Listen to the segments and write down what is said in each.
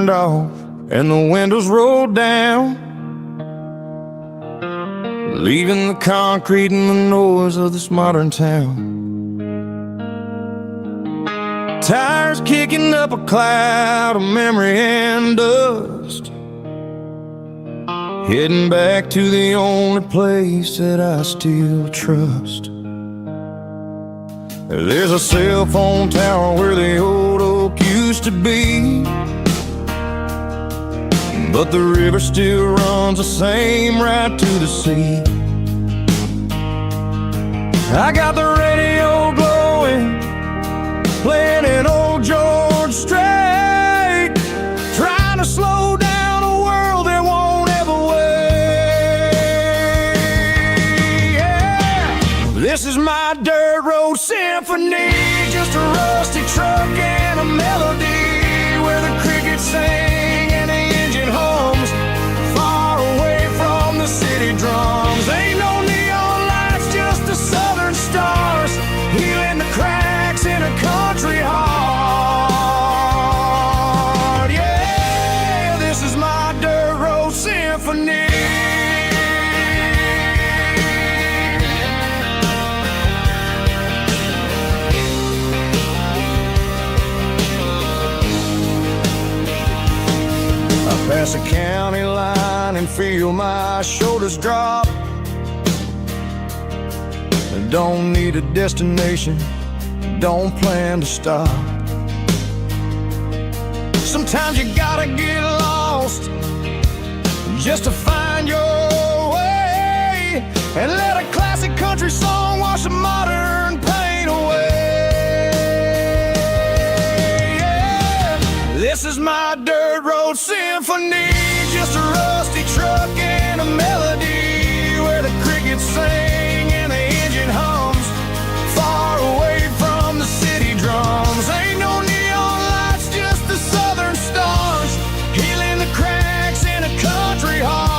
turned off and the windows rolled down, leaving the concrete and the noise of this modern town. Tires kicking up a cloud of memory and dust, heading back to the only place that I still trust. There's a cell phone tower where the old oak used to be, but the river still runs the same right to the sea. I got the radio glowing, playing an old George Strait, trying to slow down a world that won't ever wait. Yeah. This is my dirt road symphony, just a rusty truck and a melody where the crickets sing and the engine hums, far away from the city drums. Ain't no neon lights, just the southern stars, healing the cracks in a country heart. Yeah, this is my dirt road symphony. Pass a county line and feel my shoulders drop. Don't need a destination, don't plan to stop. Sometimes you gotta get lost just to find your way, and let a classic country song wash a modern pain away. Yeah. This is my dirt road symphony, just a rusty truck and a melody where the crickets sing and the engine hums, far away from the city drums. Ain't no neon lights, just the southern stars, healing the cracks in a country heart.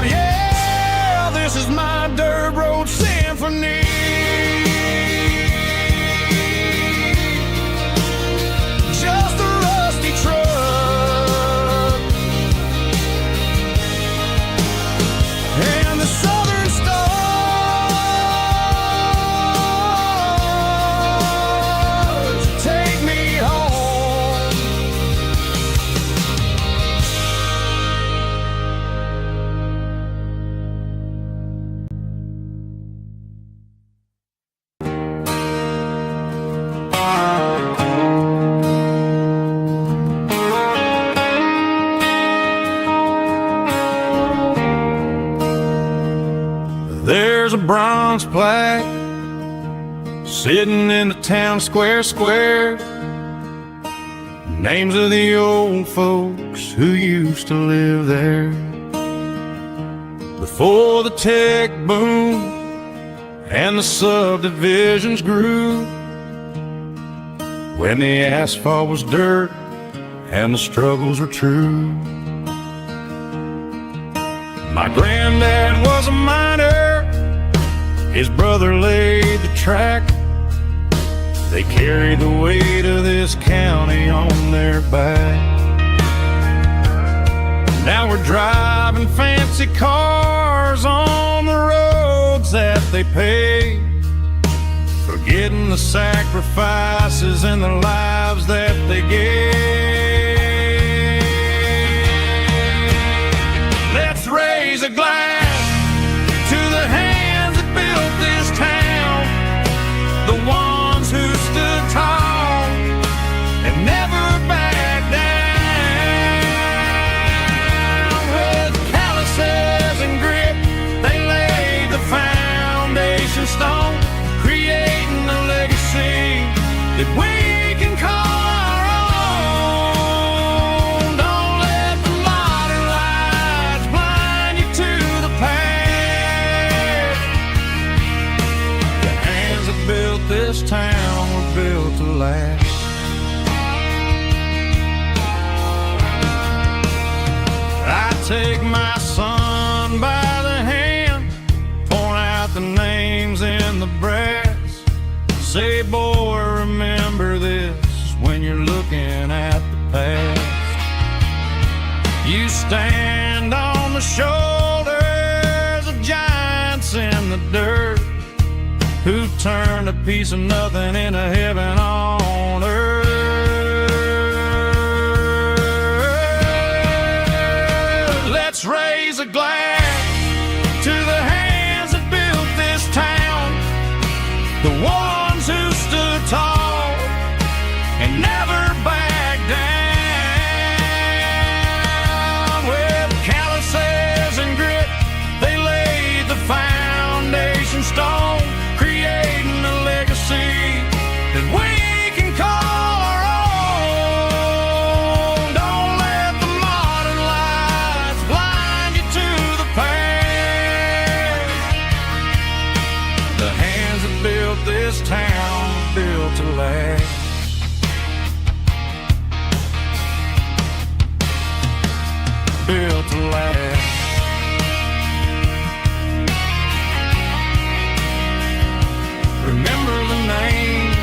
Yeah, this is my dirt road symphony. Just a rusty truck and the southern stars take me home. There's a bronze plaque sitting in the town square. Names of the old folks who used to live there before the tech boom and the subdivisions grew, when the asphalt was dirt and the struggles were true. My granddad was a miner, his brother laid the track. They carried the weight of this county on their back. Now we're driving fancy cars on the roads that they paved, forgetting the sacrifices and the lives that they gave. Let's raise a glass to the hands that built this town, the ones who stood tall and never backed down. With calluses and grit, they laid the foundation stone, creating a legacy that we can call our own. Don't let the modern lights blind you to the past. The hands that built this town were built to last. I take my son by the hand, point out the names in the brass, say, boy, remember this when you're looking looking at the past. You stand on the shoulders of giants in the dirt, who turned a piece of nothing into heaven on earth. Let's raise a glass to the hands that built this town, the ones who stood tall and never backed down. With calluses and grit, they laid the foundation stone, creating a legacy that we can call our own. Don't let the modern lights blind you to the past. The hands that built this town built to last. Built to last. Remember the names.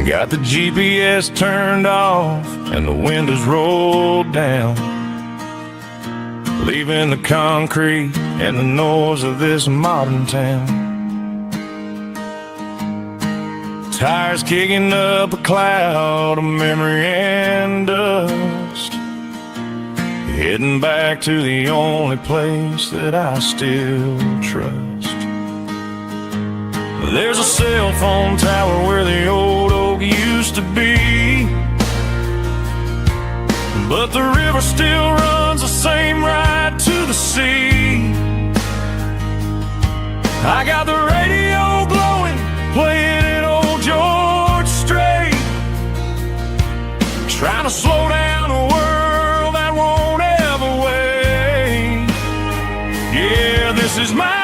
Got the GPS turned off and the windows rolled down, leaving the concrete and the noise of this modern town. Tires kicking up a cloud of memory and dust, heading back to the only place that I still trust. There's a cell phone tower where the old oak used to be, but the river still runs the same right to the sea. I got the radio glowing, playing an old George Strait, trying to slow down a world that won't ever wait. Yeah, this is my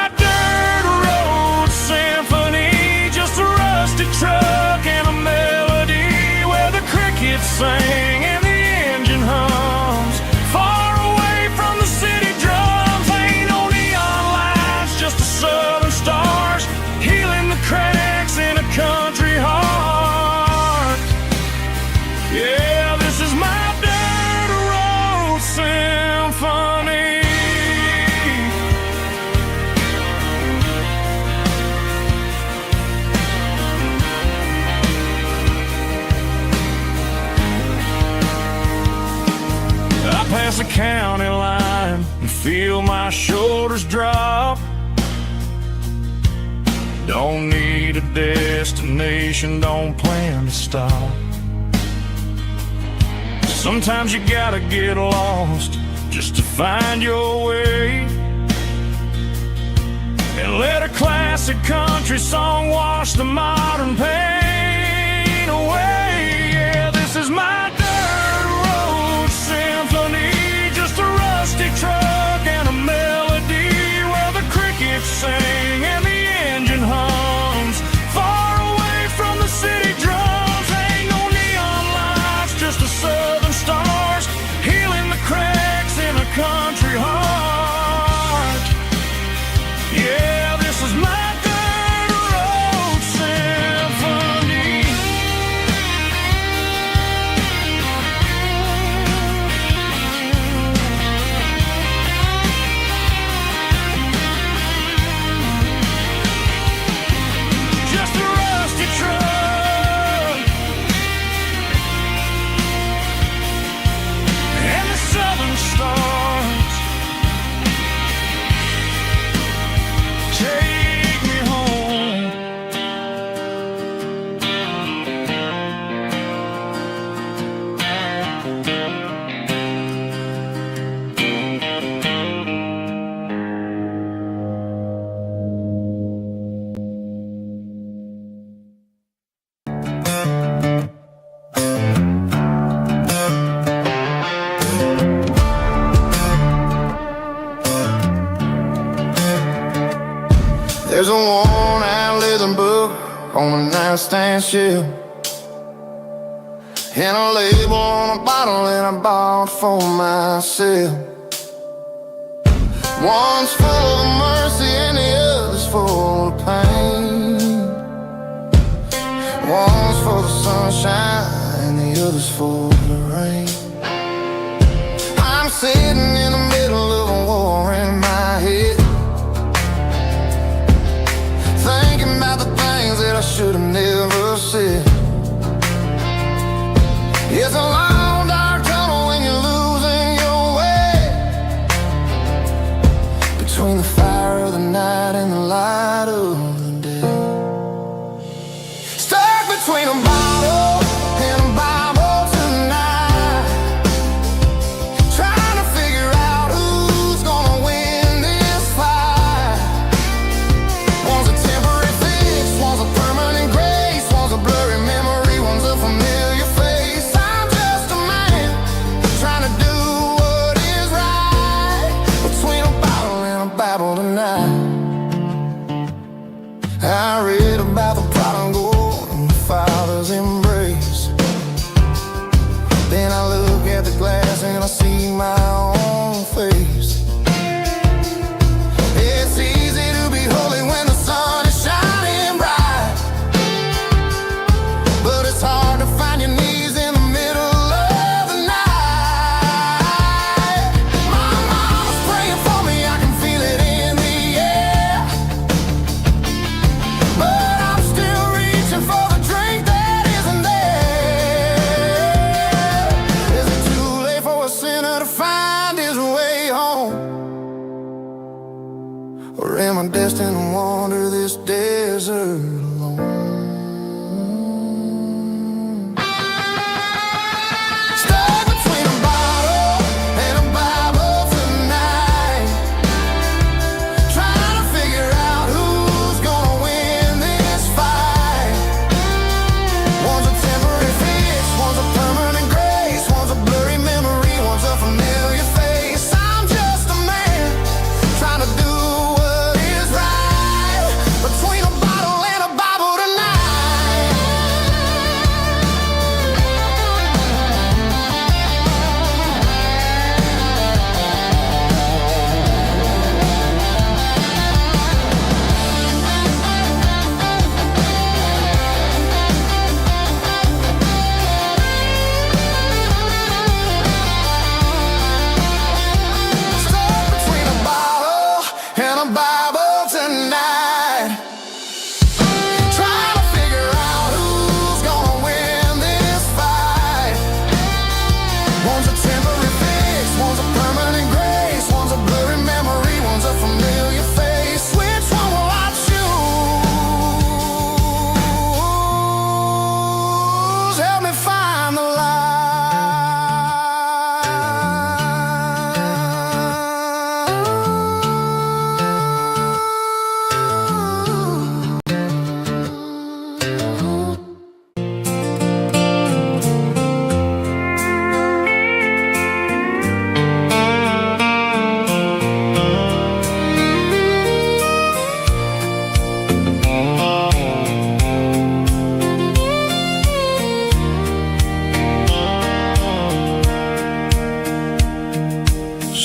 truck and a melody where the crickets sing and the engine hums, far away from the city drums. Ain't no neon lights, just the southern stars healing the cracks in a country heart. Yeah, this is my dirt road symphony. Past the county line and feel my shoulders drop. Don't need a destination, don't plan to stop. Sometimes you gotta get lost just to find your way, and let a classic country song wash the modern pain away. Yeah, this is my truck and a melody where the crickets sing and the engine hums, far away from the city drums. Ain't no neon lights, just the southern stars healing the cracks in a country heart. Yeah, this is my dirt road symphony. There's a worn-out leather book on a nightstand shelf, and a label on a bottle that I bought for myself. One's full of mercy and the other's full of pain. One's for the sunshine and the other's for the rain. I'm sitting in the middle of a war in my head, thinking about the things that I should have never said. It's a long dark tunnel when you're losing your way, between the fire of the night and the light of the day. Stuck between a bottle and a Bible tonight, trying to figure out who's gonna win this fight. One's a temporary fix, one's a permanent grace, one's a blurry memory, one's a familiar face. I'm just a man trying to do what is right, between a bottle and a Bible tonight. I read about the prodigal and the Father's embrace. Then I look at the glass and I see my own face. It's easy to be holy when the sun is shining bright, but it's hard to find your knees in the middle of the night. My mama's praying for me, I can feel it in the air, but I'm still reaching for the drink that isn't there. Is it too late for a sinner to find his way home? Or am I destined to wander this desert alone? Stuck between a bottle and a Bible tonight, trying to figure out who's gonna win this fight. One's a temporary fix, one's a permanent grace, one's a blurry memory, one's a familiar face. I'm just a man trying to do what is right, between a bottle and a Bible tonight. Stuck between a bottle and a Bible tonight, trying to figure out who's gonna win this fight. One's a temporary fix, one's a permanent grace, one's a blurry memory, one's a familiar face. Which one will I choose? Help me find the light.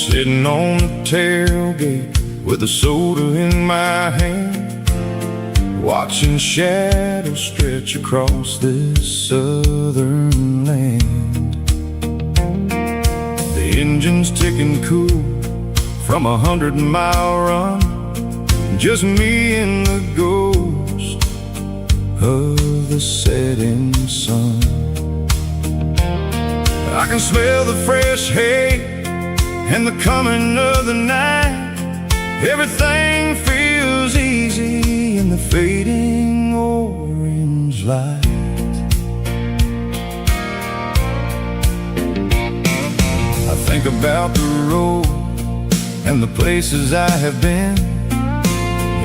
Sitting on the tailgate with a soda in my hand, watching shadows stretch across this southern land. The engine's ticking cool from 100-mile run, just me and the ghost of the setting sun. I can smell the fresh hay and the coming of the night. Everything feels easy in the fading orange light. I think about the road and the places I have been,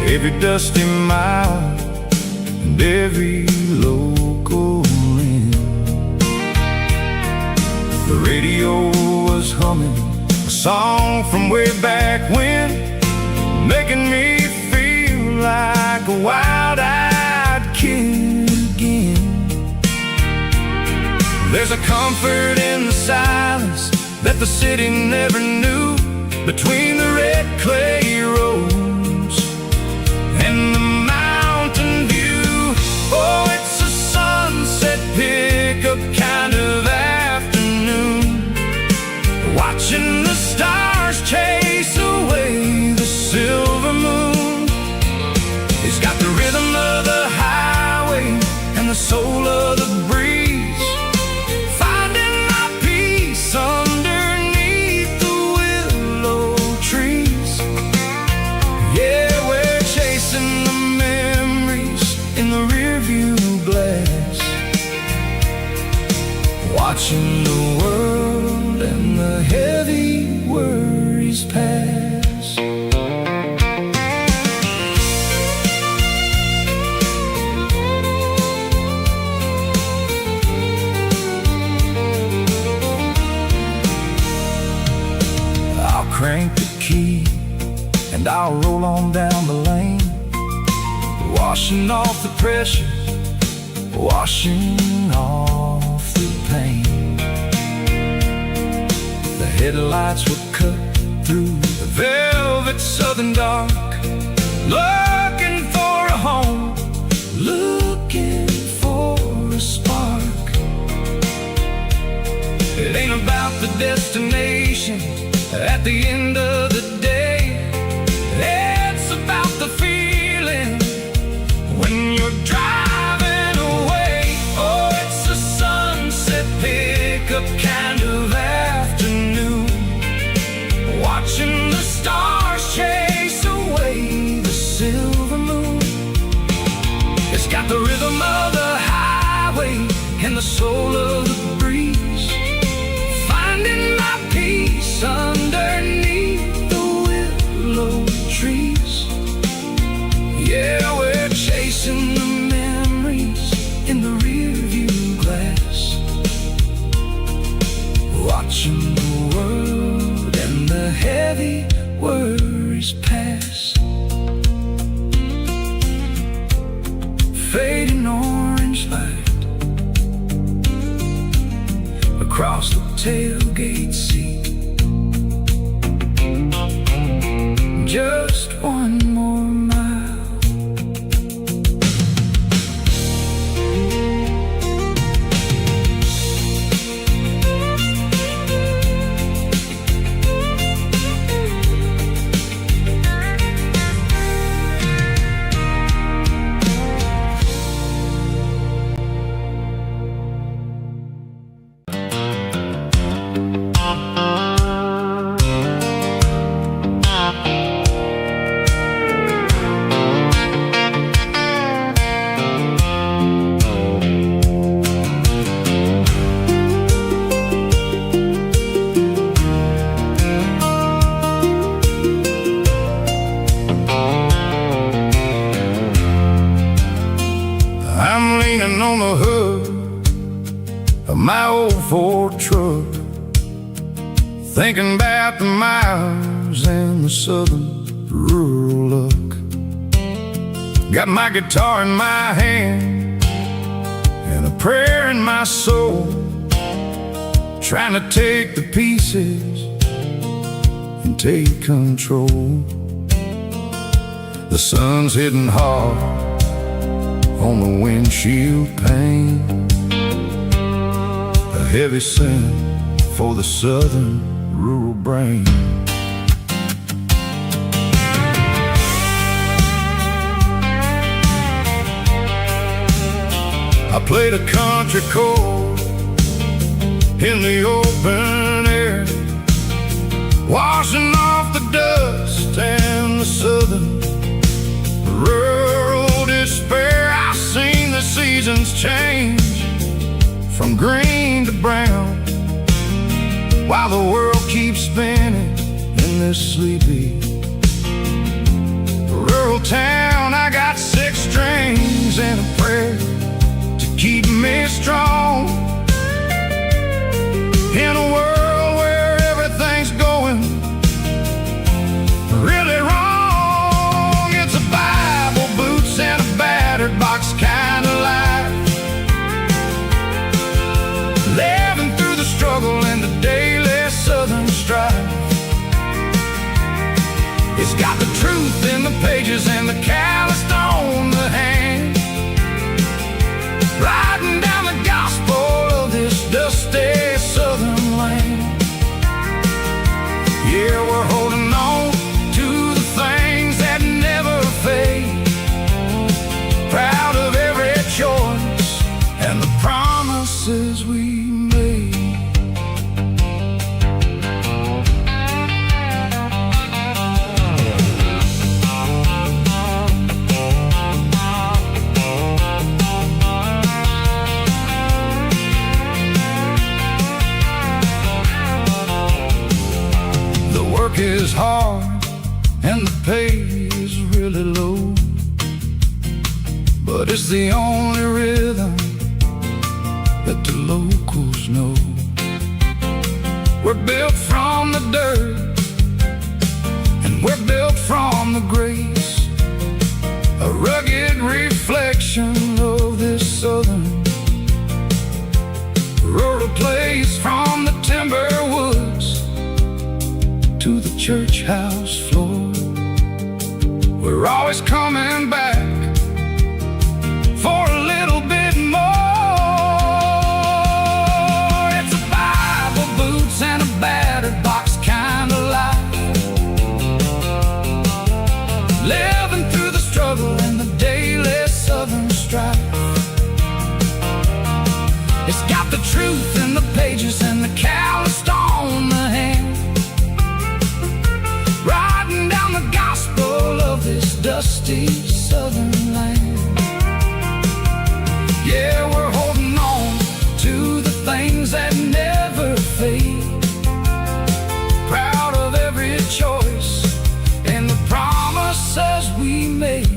every dusty mile and every local inn. The radio was humming a song from way back when, making me feel like comfort in the silence that the city never knew, between the red clay roads and the mountain view. Oh, it's a sunset pickup kind of afternoon, watching the stars chase away the silver moon. It's got the rhythm of the highway and the soul of the breeze, finding my peace underneath the willow trees. Yeah, we're chasing the memories in the rearview glass, watching the world and the heavy worries pass. I'll crank the key and I'll roll on down the lane, washing off the pressure, washing off the pain. The headlights will cut through the velvet southern dark, looking for a home, looking for a spark. It ain't about the destination at the end of the day, it's about the feeling when you're driving away. Oh, it's a sunset pickup kind of afternoon, watching the stars chase away the silver moon. It's got the rhythm of the highway and the soul of the breeze, finding my peace underneath the willow trees. Yeah, we're chasing the memories in the rearview glass, watching the world and the heavy worries pass. Fading orange light across the tailgate seat, just one more mile. I'm leaning on the hood of my old Ford truck, thinking about the miles and the southern rural look. Got my guitar in my hand and a prayer in my soul, trying to take the pieces and take control. The sun's hitting hard on the windshield pane, a heavy scent for the southern rural brain. I played a country chord in the open air, washing off the dust and the southern rural despair. I've seen the seasons change from green to brown, while the world keeps spinning in this sleepy rural town. I got 6 strings and a prayer to keep me strong in a world where everything's going really wrong. It's a Bible, boots, and a battered box kind of life, living is really low, but it's the only rhythm that the locals know. We're built from the dirt, and we're built from the grace, a rugged reflection of this southern rural place. From the timber woods to the church house floor, we're always coming back for a little bit more. It's a Bible, boots, and a battered box kind of life, living through the struggle and the daily southern strife. It's got the truth in the pages and the calloused on the hand, riding down the gospel of this dusty southern land. Yeah, we're holding on to the things that never fade, proud of every choice and the promises we made.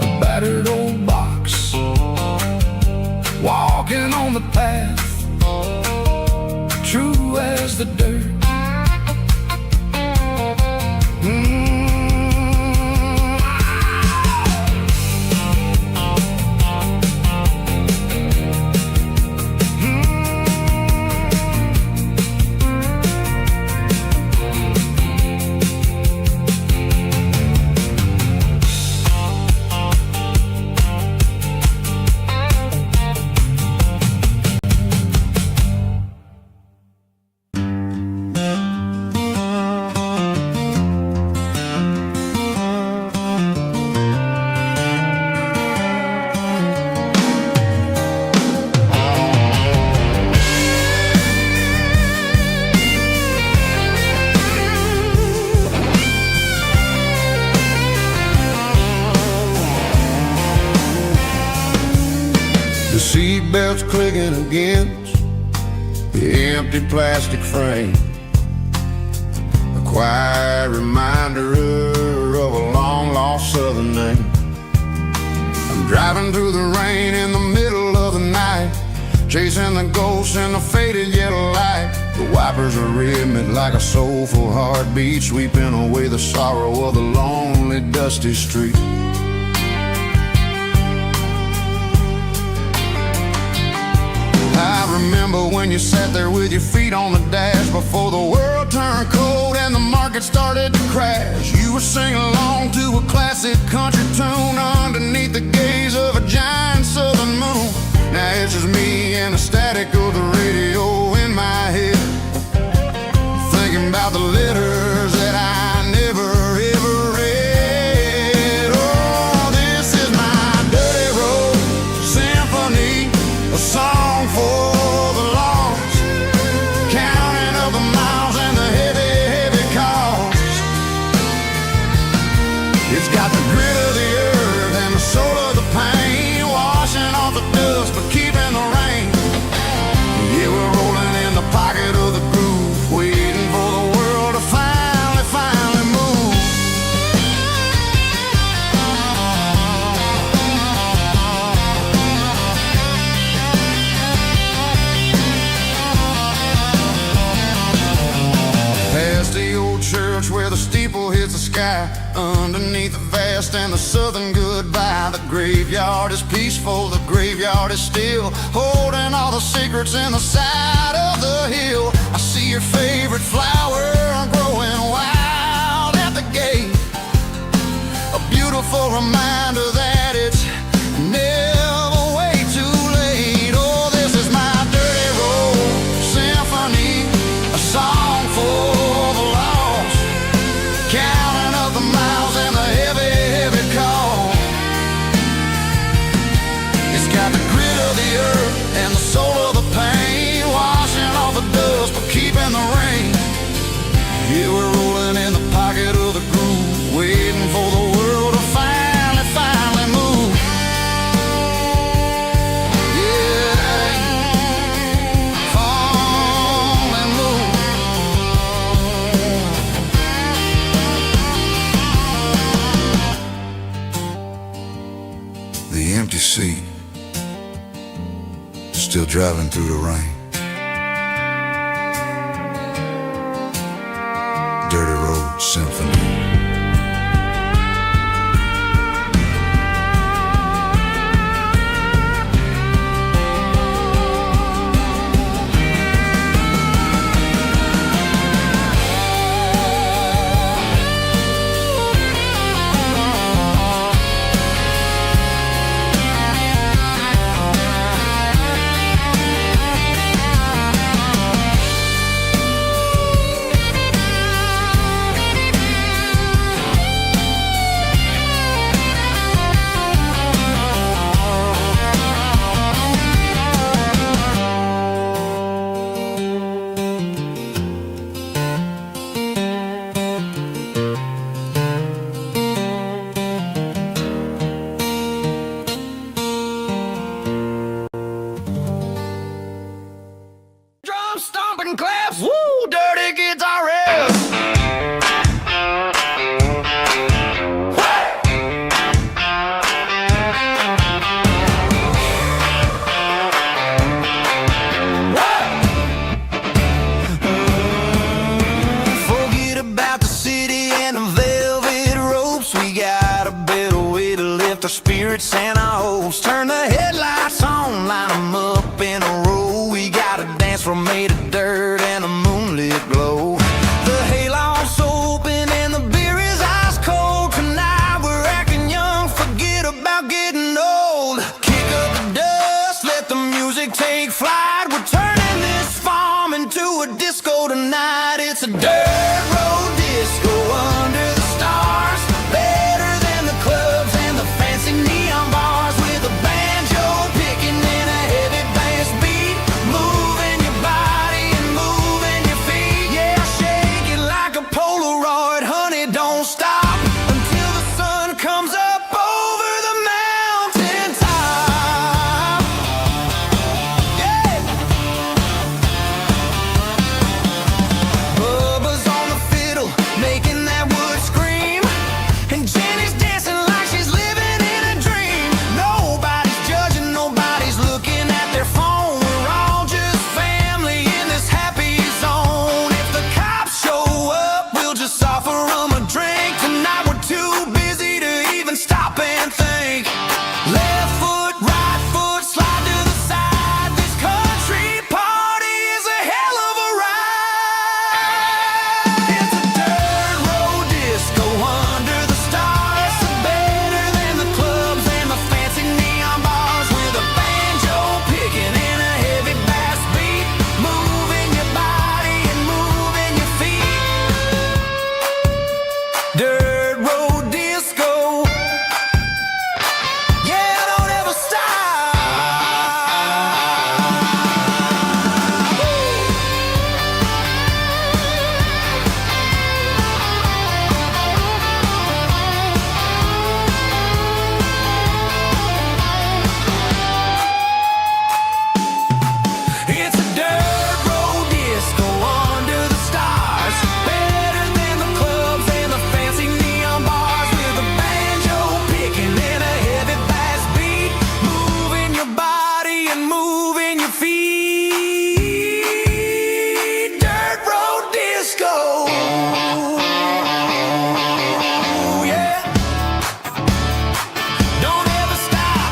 A battered old box, walking on the path, true as the dirt. The seatbelt's clicking against the empty plastic frame, a quiet reminder of a long-lost southern name. I'm driving through the rain in the middle of the night, chasing the ghosts in the faded yellow light. The wipers are rhythmic like a soulful heartbeat, sweeping away the sorrow of the lonely, dusty street. I remember when you sat there with your feet on the dash, before the world turned cold and the market started to crash. You were singing along to a classic country tune underneath the gaze of a giant southern moon. Now it's just me and the static of the radio in my head, thinking about the letters that I never ever read. Oh, this is my dirty road symphony, a song for the lost, counting up the miles and the heavy, heavy cost. It's got the grit of the earth and the soul of the pain, washing off the dust but keeping the rain. Yeah, we're rolling in the pocket of the groove, waiting for the world to finally move. Past the old church where the steeple hits the sky, underneath the vast and the southern goodbye. The graveyard is peaceful, the graveyard is still, holding all the secrets in the side of the hill. I see your favorite flower growing wild at the gate, a beautiful reminder that it's never way too late. Oh, this is my dirty road symphony, a song for the lost, counting up the miles and the heavy, heavy call. It's got the grit of the earth and the soul of the pain, washing off the dust but keeping the rain. driving through the rain. Dirty Road Symphony. Stomping claps, woo, dirty guitar riffs. Forget about the city and the velvet ropes. We got a better way to lift our spirits and our hopes. Turn the headlights on, line them up in a row. We got a dance floor made of dirt and a moonlit glow. The hayloft's open and the beer is ice cold. Tonight we're acting young, forget about getting old. Kick up the dust, let the music take flight. We're turning this farm into a disco tonight. It's a dirt road disco under the stars. Better than the clubs and the fancy neon bars. With a banjo picking and a heavy bass beat. Moving your body and moving your feet. Yeah, shake it like a Polaroid, honey, don't stop until the sun comes up over the mountain top. Yeah. Bubba's on the fiddle, making that wood scream. And Jenny's dancing like she's living in a dream. Nobody's judging, nobody's looking at their phone. We're all just family in this happy zone. If the cops show up, we'll just offer them a drink. Tonight we're too busy to even stop and think. Left foot, right foot, slide to the side. This country party is a hell of a ride. It's a dirt road disco under the stars. Better than the clubs and the fancy neon bars. With a banjo picking and a heavy bass beat. Moving your body and moving your feet. Dirt road disco. Yeah, don't ever stop. It's a dirt road disco under the stars. Better than the clubs and the fancy neon bars. With a banjo picking and a heavy bass beat. Moving your body and moving your feet. Dirt road disco. Yeah. Don't ever stop.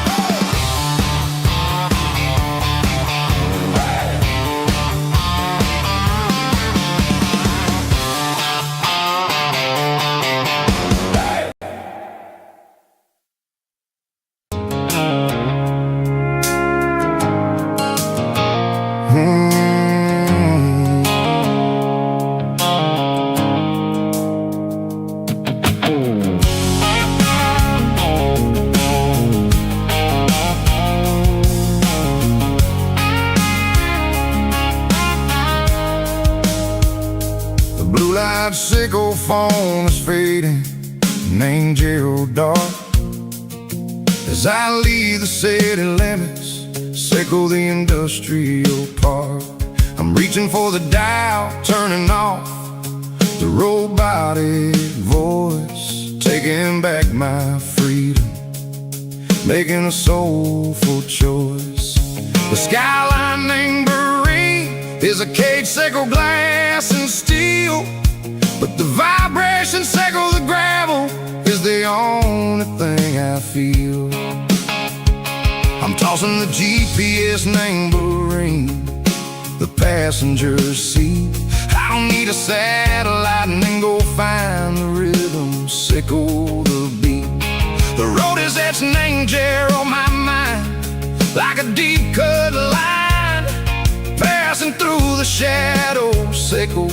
The blue light sickle phone is fading, an angel dark. As I leave the city limits, sickle the industrial park. I'm reaching for the dial, turning off the robotic voice, taking back my freedom, making a soulful choice. The skyline named Bryan is a cage circle glass and steel, but the vibration circle the gravel is the only thing I feel. I'm tossing the GPS named Bryan, the passenger seat. I don't need a satellite and then go find the rhythm, sickle the beat. The road is etched named Jer on my mind, like a deep cut line, passing through the shadows, sickle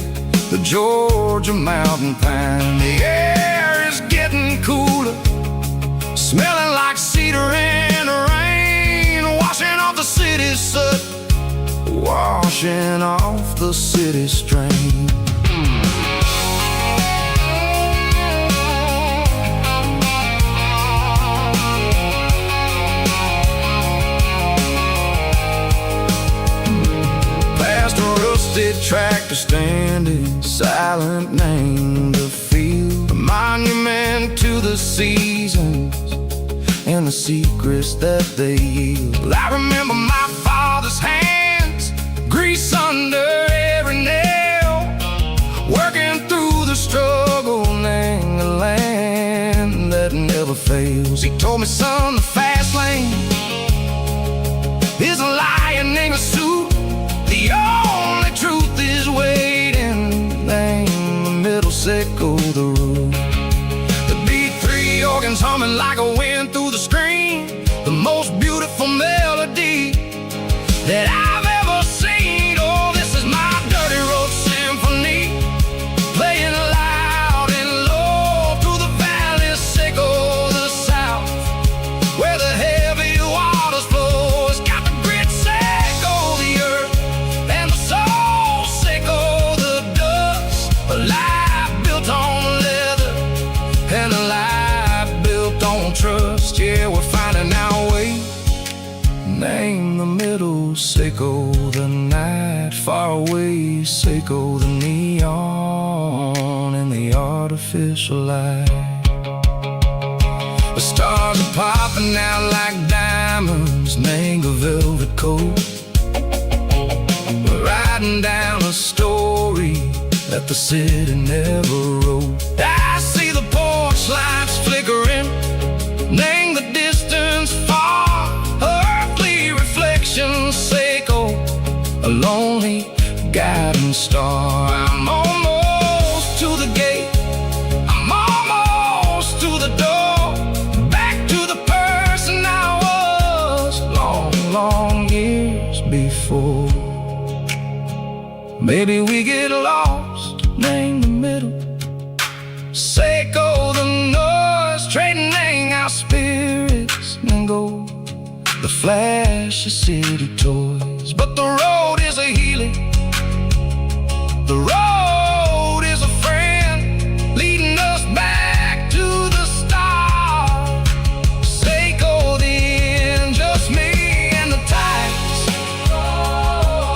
the Georgia mountain pine. The air is getting cooler, smelling like cedar in the rain, washing off the city's soot, washing off the city strain. Past a rusted tractor standing silent, named the field, a monument to the seasons and the secrets that they yield. I remember my father's hands, grease under every nail, working through the struggle, named the land that never fails. He told me, son, the fast lane is a lion in a suit. The only truth is waiting, name the middle, sickle the root. The B3 organs humming like a wind through the screen, the most beautiful melody that I've ever seen. Oh, this is my dirty road symphony, playing loud and low through the valleys, sickle the south, where the heavy waters flow. It's got the grit, sickle the earth, and the soul, sickle the dust. A life built on leather and a life built on trust. Yeah, we're finding our way, name the middle, sickle the night, far away, sickle the neon and the artificial light. The stars are popping out like diamonds, name a velvet coat. We're riding down a story that the city never wrote. I see the porch lights flickering, name the distance far, earthly reflections, sickle a lonely guiding star. I'm almost to the gate, I'm almost to the door, back to the person I was long, long years before. Maybe we get lost, name the middle, sickle the noise, trading our spirits and go the flash of city toys. But the road is a healing, the road is a friend, leading us back to the start. Sickle the end, just me and the tides,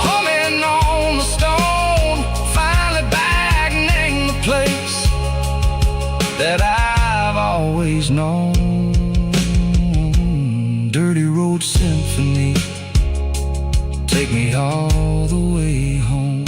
humming on the stone, finally back, name the place that I've always known. Dirty road symphony, take me all the way home.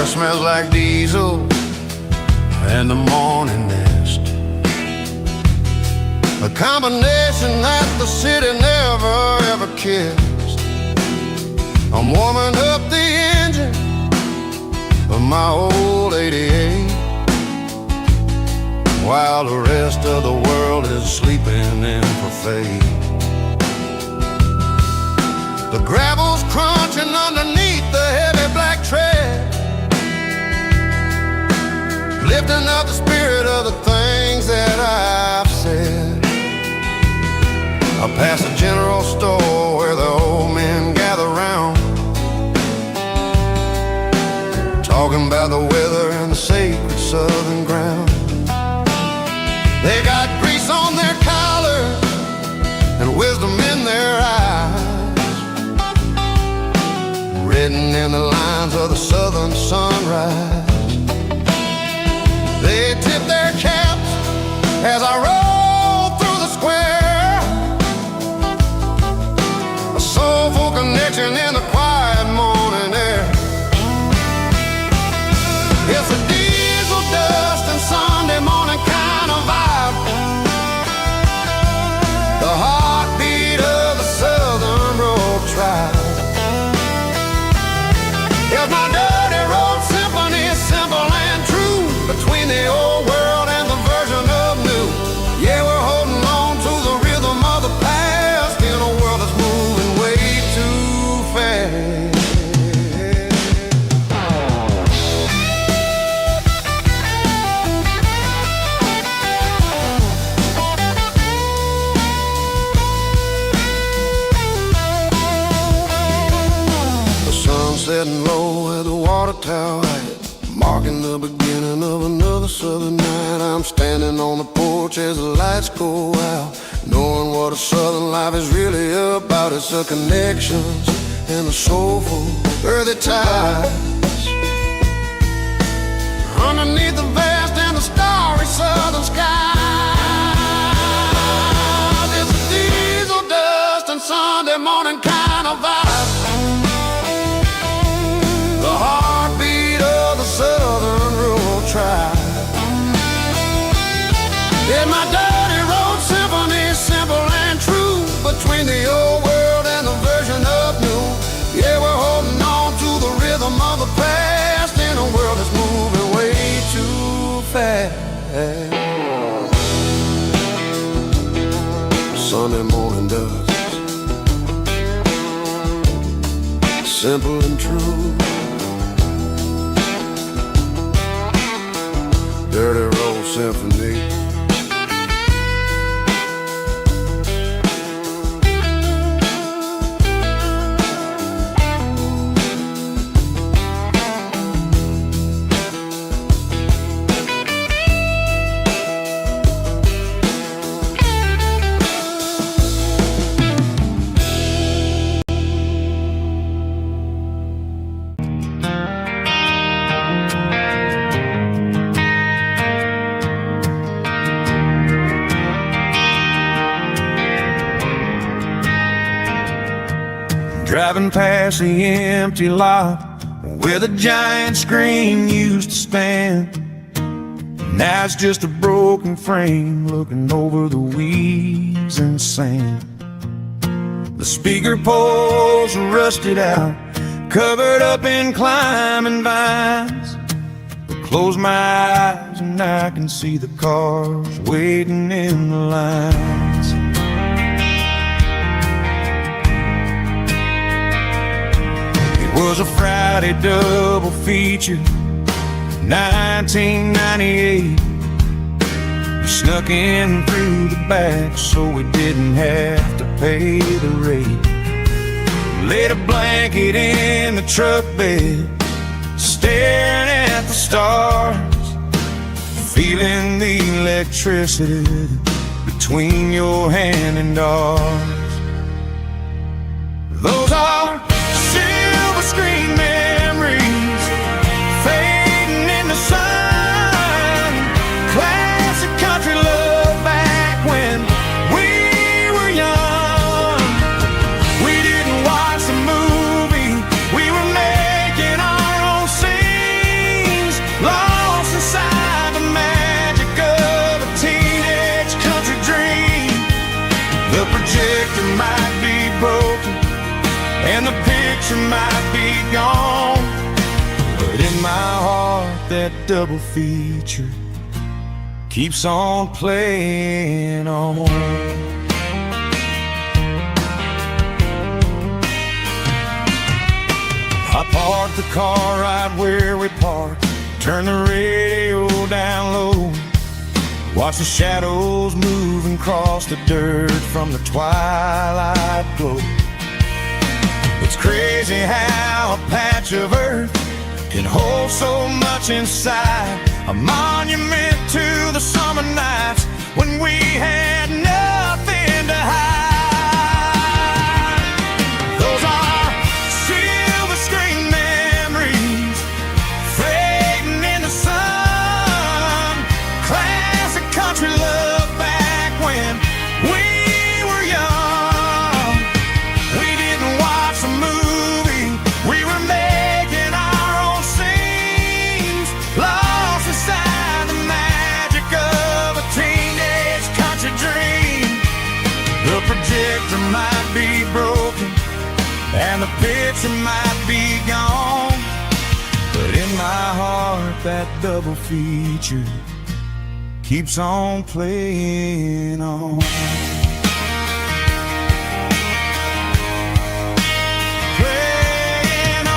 Smells like diesel and the morning mist, a combination that the city never ever kissed. I'm warming up the engine of my old 88, while the rest of the world is sleeping in for fate. The gravel's crunching underneath the heavy black tread, lifting up the spirit of the things that I've said. I pass a general store where the old men gather round, talking about the weather and the sacred southern ground. They got grease on their collars and wisdom in their eyes, written in the lines of the southern sunrise. They tip their caps as I roll through the square, a soulful connection in the quiet morning air. It's a diesel dust and Sunday morning kind of vibe, the heartbeat of the Southern Road Tribe. It's my dirty road symphony, simple and true, between the old world and the version of new. Yeah, we're holding on to the rhythm of the past in a world that's moving way too fast. Setting low at the water tower height, marking the beginning of another southern night. I'm standing on the porch as the lights go out, knowing what a southern life is really about. It's the connections and the soulful earthy ties, underneath the vast and the starry southern sky. It's a diesel dust and Sunday morning kind of vibe, the heartbeat of the Southern Rural Tribe. In my dirty road symphony, simple and true, between the old world and the version of new. Yeah, we're holding on to the rhythm of the past in a world that's moving way too fast. Sunday morning dust, simple and true, dirty road symphony. Driving past the empty lot where the giant screen used to stand. Now it's just a broken frame looking over the weeds and sand. The speaker poles are rusted out, covered up in climbing vines. I close my eyes and I can see the cars waiting in the lines. Was a Friday double feature, 1998. We snuck in through the back so we didn't have to pay the rate. Laid a blanket in the truck bed, staring at the stars, feeling the electricity between your hand and ours. Those are screen memories fading in the sun, classic country love back when we were young. We didn't watch the movie, we were making our own scenes, lost inside the magic of a teenage country dream. The projector might be broken and the picture might be gone, but in my heart that double feature keeps on playing on. I parked the car right where we parked, turn the radio down low, watch the shadows move and cross the dirt from the twilight glow. It's crazy how a patch of earth can hold so much inside, a monument to the summer nights when we had nothing to hide. Those are silver screen memories fading in the sun, classic country love back when we were young. We didn't watch a movie, we were making our own scenes, lost inside the magic of a teenage country dream. The projector might be broken and the picture might be gone, but in my heart that double feature keeps on playing on. Playing on.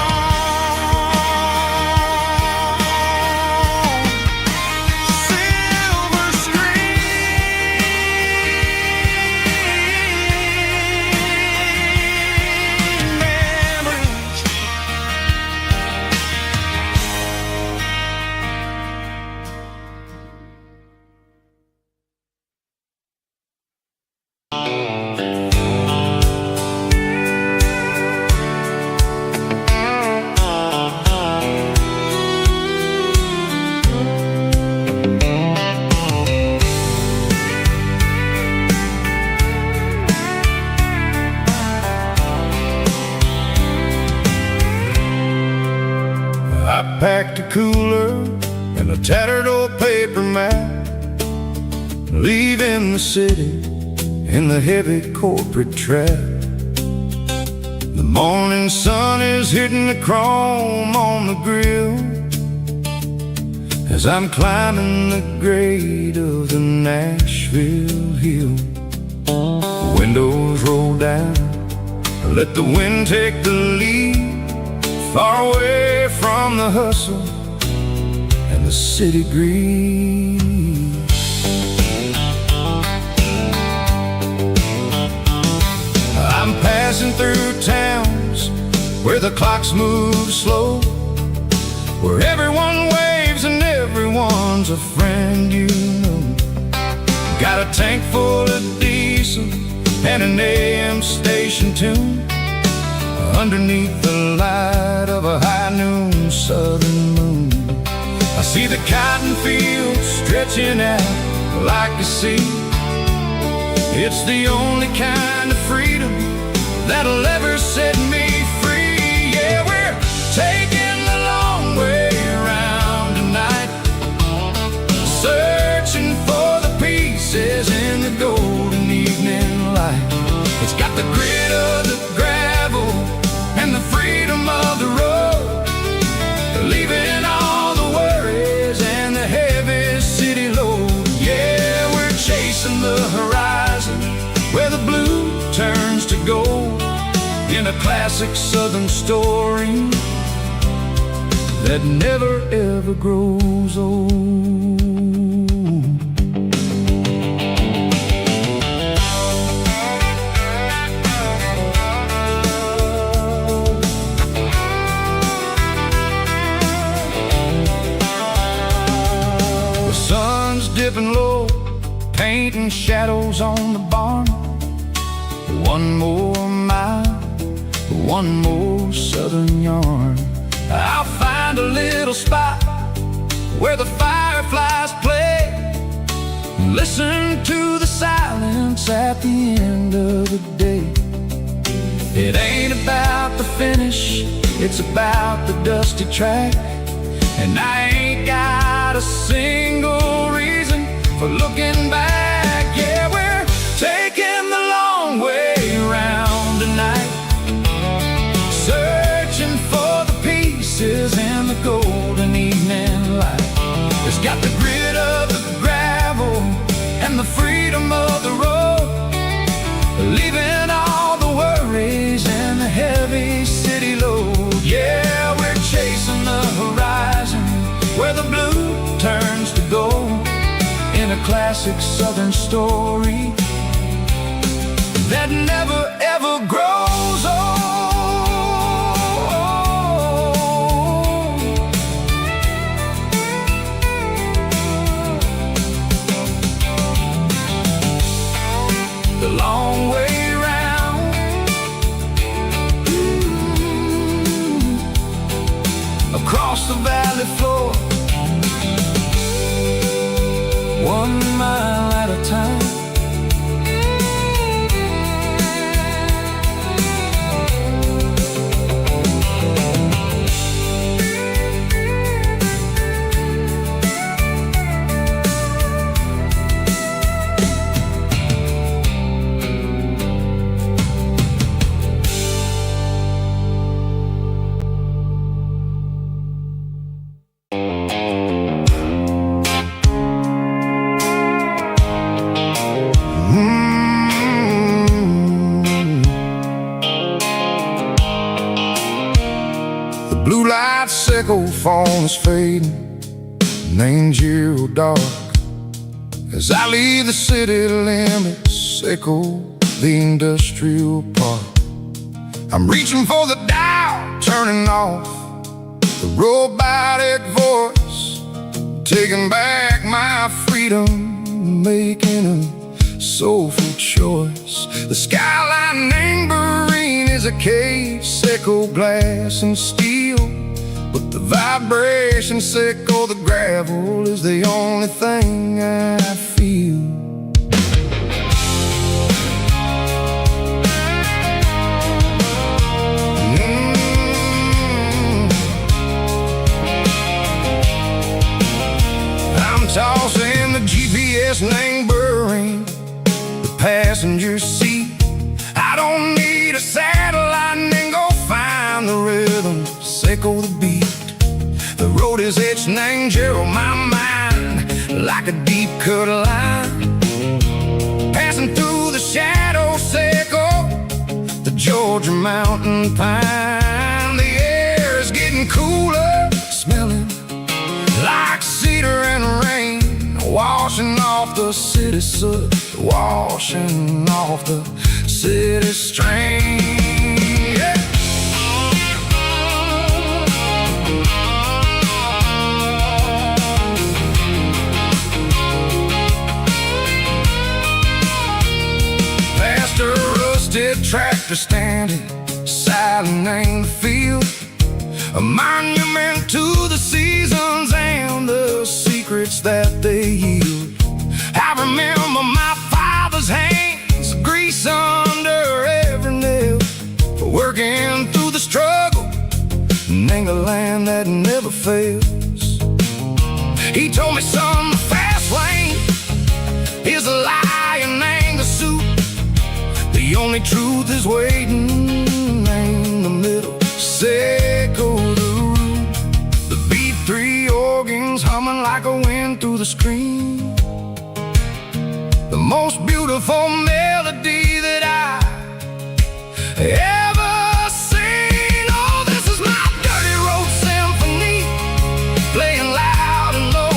Silver screen memories. I packed a cooler and a tattered old paper map, leaving the city in the heavy corporate trap. The morning sun is hitting the chrome on the grill as I'm climbing the grade of the Nashville hill. Windows roll down, let the wind take the lead, far away from the hustle and the city greed. I'm passing through towns where the clocks move slow, where everyone waves and everyone's a friend you know. Got a tank full of diesel and an AM station tune, underneath the light of a high noon southern moon. I see the cotton fields stretching out like a sea. It's the only kind of freedom that'll ever set me free. Yeah, we're taking the long way around tonight, searching for the pieces in the golden evening light. It's got the grit of the gravel and the freedom of the road, leaving all the worries and the heavy city load. Yeah, we're chasing the horizon where the blue turns to gold, in a classic southern story that never ever grows old. The sun's dipping low, painting shadows on the barn. One more mile, one more southern yarn. I'll find a little spot where the fireflies play, listen to the silence at the end of the day. It ain't about the finish, it's about the dusty track, and I ain't got a single reason for looking back. Yeah, we're taking the long way around tonight, searching for the pieces in the golden evening light. It's got the grit of the gravel classic southern story that never ever grows old. The long way round, across the valley floor, 1 mile at a time. Blue light sickle phone is fading, names you dark. As I leave the city limits, echo the industrial park. I'm reaching for the dial, turning off the robotic voice, taking back my freedom, making a soulful choice. The skyline named Bryan is a cave, sickle glass and steel, but the vibration sickle, the gravel, is the only thing I feel. I'm tossing the GPS named Bryan, the passenger seat. I don't need a satellite and go find the rhythm, sickle the beat. The road is etched and angel on my mind like a deep cut line, passing through the shadow sickle, the Georgia mountain pine. The air is getting cooler, smelling like cedar and rain, washing off the city soot, washing off the city strain. Yeah. Past a rusted tractor standing silent in the field, a monument to the seasons and the secrets that they yield. I remember my father's hands, grease under every nail, working through the struggle, and a land that never fails. He told me, son, the fast lane is a lie and ain't the suit. The only truth is waiting in the middle, sickle the root. The B3 organs humming like a wind through the screen, the most beautiful melody that I ever seen. Oh, this is my dirty road symphony, playing loud and low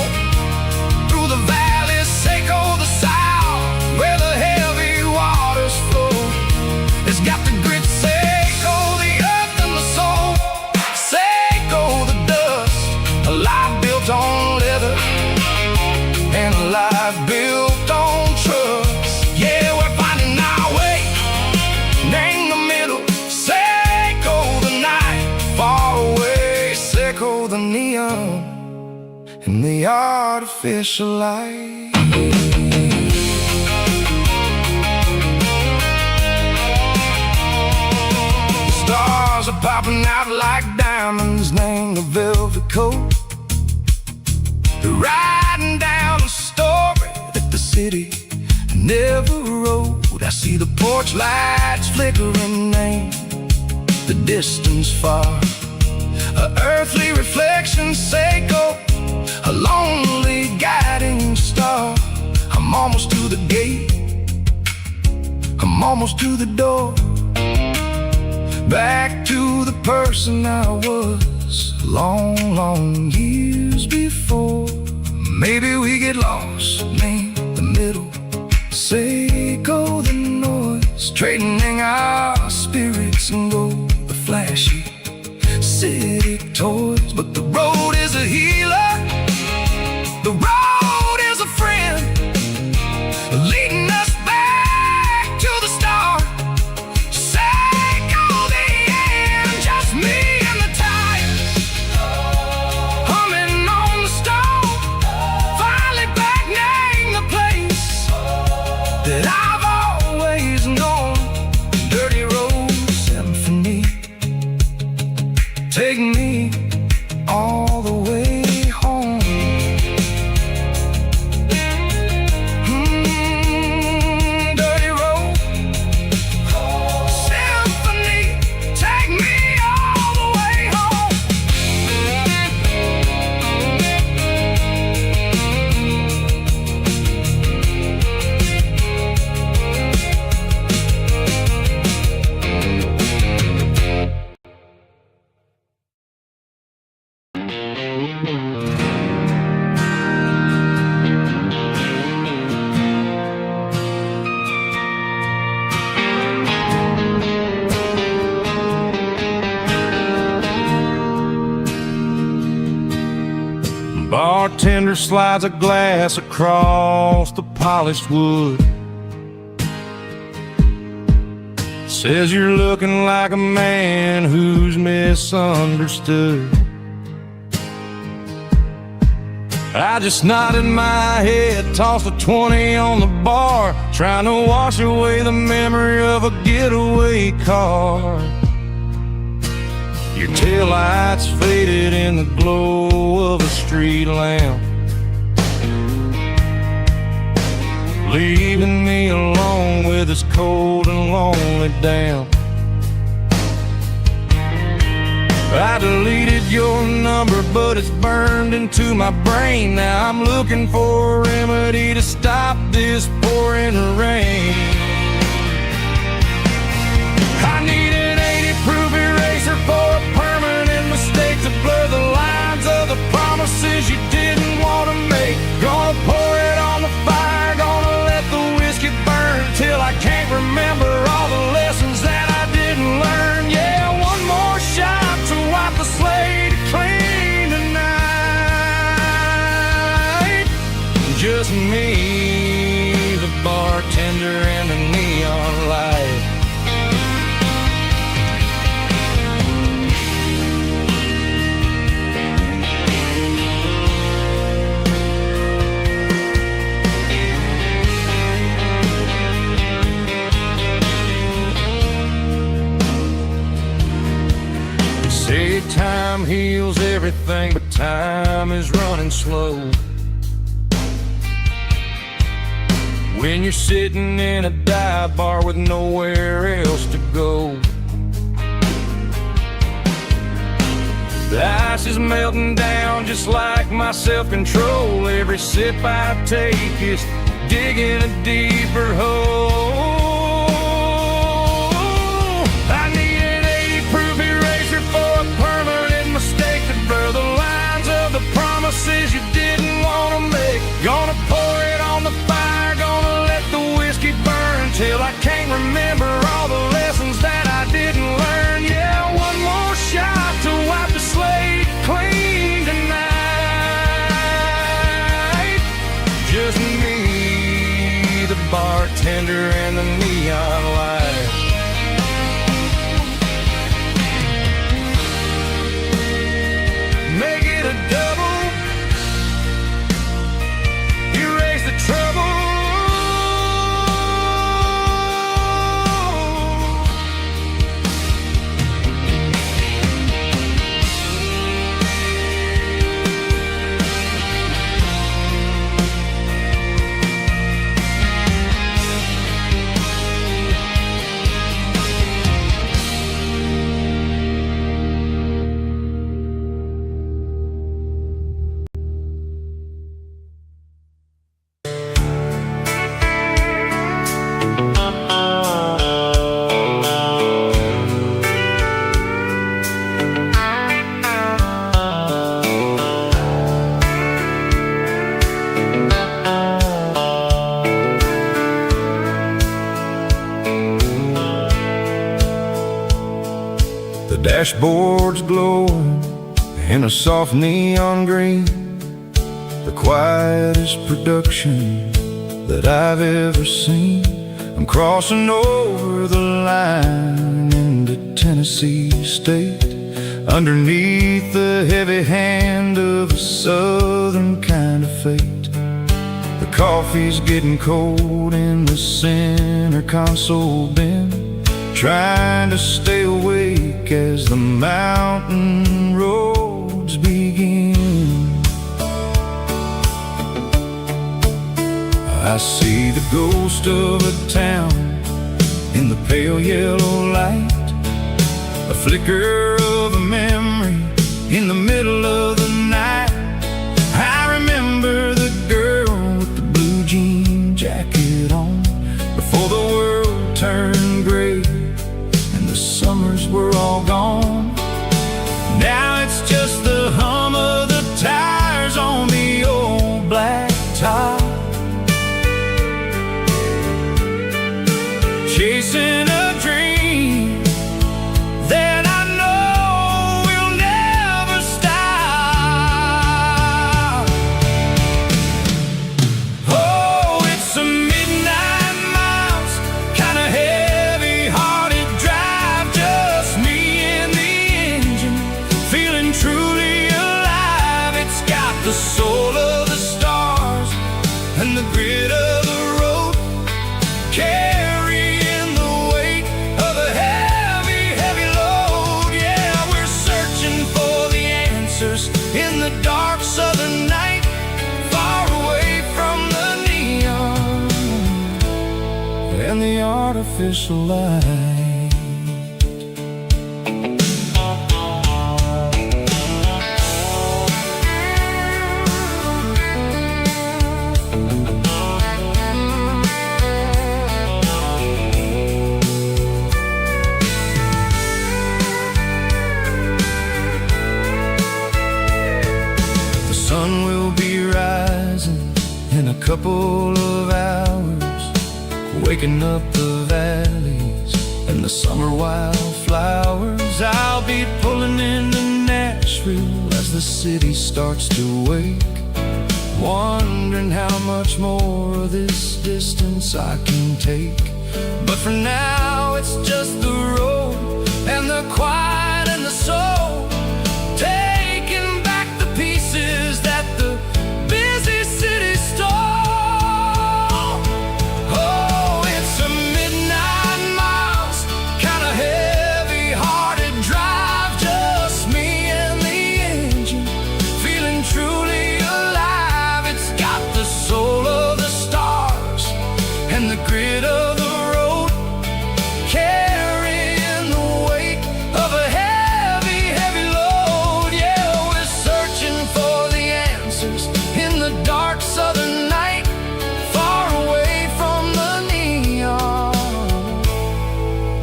through the valleys, sickle the south, where the heavy waters flow. It's got the grit, sickle the earth and the soul, sickle the dust, a life built on leather and a life built on trust. Yeah, we're finding our way, name the middle, sickle the night, far away, sickle the neon and the artificial light. The stars are popping out like diamonds, name the velvet coat, riding down a story that the city never wrote. I see the porch lights flickering, name the distance far, a earthly reflection, sickle, a lonely guiding star. I'm almost to the gate, I'm almost to the door, back to the person I was long, long years before. Maybe we get lost, man, middle. Say go the noise, trading our spirits and go the flashy city toys. But the road is a healer, the road is a friend, leading us back to the start. Say go the end, just me and the tires, humming on the stove, finally back name the place that I've always known. Dirty Road Symphony, take me all the way home. Dirty Road Symphony, take me all the way home. Bartender slides a glass across the polished wood. Says you're looking like a man who's misunderstood. I just nodded my head, tossed a 20 on the bar, trying to wash away the memory of a getaway car. Your taillights faded in the glow of a street lamp, leaving me alone with this cold and lonely damp. I deleted your number, but it's burned into my brain. Now I'm looking for a remedy to stop this pouring rain. I need an 80-proof eraser for a permanent mistake to blur the lines of the promises you didn't want to make. Gonna pour it on the fire, gonna let the whiskey burn till I can't remember all the lessons that I didn't learn. Yeah, one more shot to wipe the slate clean tonight. Just me, the bartender, and the neon light. Say time heals everything, but time is running slow. When you're sitting in a dive bar with nowhere else to go, the ice is melting down just like my self-control. Every sip I take is digging a deeper hole. I need an 80-proof eraser for a permanent mistake to blur the lines of the promises you didn't want to make. Gonna pour it on the fire, gonna let the whiskey burn till I can't remember all the lessons that I didn't learn. Yeah, one more shot to wipe the slate clean tonight. Just me, the bartender, and the neon light. Make it a double, erase the trouble. The dashboard's glowing in a soft neon green, the quietest production that I've ever seen. I'm crossing over the line into Tennessee State, underneath the heavy hand of a southern kind of fate. The coffee's getting cold in the center console bin, trying to stay awake as the mountain roads begin. I see the ghost of a town in the pale yellow light, a flicker of a memory in the middle of the night. I remember the girl with the blue jean jacket on, before the world turned gray and the summers were all gone. Now it's just the hum of the tires on the old black top, chasing a dream that I know will never stop. Oh, it's a midnight miles, kinda heavy-hearted drive, just me and the engine, feeling truly alive. It's got the soul of the stars and the grit of the road, carrying the weight of a heavy, heavy load. Yeah, we're searching for the answers in the dark southern night, far away from the neon and the artificial light. The sun will be rising in a couple of hours, waking up the valleys and the summer wildflowers. I'll be pulling into Nashville as the city starts to wake, wondering how much more of this distance I can take. But for now it's just the road and the quiet and the soul, taking back the pieces that the busy city stole. Oh, it's a midnight miles, kinda heavy-hearted drive, just me and the engine, feeling truly alive. It's got the soul of the stars and the grit of the road, carrying the weight of a heavy, heavy load. Yeah, we're searching for the answers in the dark southern night, far away from the neon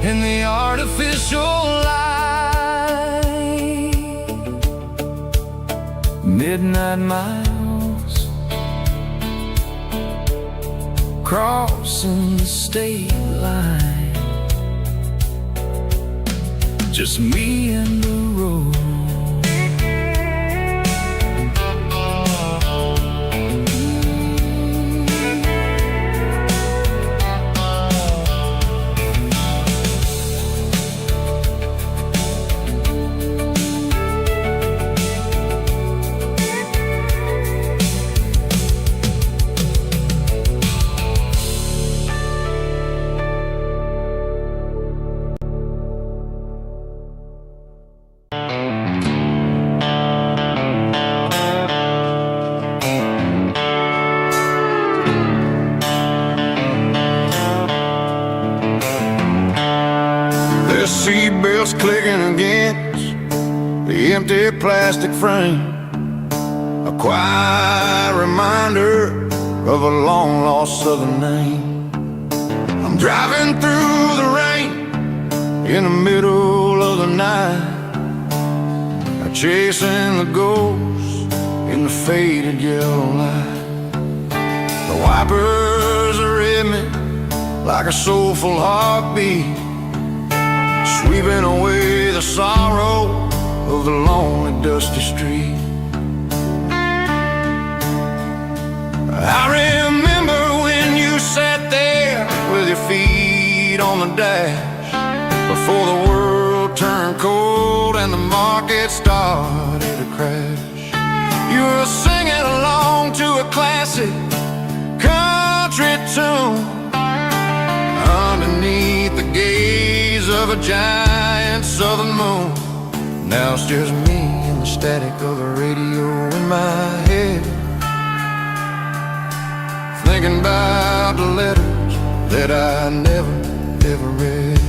and the artificial light. Midnight miles, crossing the state line, just me and the road. The seatbelts clicking against the empty plastic frame, a quiet reminder of a long-lost southern name. I'm driving through the rain in the middle of the night, chasing the ghost in the faded yellow light. The wipers are in me like a soulful heartbeat, sweeping away the sorrow of the lonely, dusty street. I remember when you sat there with your feet on the dash, before the world turned cold and the market started to crash. You were singing along to a classic country tune underneath the gaze of a giant southern moon. Now it's just me and the static of the radio in my head, thinking about the letters that I never, ever read.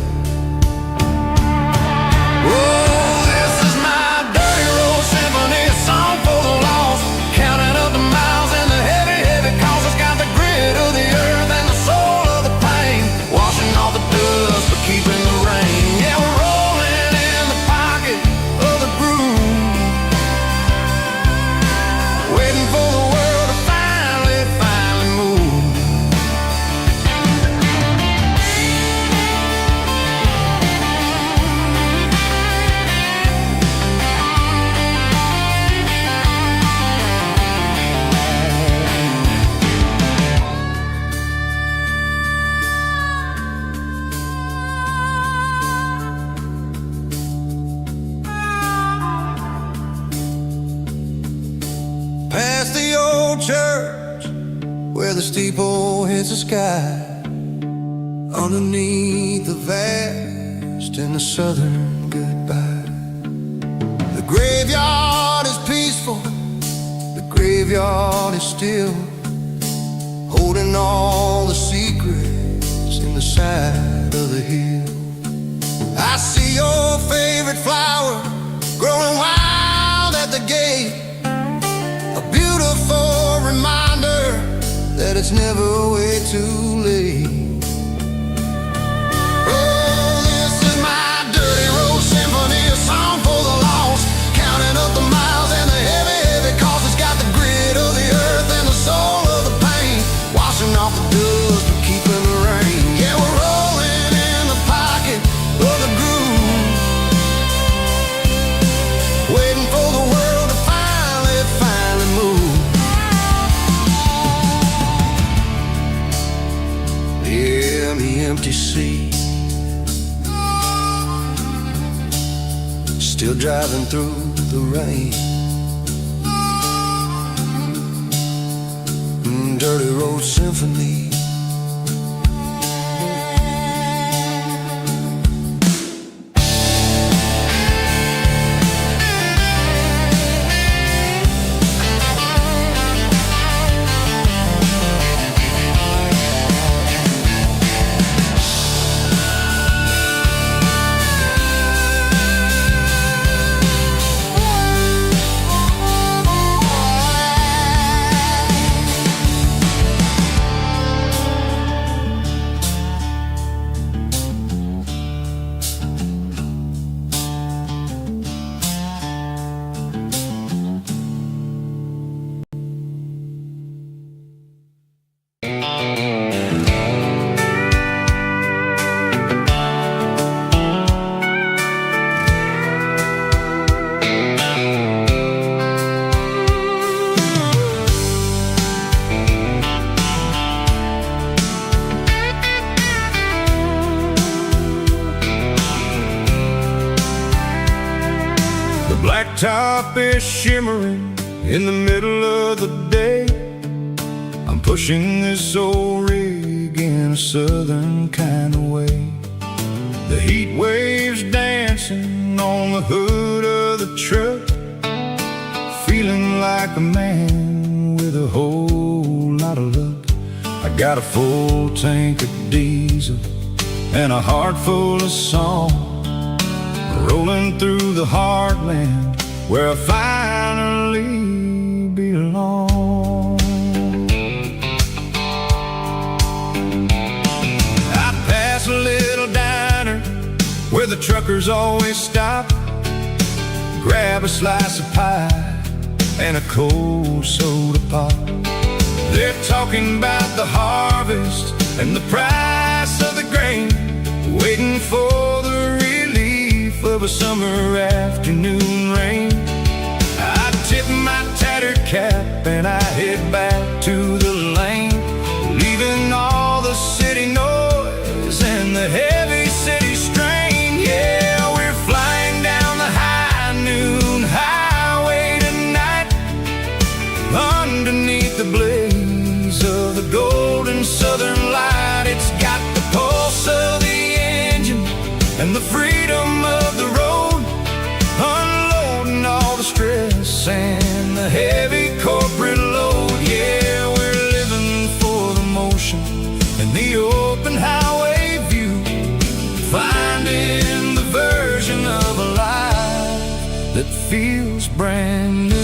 Oh, this is my dirty road symphony, a song for the lost, counting up the miles and the heavy, heavy calls. It's got the grit of the earth and the soul of the pain, washing off the dust but keeping the rain. Yeah, we're rolling in the pocket of the groove, waiting for the world to finally move. Past the old church where the steeple hits the sky, underneath the vast and the southern goodbye. The graveyard is peaceful, the graveyard is still, holding all the secrets in the side of the hill. I see your favorite flower growing wild at the gate, a beautiful reminder that it's never way too late. Oh, this is my dirty road symphony, a song for the lost, counting up the miles and the heavy, heavy calls. It's got the grit of the earth and the soul of the pain, washing off the dust but keeping the rain. Yeah, we're rolling in the pocket of the groove, waiting for the world to finally move. Yeah, the empty sea, still driving through the rain. Dirty road symphony. Top is shimmering in the middle of the day. I'm pushing this old rig in a southern kind of way. The heat waves dancing on the hood of the truck, feeling like a man with a whole lot of luck. I got a full tank of diesel and a heart full of song, rolling through the heartland where I finally belong. I pass a little diner where the truckers always stop, grab a slice of pie and a cold soda pop. They're talking about the harvest and the price of the grain, waiting for the relief of a the summer afternoon rain. I tip my tattered cap and I head back to the lane, leaving all the city noise and the heavy city strain. Yeah, we're flying down the high noon highway tonight, underneath the blaze of the golden southern light. It's got the pulse of the engine and the freedom of the road, unloading all the stress and the heavy corporate load. Yeah, we're living for the motion and the open highway view, finding the version of a life that feels brand new.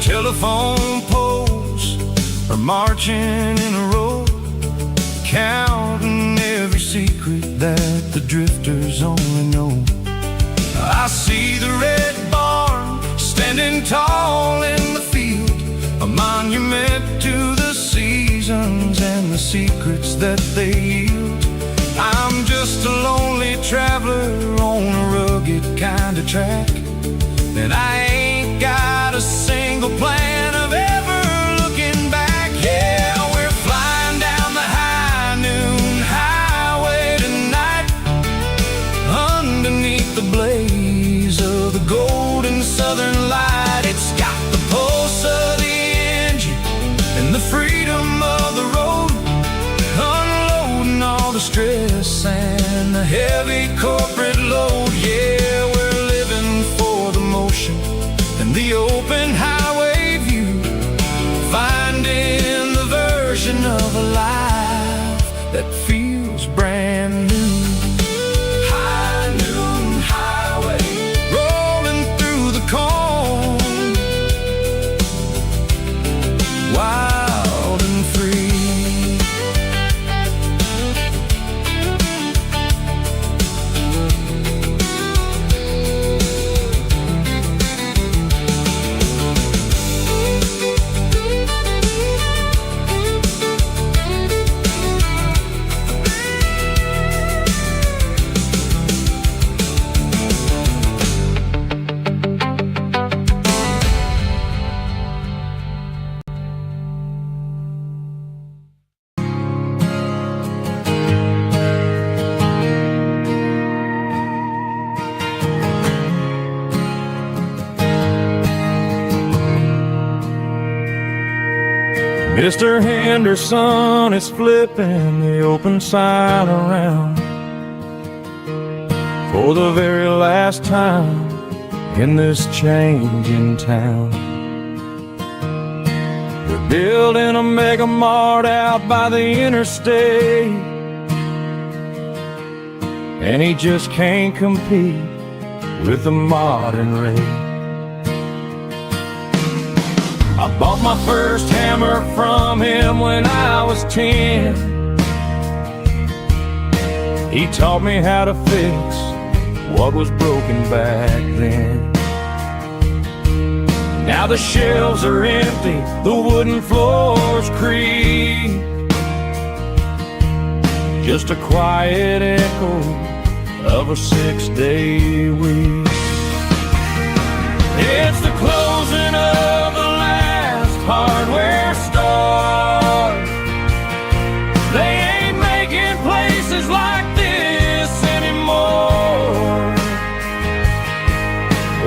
Telephone poles are marching in a row, counting every secret that the drifters only know. I see the red barn standing tall in the field, a monument to the seasons and the secrets that they yield. I'm just a lonely traveler on a rugged kind of track, and I ain't got a single plan of ever looking back. Yeah, we're flying down the high noon highway tonight, underneath the blaze of the golden southern light. It's got the pulse of the engine and the freedom of the road, unloading all the stress and the heavy corporate load. Yeah, we're living for the motion and the open highway view, finding the version of a life that feels brand new. High noon highway, rolling through the corn, wild and free. Mr. Henderson is flipping the open sign around for the very last time in this changing town. They're building a mega mart out by the interstate, and he just can't compete with the modern rate. I bought my first hammer from him when I was 10. He taught me how to fix what was broken back then. Now the shelves are empty, the wooden floors creak, just a quiet echo of a 6-day week. It's the closing of the hardware store. They ain't making places like this anymore,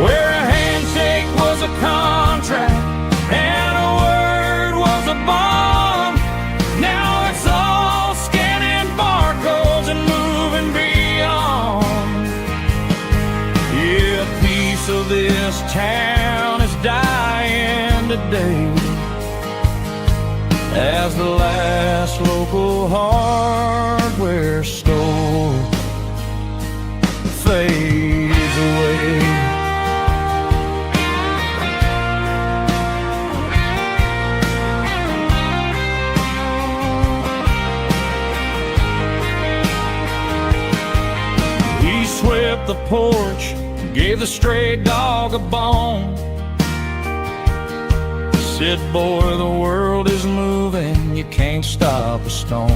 where a handshake was a contract and a word was a bond. Now it's all scanning barcodes and moving beyond. Yeah, a piece of this town is dying today as the last local hardware store fades away. out the porch, gave the stray dog a bone. Said, boy, the world is moving, you can't stop a stone.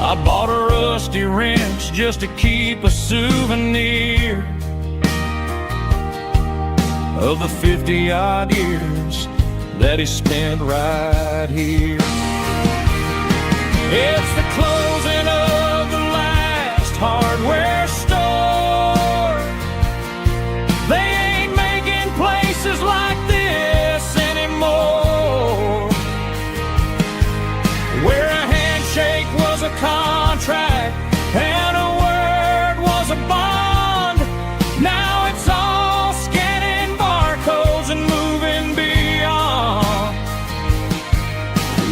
I bought a rusty wrench just to keep a souvenir of the 50-odd years that he spent right here. It's the closing of the last hardware store. They ain't making places like this anymore, where a handshake was a contract and a word was a bond. Now it's all scanning barcodes and moving beyond.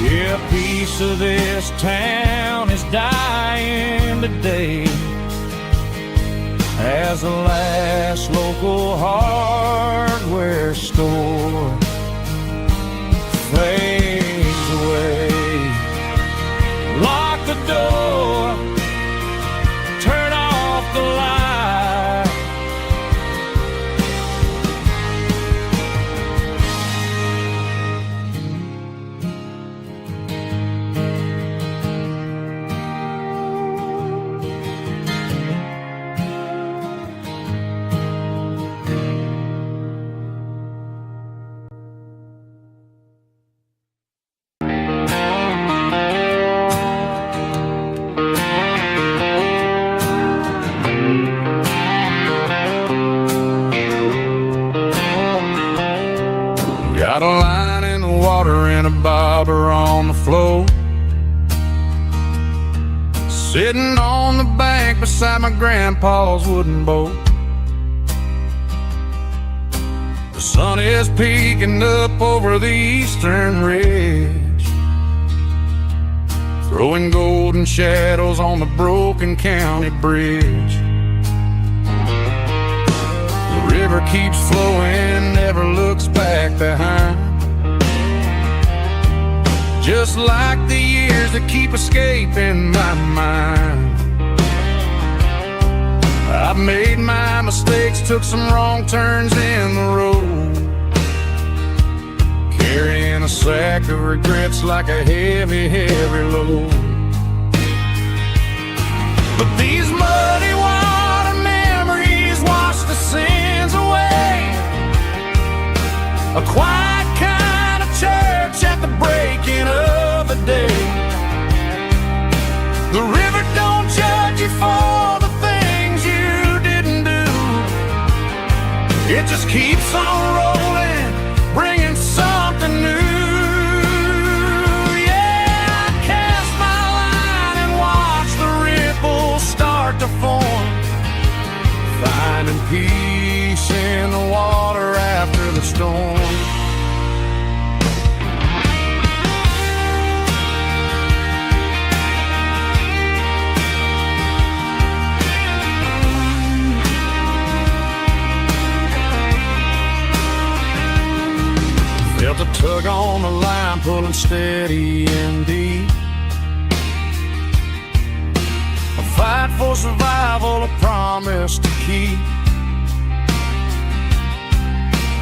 Yeah, a piece of this town is dying today as the last local hardware store fades away. Lock the door, turn off the light. Got a line in the water and a bobber on the floor, sitting on the bank beside my grandpa's wooden boat. The sun is peeking up over the eastern ridge, throwing golden shadows on the broken county bridge. The river keeps flowing, never looks back behind, just like the years that keep escaping my mind. I've made my mistakes, took some wrong turns in the road, carrying a sack of regrets like a heavy, heavy load. But these muddy water memories wash the sins away. A quiet kind of church at the breaking of the day. The river don't judge you for the things you didn't do. It just keeps on rolling, bringing something new. Yeah, I cast my line and watch the ripples start to form, finding peace in the water after the storm. Felt a tug on the line, pulling steady and deep. A fight for survival, a promise to keep.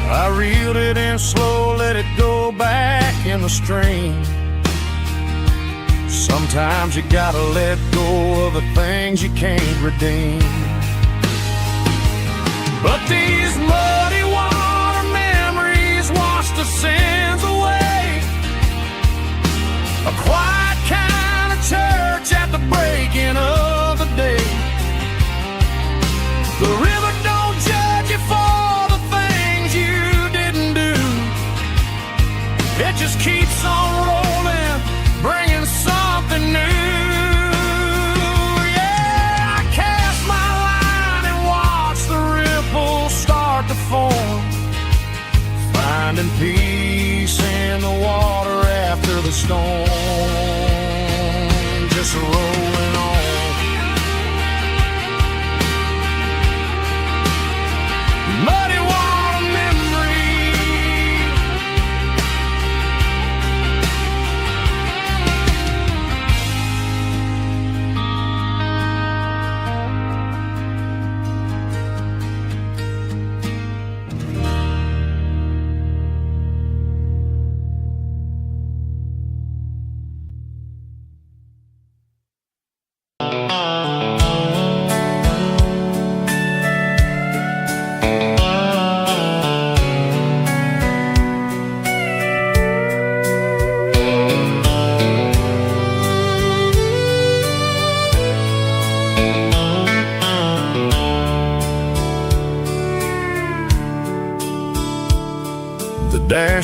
I reeled it in slow, let it go back in the stream. Sometimes you gotta let go of the things you can't redeem. But these muddy water memories wash the sins away. A quiet kind of church at the breaking of the day. The river don't judge you for the things you didn't do. It just keeps on rolling, bringing something new. Yeah, I cast my line and watch the ripples start to form, finding peace in the water after the storm. Just rolling on. Muddy water memory.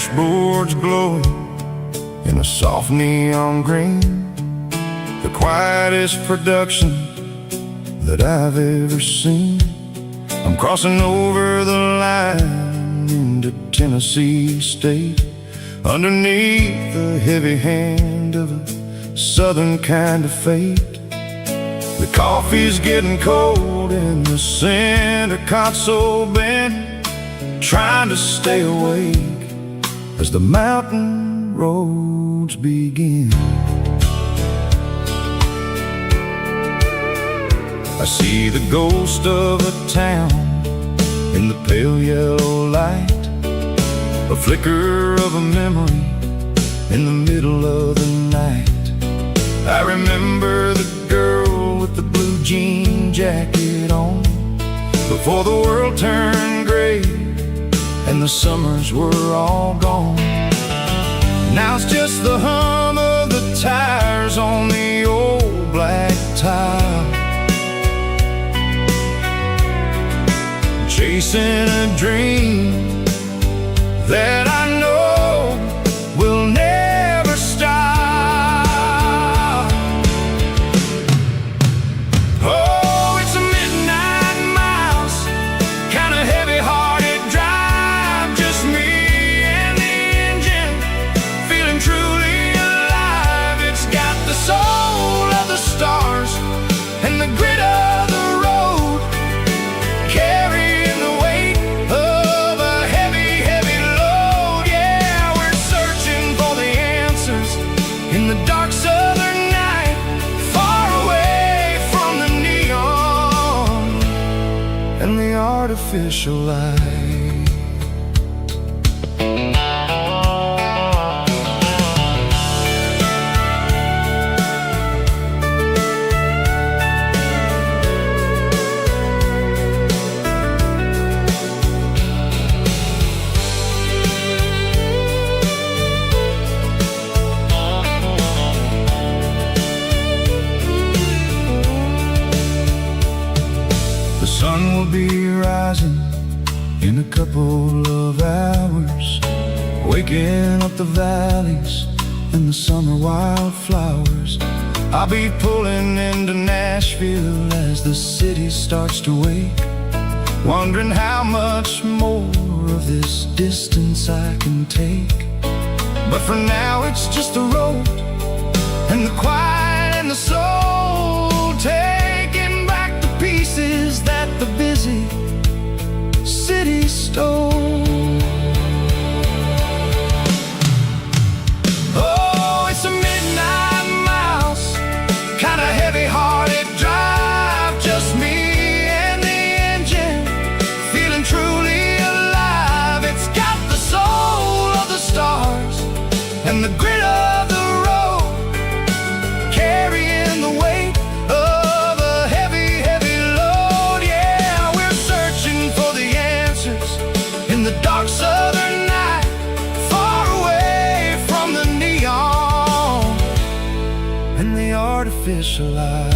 dashboard's glowing in a soft neon green, the quietest production that I've ever seen. I'm crossing over the line into Tennessee State, underneath the heavy hand of a southern kind of fate. The coffee's getting cold in the center console bin, trying to stay awake as the mountain roads begin. I see the ghost of a town in the pale yellow light, a flicker of a memory in the middle of the night. I remember the girl with the blue jean jacket on, before the world turned gray and the summers were all gone. Now it's just the hum of the tires on the old black tile, chasing a dream that I know will never stop. Oh, it's a midnight miles, kind of heavy-hearted drive, just me and the engine, feeling truly alive. It's got the soul of the stars and the grit of the road, carrying the weight of a heavy, heavy load. Yeah, we're searching for the answers in the dark southern night, far away from the neon and the artificial light. The sun will be rising in a couple of hours, waking up the valleys and the summer wildflowers. I'll be pulling into Nashville as the city starts to wake, wondering how much more of this distance I can take. But for now it's just the road and the quiet and the soul, taking back the pieces that the busy city stole. Oh, it's a midnight miles, kind of heavy-hearted drive, just me and the engine, feeling truly alive. It's got the soul of the stars and the grit of the road, carrying the weight of a heavy, heavy load. Yeah, we're searching for the answers in the dark southern night, far away from the neon and the artificial light.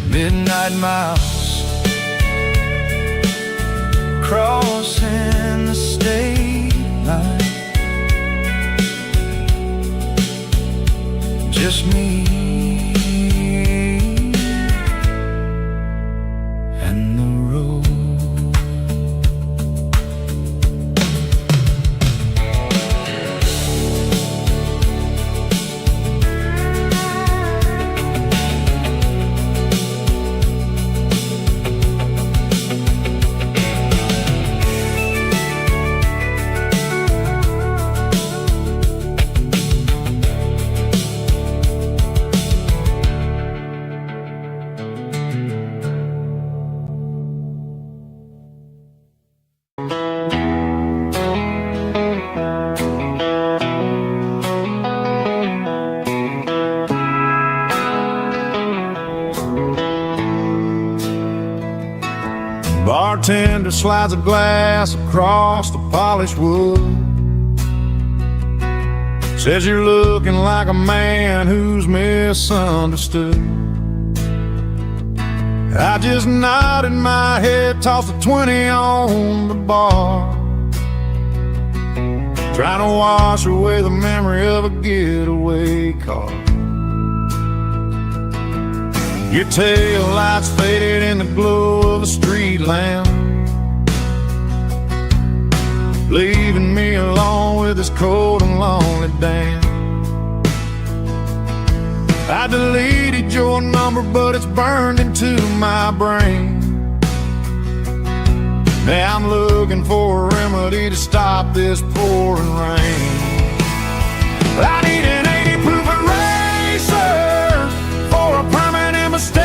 Midnight miles, crossing the state line, just me and the road. Bartender slides a glass across the polished wood, says you're looking like a man who's misunderstood. I just nodded my head, tossed a 20 on the bar, trying to wash away the memory of a getaway car. Your tail lights faded in the glow of a street lamp, leaving me alone with this cold and lonely dance. I deleted your number, but it's burned into my brain. Now I'm looking for a remedy to stop this pouring rain. I need an 80 proof eraser for a permanent mistake,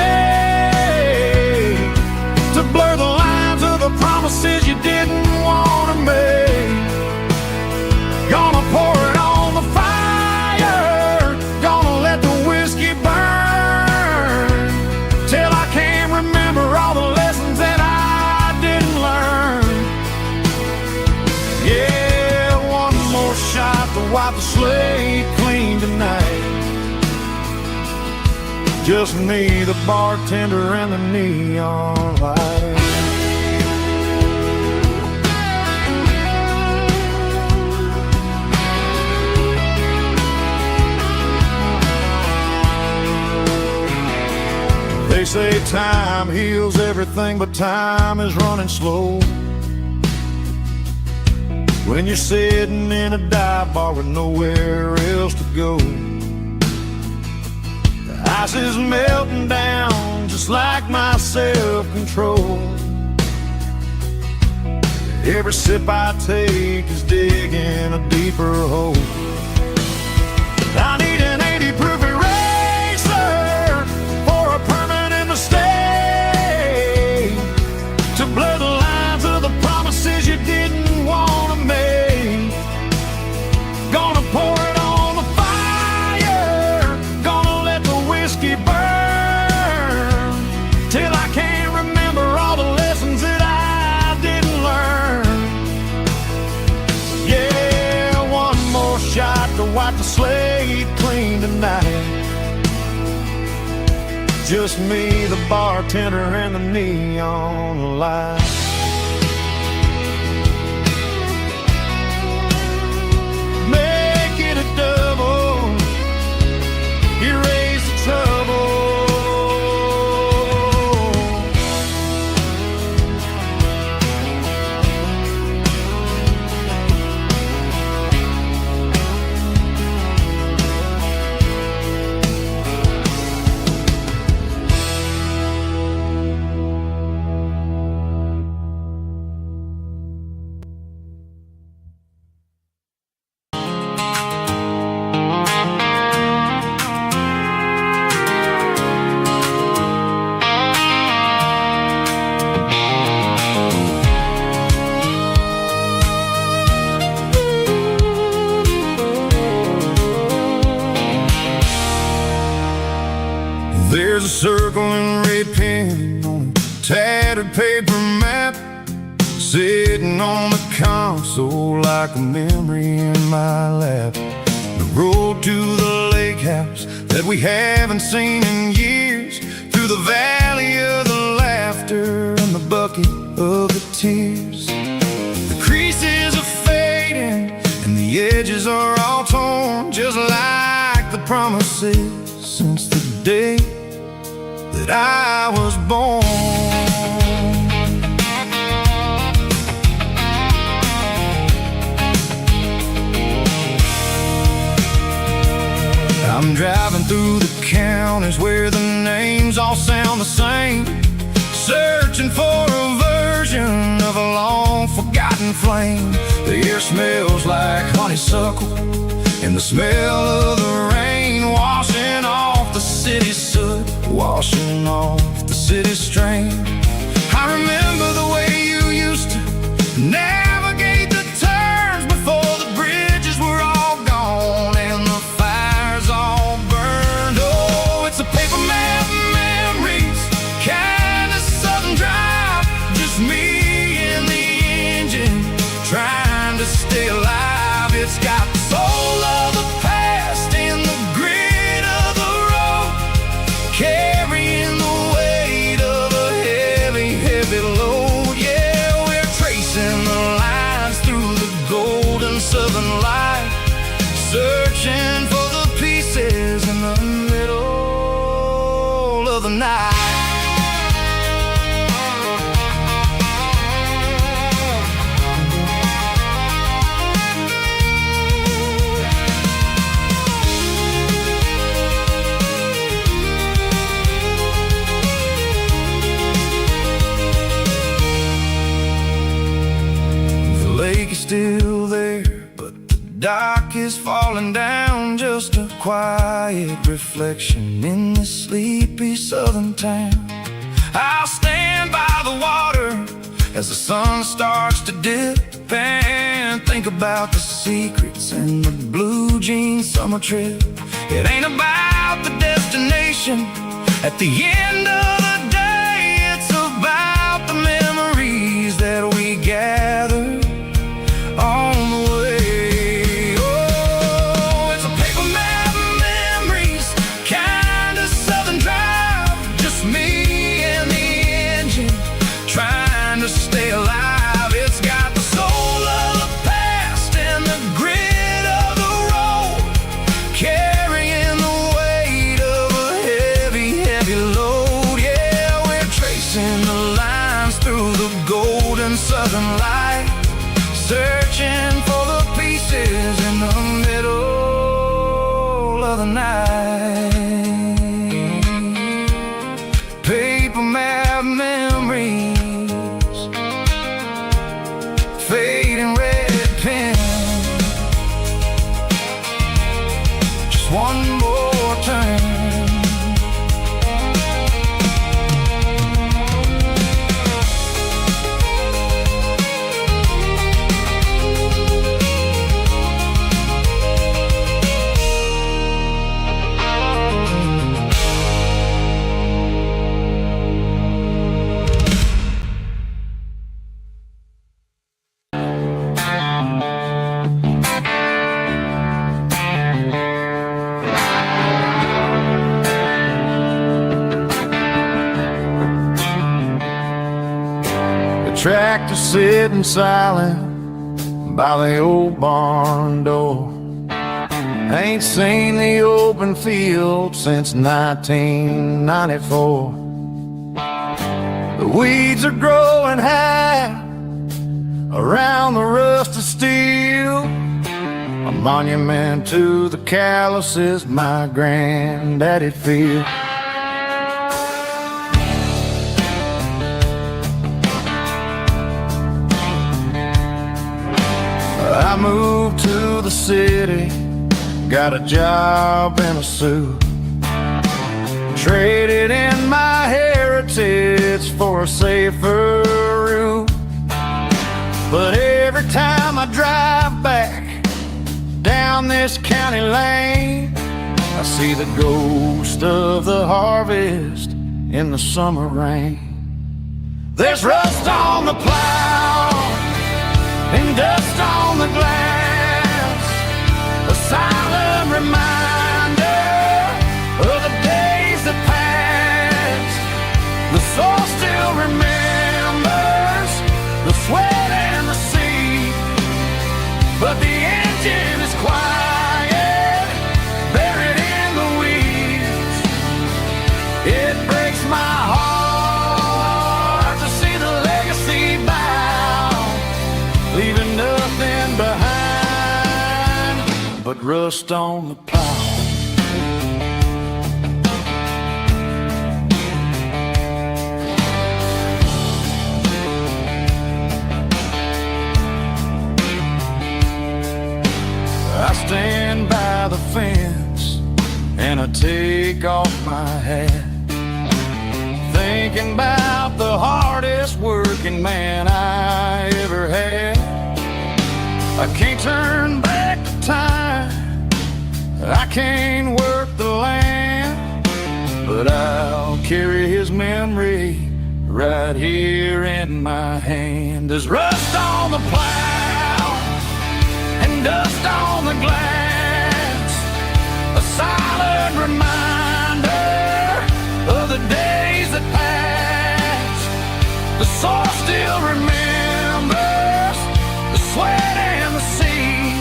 to blur the lines of the promises you didn't want to make. Gonna pour it on the fire, gonna let the whiskey burn, till I can't remember all the lessons that I didn't learn. Yeah, one more shot to wipe the slate clean tonight. Just me, the bartender, and the neon light. They say time heals everything, but time is running slow when you're sitting in a dive bar with nowhere else to go. The ice is melting down just like my self-control. Every sip I take is digging a deeper hole. I need an 80 proof eraser for a permanent mistake, to blur the lines of the promises you didn't want to make. Gonna pour it on the fire, gonna let the whiskey burn, till I can't remember all the lessons that I didn't learn. Yeah, one more shot to wipe the slate clean tonight. Just me, the bartender, and the neon light. Make it a double, erase the trouble. There's a circle and red pen on a tattered paper map, sitting on the console like a memory in my lap. The road to the lake house that we haven't seen in years, through the valley of the laughter and the bucket of the tears. The creases are fading and the edges are all torn, just like the promises since the day that I was born. I'm driving through the counties where the names all sound the same, searching for a version of a long forgotten flame. The air smells like honeysuckle and the smell of the rain, washing off the city's soot, washing off the city's strain. I remember the way you used to navigate the turns before the bridges were all gone and the fires all burned. Oh, it's a paper map memories, kind of southern drive, just me and the engine trying to stay alive. It's got the soul of the past and the grit of the road, carrying the weight of a dock is falling down, just a quiet reflection in this sleepy southern town. I'll stand by the water as the sun starts to dip and think about the secrets in the blue jean summer trip. It ain't about the destination at the end of the day, it's about the memories that we gather on the way. Oh, it's a paper map of memories, kind of southern drive, just me and the engine trying to stay alive. It's got the soul of the past and the grit of the road, carrying the weight of a heavy, heavy load. Yeah, we're tracing the lines through the golden southern light, searching for the pieces in the middle of the night. Paper map memories, fading red pen, just one more turn. Tractor sitting silent by the old barn door. Ain't seen the open field since 1994. The weeds are growing high around the rusted steel, a monument to the calluses my granddaddy feel. I moved to the city, got a job in a suit, traded in my heritage for a safer route. But every time I drive back down this county lane, I see the ghost of the harvest in the summer rain. There's rust on the plow and dust on the glass, a silent reminder of the days that passed. The soul still remembers the sweat and the sea, but the engine is quiet, buried in the weeds. It breaks my heart to see the legacy bow, leaving nothing behind but rust on the plow. I stand by the fence and I take off my hat, thinking about the hardest working man I ever had. I can't turn back the time, I can't work the land, but I'll carry his memory right here in my hand. There's rust on the plow and dust on the glass, a silent reminder of the days that passed. The soul still remembers the sweat and the sea,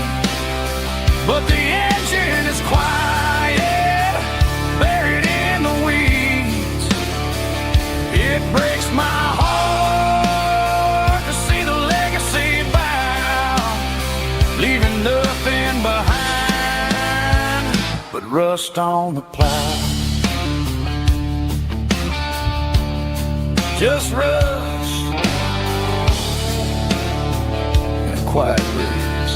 but the engine is quiet, buried in the weeds. It breaks my heart to see the legacy bow, leaving nothing behind but rust on the plow. Just rust and a quiet breeze.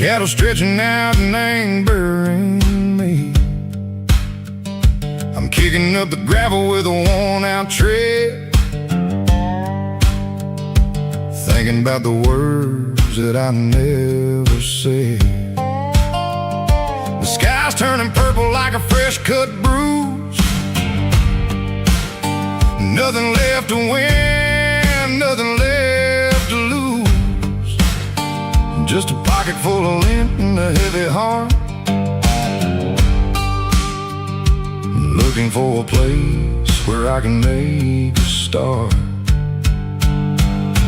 Shadow stretching out and ain't burying me. I'm kicking up the gravel with a worn-out tread, thinking about the words that I never said. The sky's turning purple like a fresh-cut bruise. Nothing left to win, nothing left to lose. Just a pocket full of lint and a heavy heart, looking for a place where I can make a start.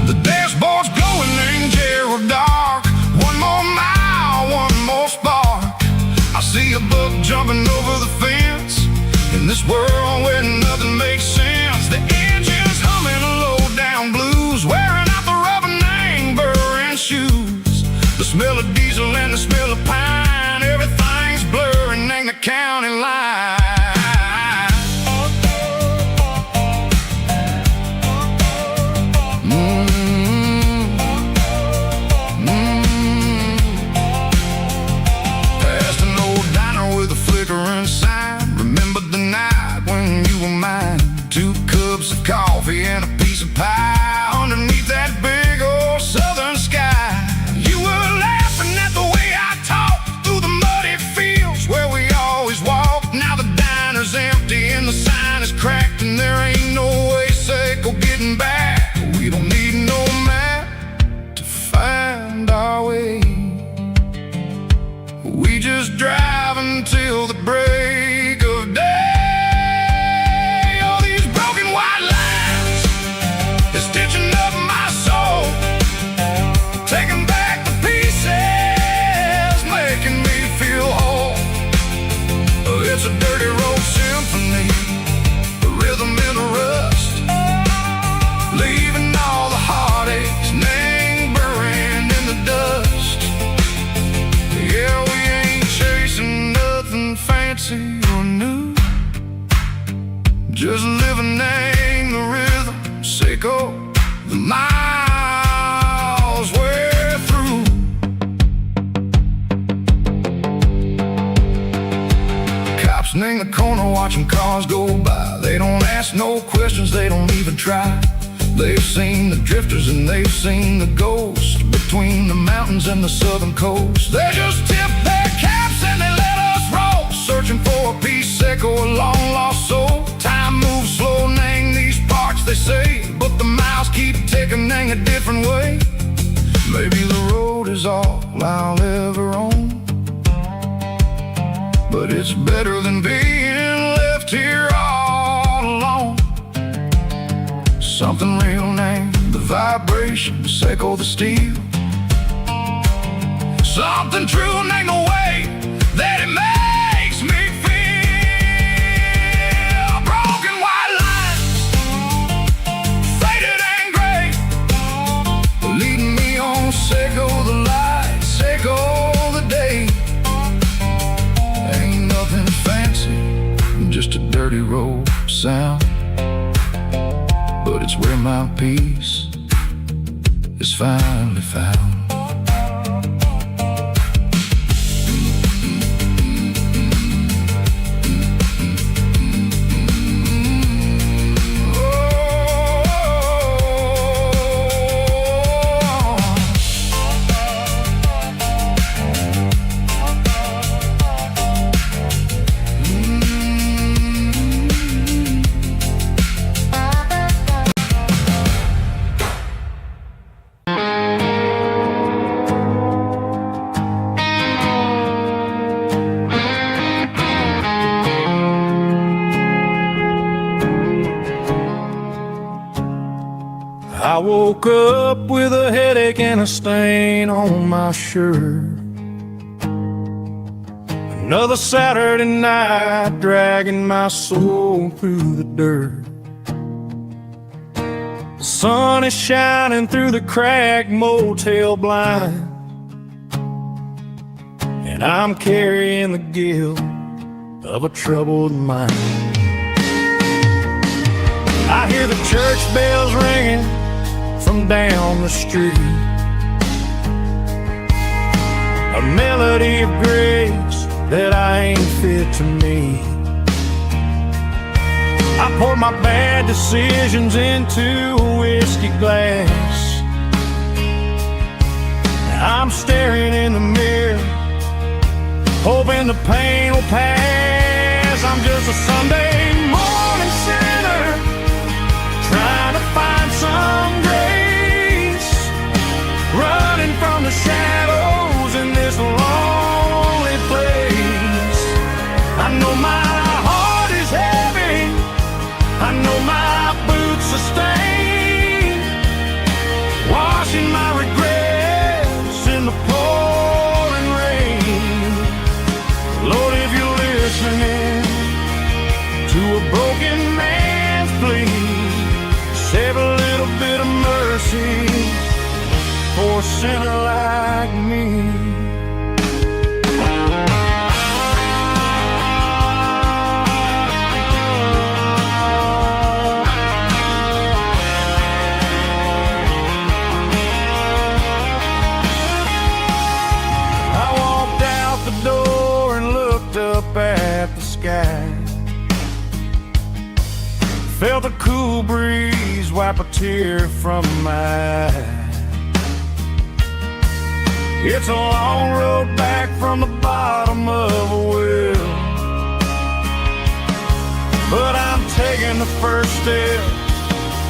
The dashboard's glowing angel dark. One more mile, one more spark. I see a buck jumping over the fence in this world where nothing makes sense. The engine's humming low-down blues, wearing out the rubber name burring shoes. The smell of diesel and the smell of pine, everything's blurring in the county line. Coffee and a piece of pie underneath that big old southern sky. You were laughing at the way I talked through the muddy fields where we always walked. Now the diner's empty and the sign is cracked, and there ain't no way safe or getting back. We don't need no map to find our way. We just drive until the break of day. It's a dirty road symphony, a rhythm in the rust, leaving all the heartaches and burning in the dust. Yeah, we ain't chasing nothing fancy or new, just living in the rhythm, sick of the miles we're through. In the corner watching cars go by, they don't ask no questions, they don't even try. They've seen the drifters and they've seen the ghosts between the mountains and the southern coast. They just tip their caps and they let us roll, searching for a piece sick or a long lost soul. Time moves slow in these parts, they say, but the miles keep ticking in a different way. Maybe the road is all I'll ever own, but it's better than being left here all alone. Something real named the vibrations echo the steel. Something true named the way that it makes me feel. Broken white lines, faded and gray, leading me on, echo the lights, echo the day. Just a dirty road sound, but it's where my peace is finally found. I woke up with a headache and a stain on my shirt. Another Saturday night dragging my soul through the dirt. The sun is shining through the cracked motel blind, and I'm carrying the guilt of a troubled mind. I hear the church bells ringing from down the street. a melody of grace that I ain't fit to meet. I poured my bad decisions into a whiskey glass. I'm staring in the mirror, hoping the pain will pass. I'm just a Sunday morning sinner, trying to find some grace, running from the shadows in this lonely place. I know my heart is heavy, I know my boots are stained, washing my regrets in the pouring rain. Lord, if you're listening to a broken man's plea, save a little bit of mercy for a sinner like me. At the sky, felt a cool breeze wipe a tear from my eye. It's a long road back from the bottom of a well, but I'm taking the first step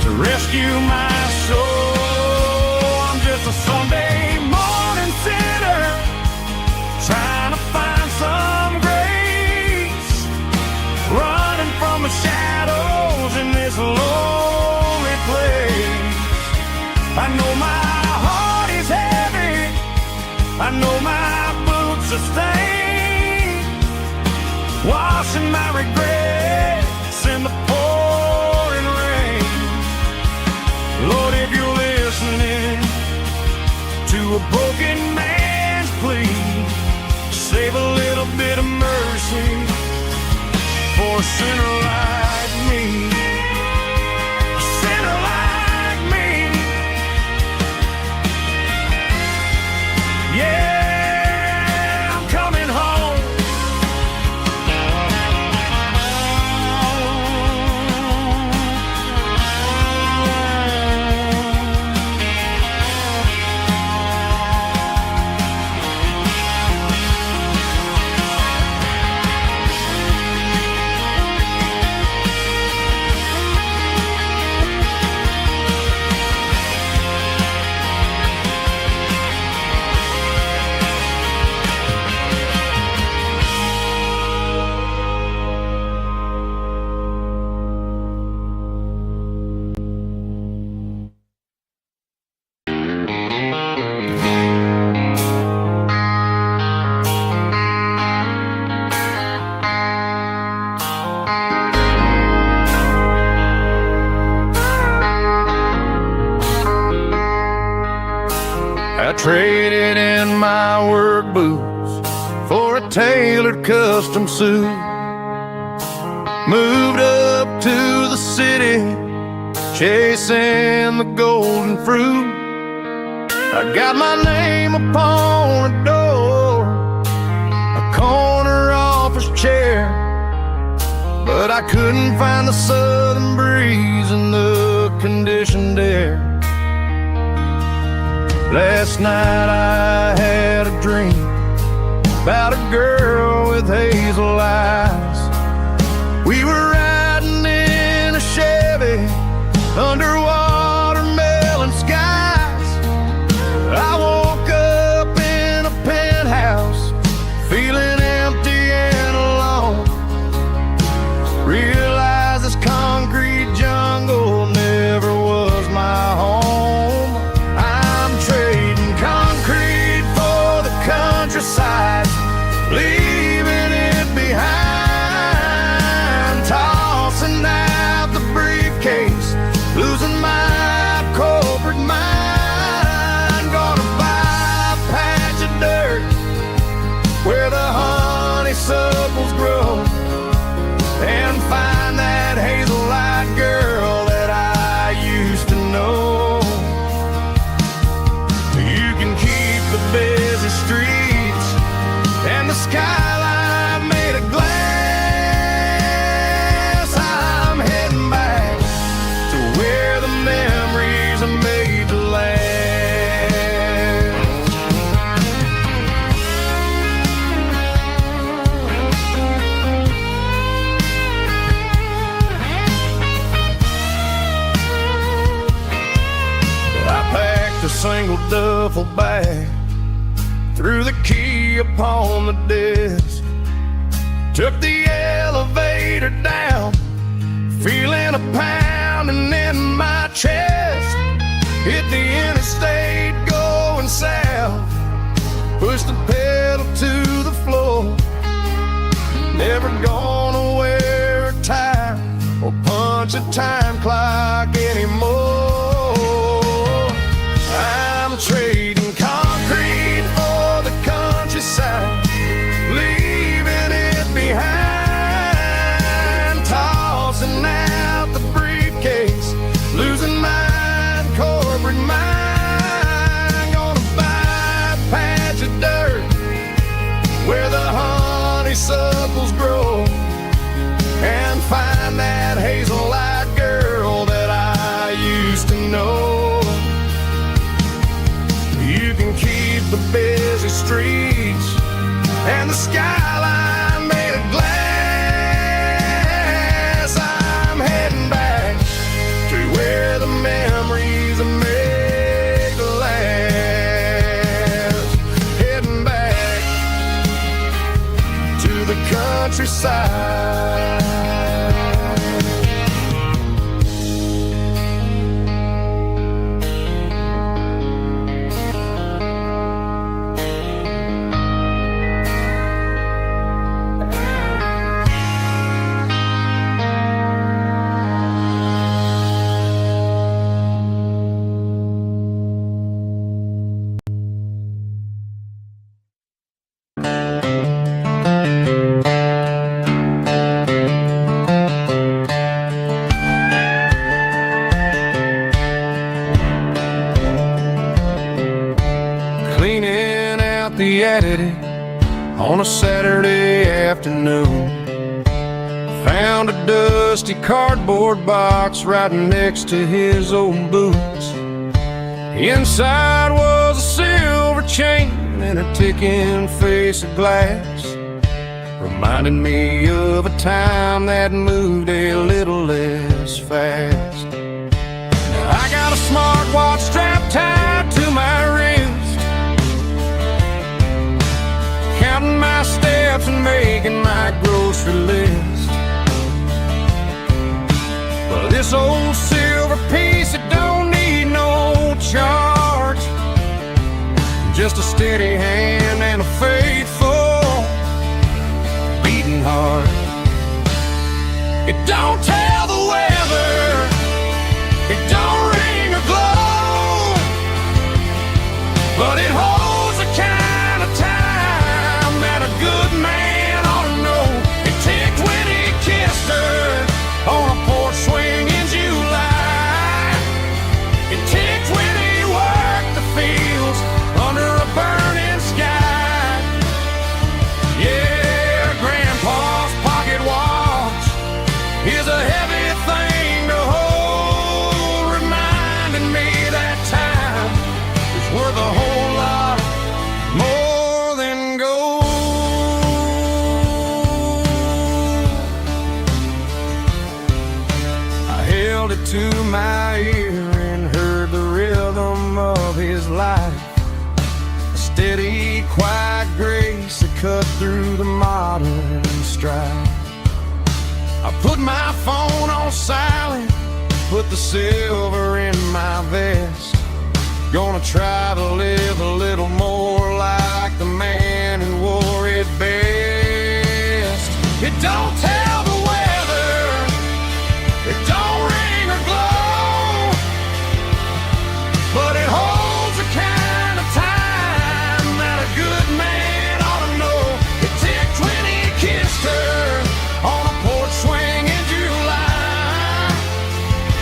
to rescue my soul. I'm just a Sunday morning sinner, trying to find some grace, running from the shadows in this lonely place. I know my heart is heavy, I know my boots are stained, washing my regrets in the pouring rain. Lord, if you're listening to a broken man's plea, save a little bit of mercy for a sinner like me. A sinner like me. Yeah, I'm coming home. I traded in my work boots for a tailored custom suit, moved up to the city, chasing the golden fruit. I got my name upon a door, a corner office chair, but I couldn't find the southern breeze in the conditioned air. Last night I had a dream about a girl with hazel eyes. We were riding in a Chevy under watermelon skies. I woke up in a penthouse feeling empty and alone. Realized this concrete jungle never was my home. Countryside, leaving it behind, tossing out the briefcase, losing my corporate mind. Gonna buy a patch of dirt where the honeysuckles grow and find that hazel-eyed girl that I used to know. You can keep the busy streets duffel bag, threw the key upon the desk, took the elevator down, feeling a pounding in my chest. Hit the interstate going south, pushed the pedal to the floor. Never gonna wear a tie or punch a time clock anymore. I'm trading concrete for the countryside, leaving it behind, tossing out the briefcase, losing my corporate mind. Gonna buy a patch of dirt where the honeysuckles grow, and find that hazel-eyed girl that I used to know. You can keep the busy streets and the skyline made of glass. I'm heading back to where the memories are made to last. Heading back to the countryside. Cleaning out the attic on a Saturday afternoon, found a dusty cardboard box right next to his old boots. Inside was a silver chain and a ticking face of glass, reminding me of a time that moved a little less fast. Now I got a smartwatch strapped tied to my wrist, counting my steps and making my grocery list. But this old silver piece, it don't need no charge, just a steady hand and a faithful beating heart. It don't tell the weather, it don't ring or glow, but it holds the kind of time that a good man ought to know. It ticked when he kissed her on a porch swing in July. It ticked when he worked the fields under a burning sky. Yeah, Grandpa's pocket watch is a heavy thing to hold, reminding me that time is worth a whole lot more than gold. I held it to my ear and heard the rhythm of his life, a steady, quiet grace that cut through the modern strife. I put my phone on silent, put the silver in my vest. Gonna try to live a little more like the man who wore it best. It don't tell the weather, it don't ring or glow, but it holds the kind of time that a good man ought to know. It ticked when he kissed her on a porch swing in July.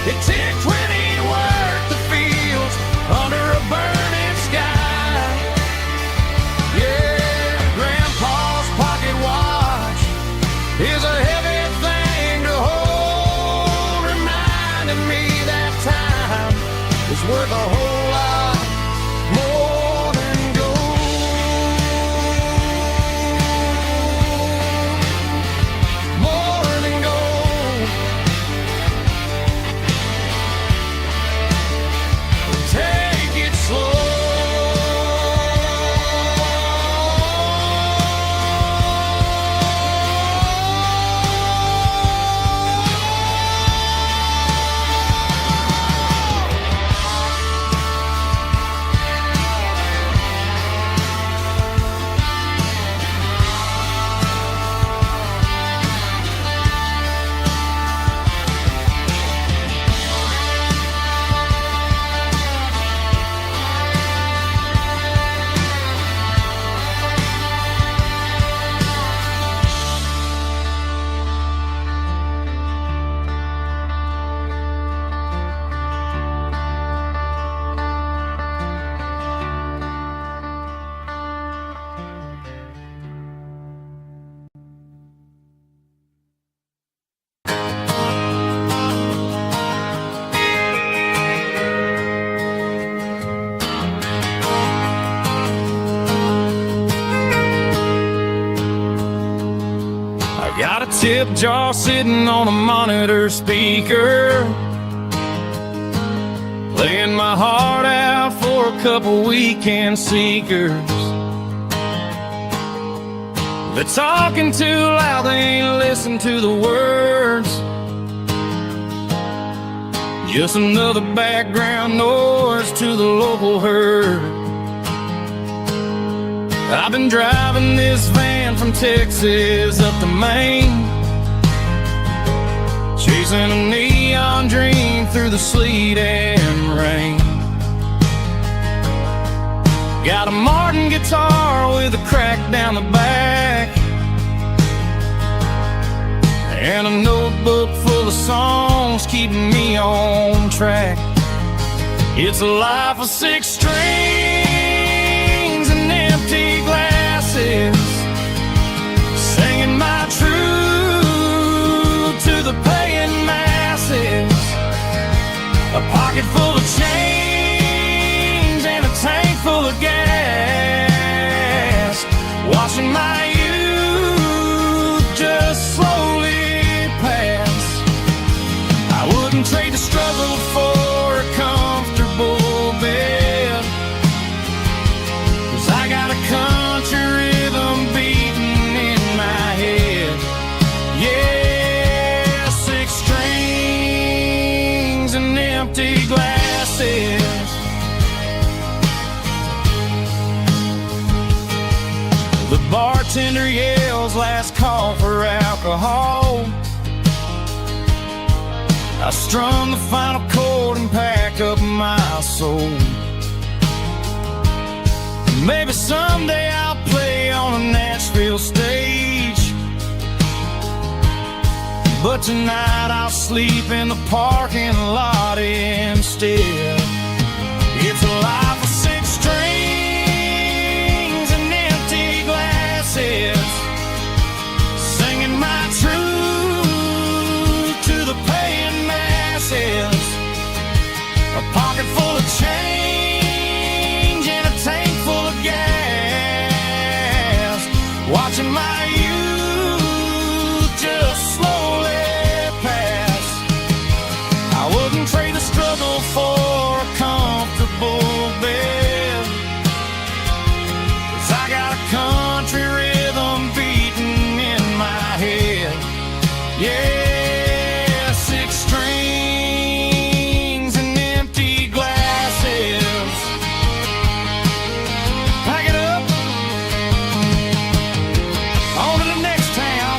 It ticked when he worked the fields under a burning sky. Yeah, Grandpa's pocket watch is a heavy thing to hold, reminding me that time is worth a whole lot more than gold. More than gold. Take it slow. I got a tip jar sitting on a monitor speaker, playing my heart out for a couple weekend seekers. They're talking too loud, they ain't listen to the words. Just another background noise to the local herd. I've been driving this van from Texas up to Maine, chasing a neon dream through the sleet and rain. Got a Martin guitar with a crack down the back, and a notebook full of songs keeping me on track. It's a life of 6 strings and empty glasses, singing my truth to the paying masses. A pocket full of change and a tank full of gas, watching my youth just slowly pass. I wouldn't trade the struggle for a comfortable bed, 'cause I got a country rhythm beating in my head. Yeah, 6 strings and empty glasses. The bartender yells last call for alcohol. I strum the final chord and pack up my soul. Maybe someday I'll play on a Nashville stage, but tonight I'll sleep in the parking lot instead. It's a life of 6 strings and empty glasses, singing my truth to the paying masses. A pocket full of change and a tank full of gas, watching my youth just slowly pass. I wouldn't trade the struggle for a comfortable bed, 'cause I got a country rhythm beating in my head. Yeah, 6 strings and empty glasses. Pack it up, on to the next town.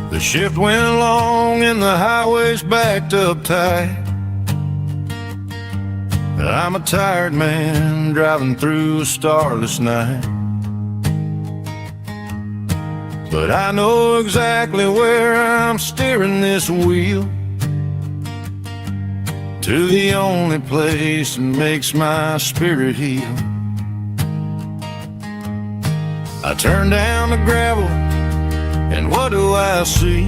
The shift went long and the highway's backed up tight. I'm a tired man driving through a starless night, but I know exactly where I'm steering this wheel, to the only place that makes my spirit heal. I turn down the gravel, and what do I see?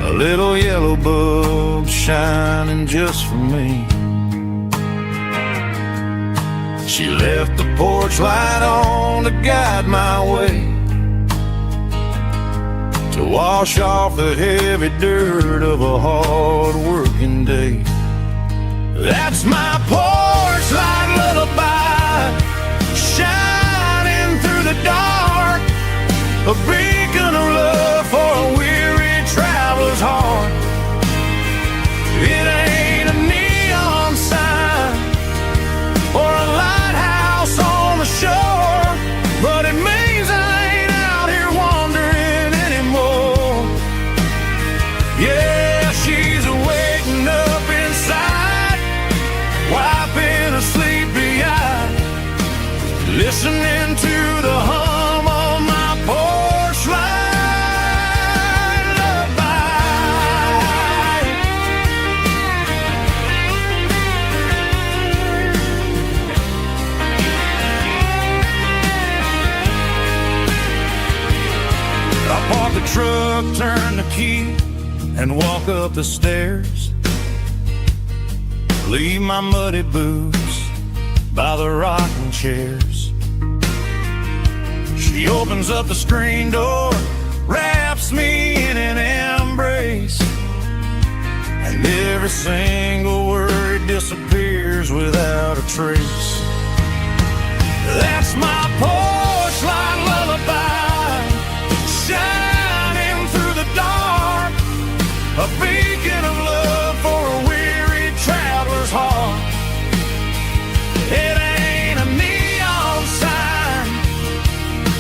A little yellow bulb shining just for me. She left the porch light on to guide my way, to wash off the heavy dirt of a hard working day. That's my porch light lullaby, shining through the dark, a beacon of love for a weary traveler's heart. It ain't a neon sign or a lighthouse on the shore, but it means I ain't out here wandering anymore. turn the key and walk up the stairs. Leave my muddy boots by the rocking chairs. She opens up the screen door, wraps me in an embrace, and every single word disappears without a trace. That's my porch light lullaby, shining through the dark, a beacon of love for a weary traveler's heart. It ain't a neon sign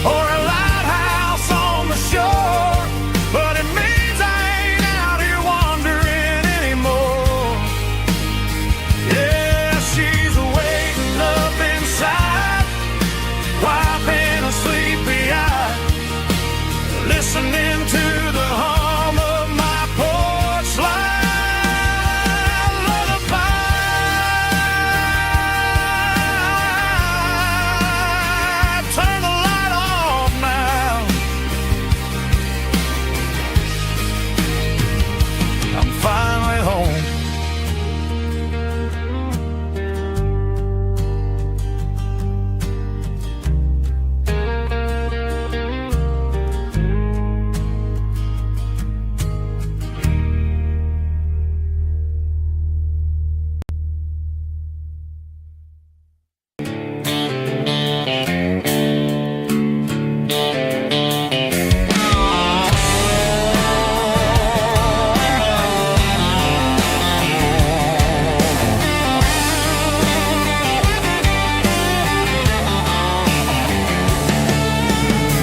or a lighthouse on the shore, but it means I ain't out here wandering anymore. Yeah, she's waiting up inside, wiping a sleepy eye, listening to the hum of my porch light lullaby. Turn the light off now. I'm finally home.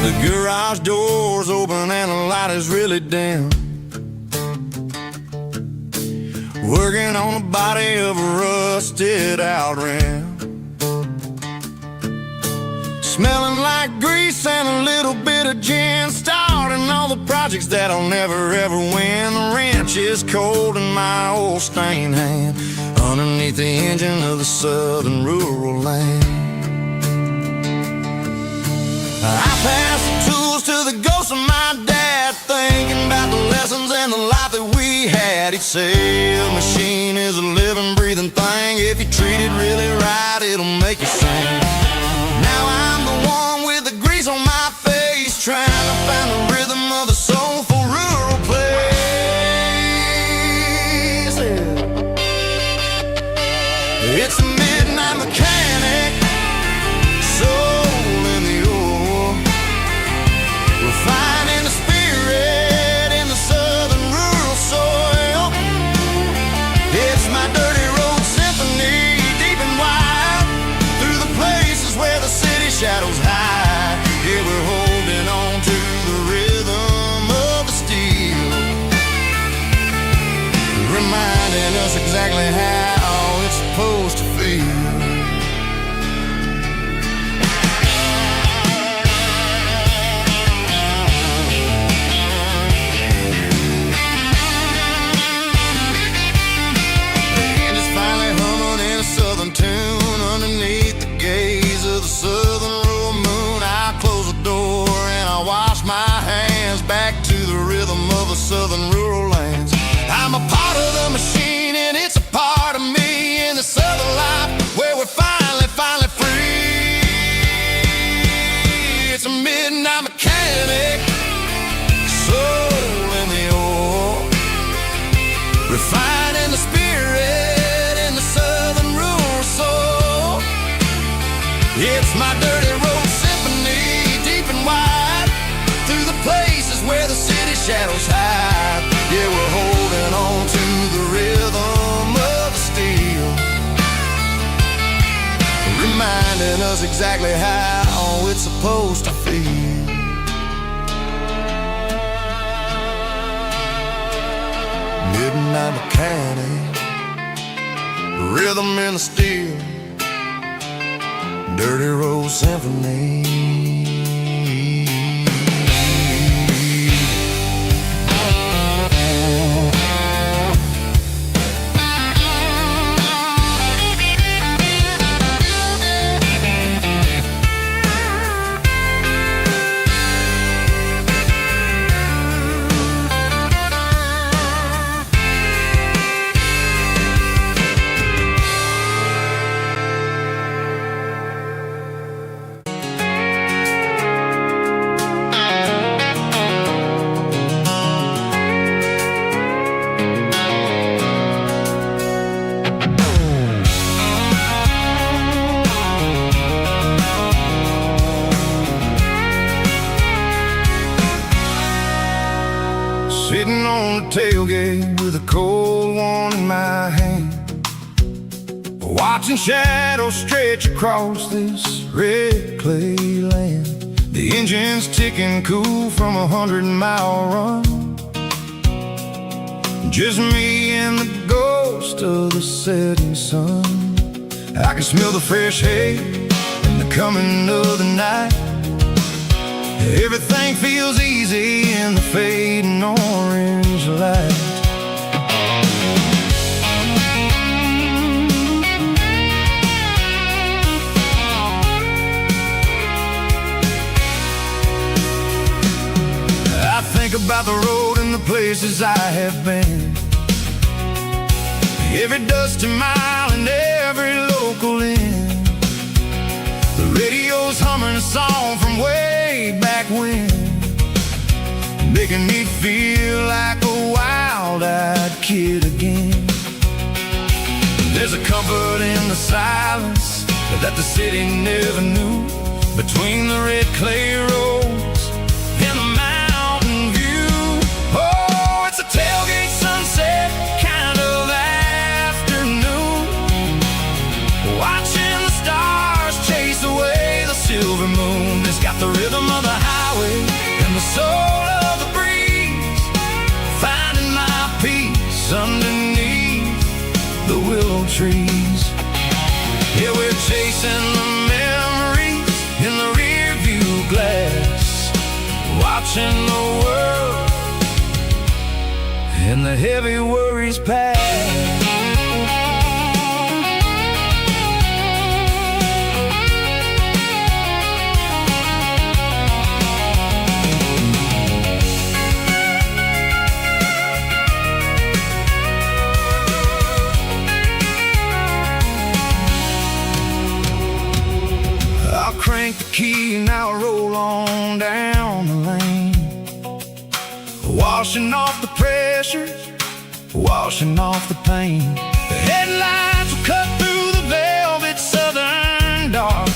The garage door's open and the light is really dim. Working on the body of a rusted out rim. Smelling like grease and a little bit of gin. Starting all the projects that I'll never ever win. The wrench is cold in my old stained hand, underneath the engine of the southern rural land. I pass the tools to the ghost of my dad, thinking about the lessons and the life that we had. He'd say a machine is a living, breathing thing. If you treat it really right, it'll make you sing. Now I'm the one with the grease on my face, trying to find the rhythm of the soulful rural place. It's a midnight mechanic, soul in the ore, refining the spirit in the southern rural soil. It's my dirty road symphony, deep and wide, through the places where the city shadows hide. Yeah, we're holding on to the rhythm of the steel, reminding us exactly how it's supposed to feel. Southern tune underneath the gaze of the southern rural moon. I close the door and I wash my hands, back to the rhythm of the southern rural lands. I'm a part of the machine and it's a part of me in the southern life where we're finally free. It's a midnight mechanic, soul in the ore, refining the spirit in the southern rural soul. It's my dirty road symphony, deep and wide, through the places where the city shadows hide. Yeah, we're holding on to the rhythm of the steel, reminding us exactly how it's supposed to feel. Midnight mechanic, rhythm in the steel, dirty road symphony. Sitting on the tailgate with a cold one in my hand, watching shadows stretch across this red clay land. The engine's ticking cool from a 100-mile run. Just me and the ghost of the setting sun. I can smell the fresh hay and the coming of the night. Everything feels easy in the fading orange light. I think about the road and the places I have been, every dusty mile and every local inn. The radio's humming a song from way back when, making me feel like a wild-eyed kid again. There's a comfort in the silence that the city never knew, between the red clay roads and the mountain view. Oh, it's a tailgate sunset kind of afternoon, watching the stars chase away the silver moon. It's got the rhythm of the highway and the soul of the breeze, finding my peace underneath the willow trees. Yeah, we're chasing the memories in the rear view glass, watching the world and the heavy worries pass. Crank the key and I'll roll on down the lane, washing off the pressure, washing off the pain. The headlights will cut through the velvet southern dark,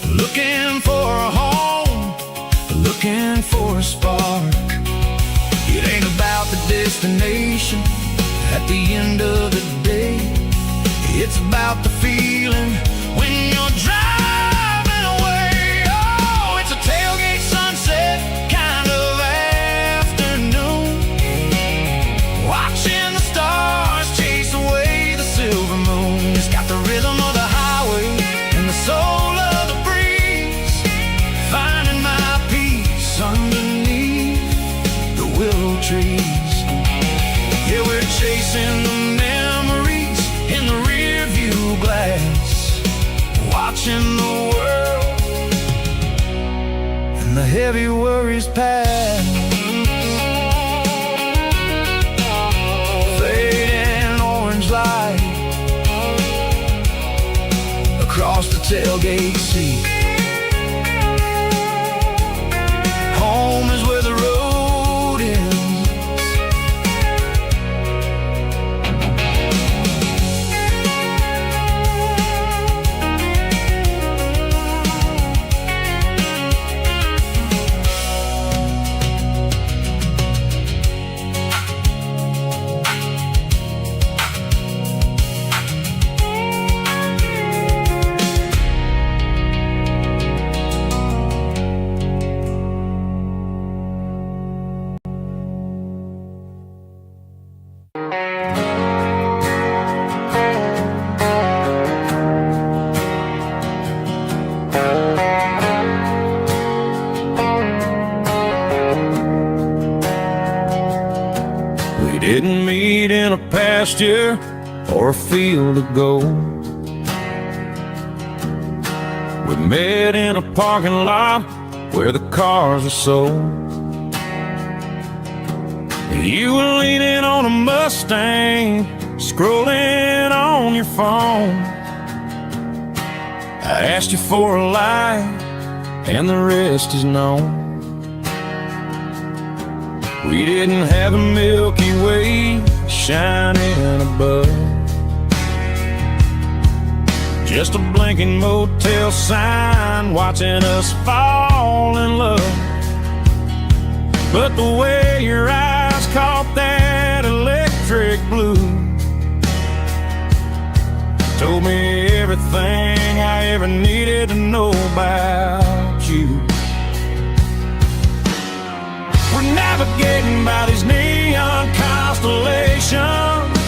looking for a home, looking for a spark. It ain't about the destination at the end of the day, it's about the feeling when you're driving. Tailgate sunset kind of afternoon, watching the stars chase away the silver moon. It's got the rhythm of the highway and the soul of the breeze, finding my peace underneath the willow trees. Yeah, we're chasing the memories in the rear view glass, watching the world and the heavy worries pass. Fading orange light across the tailgate seat. Home is where the road ends. Didn't meet in a pasture or a field of gold. We met in a parking lot where the cars are sold. And you were leaning on a Mustang, scrolling on your phone. I asked you for a light, and the rest is known. We didn't have a Milky Way shining above, just a blinking motel sign watching us fall in love. But the way your eyes told me everything I ever needed to know about you. We're navigating by these neon constellations,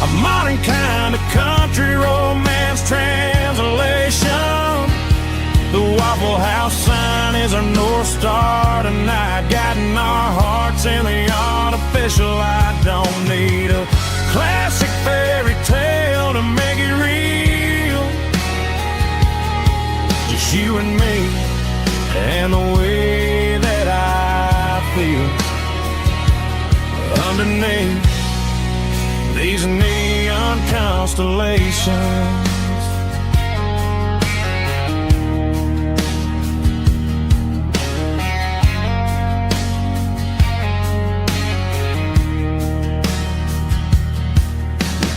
a modern kind of country romance translation. The Waffle House sign is our North Star tonight, guiding our hearts in the artificial. I don't need a classic fairy tale to make it real. Just you and me and the way that I feel underneath these neon constellations.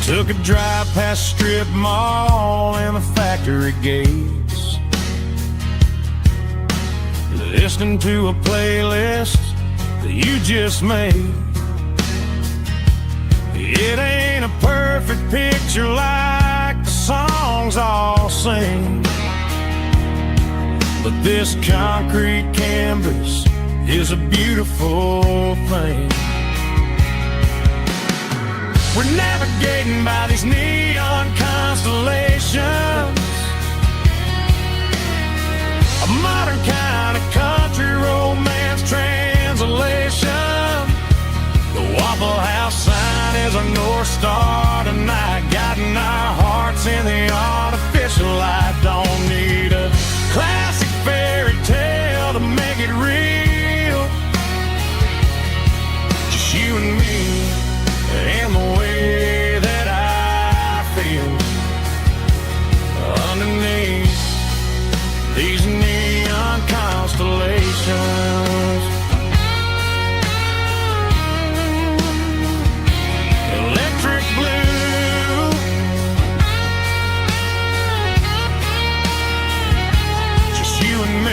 Took a drive past Strip Mall and the factory gates, listening to a playlist that you just made. It ain't a perfect picture like the songs all sing, but this concrete canvas is a beautiful thing. We're navigating by these neon constellations, a modern kind of country romance translation. The Waffle House sign is our North Star tonight, guiding our hearts in the artificial light. Don't need a classic fairy tale to make it real. Just you and me and the way that I feel underneath these neon constellations. Electric blue, just you and me.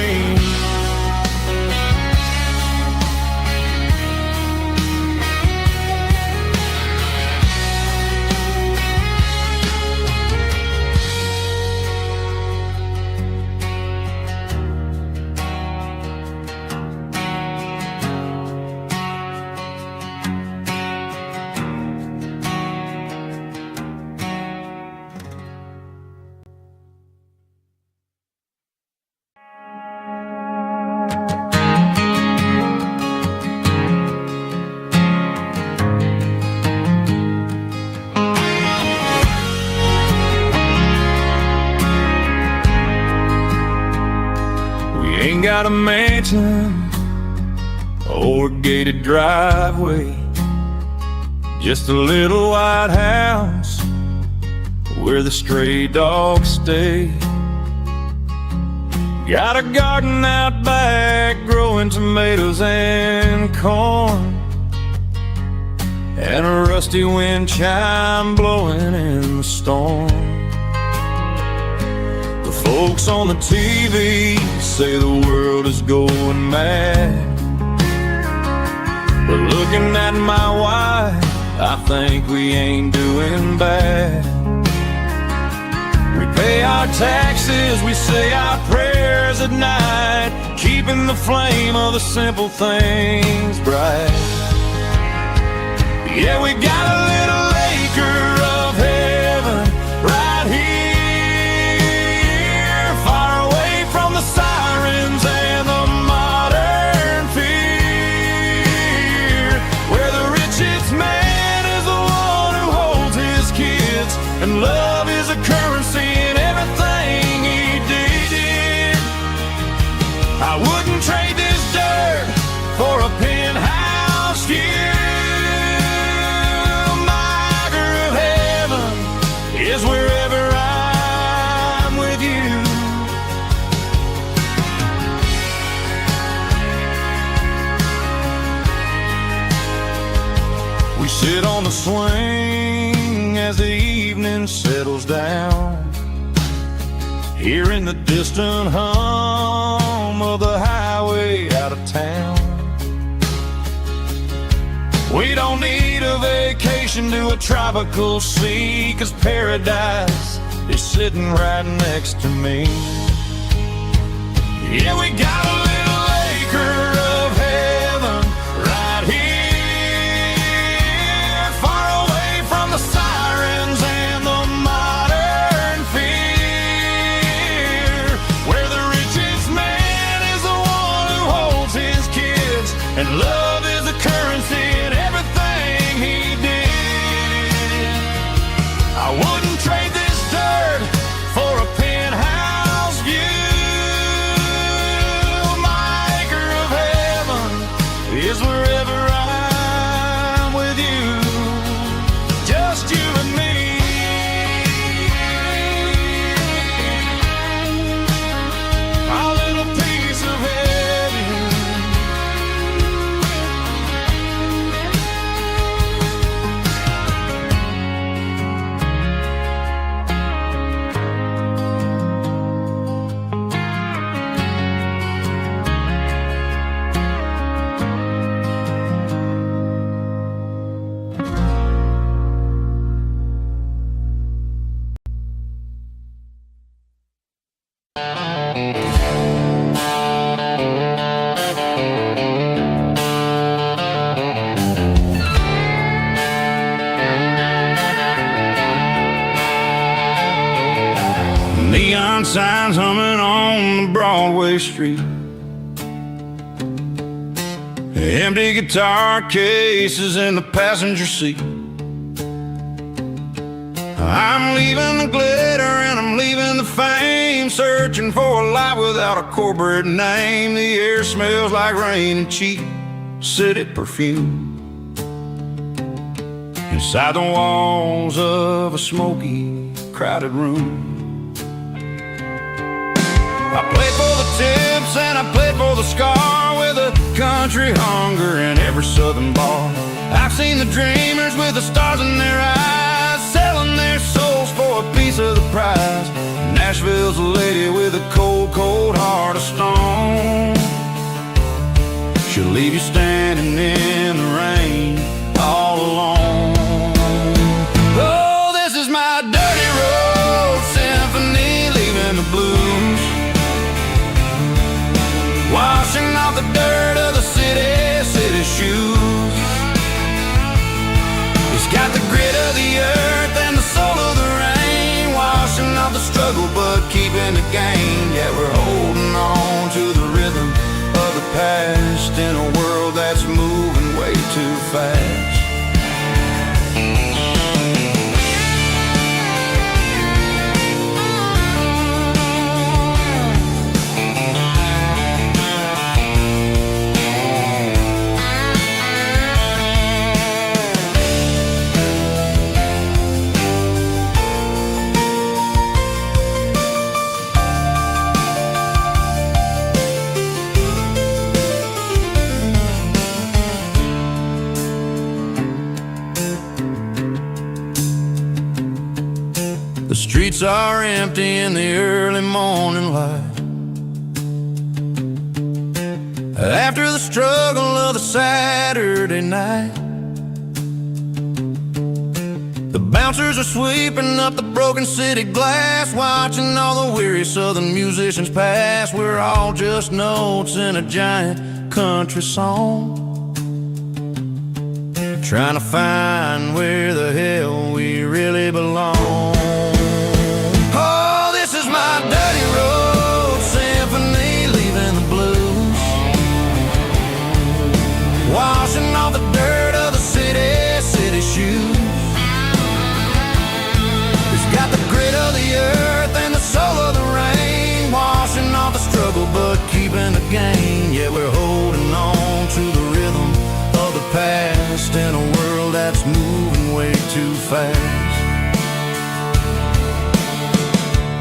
Got a mansion or a gated driveway, just a little white house where the stray dogs stay. Got a garden out back growing tomatoes and corn, and a rusty wind chime blowing in the storm. Folks on the TV say the world is going mad, but looking at my wife, I think we ain't doing bad. We pay our taxes, we say our prayers at night, keeping the flame of the simple things bright. Yeah, we got a little acre of heaven right here, sirens and the modern fear, where the richest man is the one who holds his kids, and love is a currency in everything he did. I wouldn't trade this dirt for a penthouse view. My acre of heaven is wherever I'm with you. We sit on the swing as the evening settles down, hearing the distant hum of the highway out of town. We don't need a vacation to a tropical sea, 'cause paradise is sitting right next to me. Yeah, we got a little acre of heaven right here, far away from the sirens and the modern fear, where the richest man is the one who holds his kids, and love is the currency in everything he did. I wouldn't trade this dirt for a penthouse view. Is wherever I'm with you, just you and me. Our little piece of heaven. Neon signs humming on the Broadway street, empty guitar cases in the passenger seat. I'm leaving the glitter and I'm leaving the fame, searching for a life without a corporate name. The air smells like rain and cheap city perfume inside the walls of a smoky, crowded room. I played for the tips and I played for the scar, with a country hunger in every southern bar. I've seen the dreamers with the stars in their eyes, selling their souls for a piece of the prize. Nashville's a lady with a cold, cold heart of stone. She'll leave you standing in the rain all alone. Oh, this is my dirty road symphony, leaving the blues, washing off the dirt of the city shoes. It's got the grit of the earth and the soul of the rain, washing off the struggle but keeping the gain. Yeah, we're holding on to the rhythm of the past in a world that's moving way too fast. The streets are empty in the early morning light, after the struggle of the Saturday night. The bouncers are sweeping up the broken city glass, watching all the weary southern musicians pass. We're all just notes in a giant country song, trying to find where the hell we really belong. Oh, this is my dirty road symphony, leaving the blues, washing off the dirt of the city shoes. It's got the grit of the earth and the soul of the rain, washing off the struggle but keeping the gain. Yeah, we're holding on to the rhythm of the past in a world that's moving way too fast.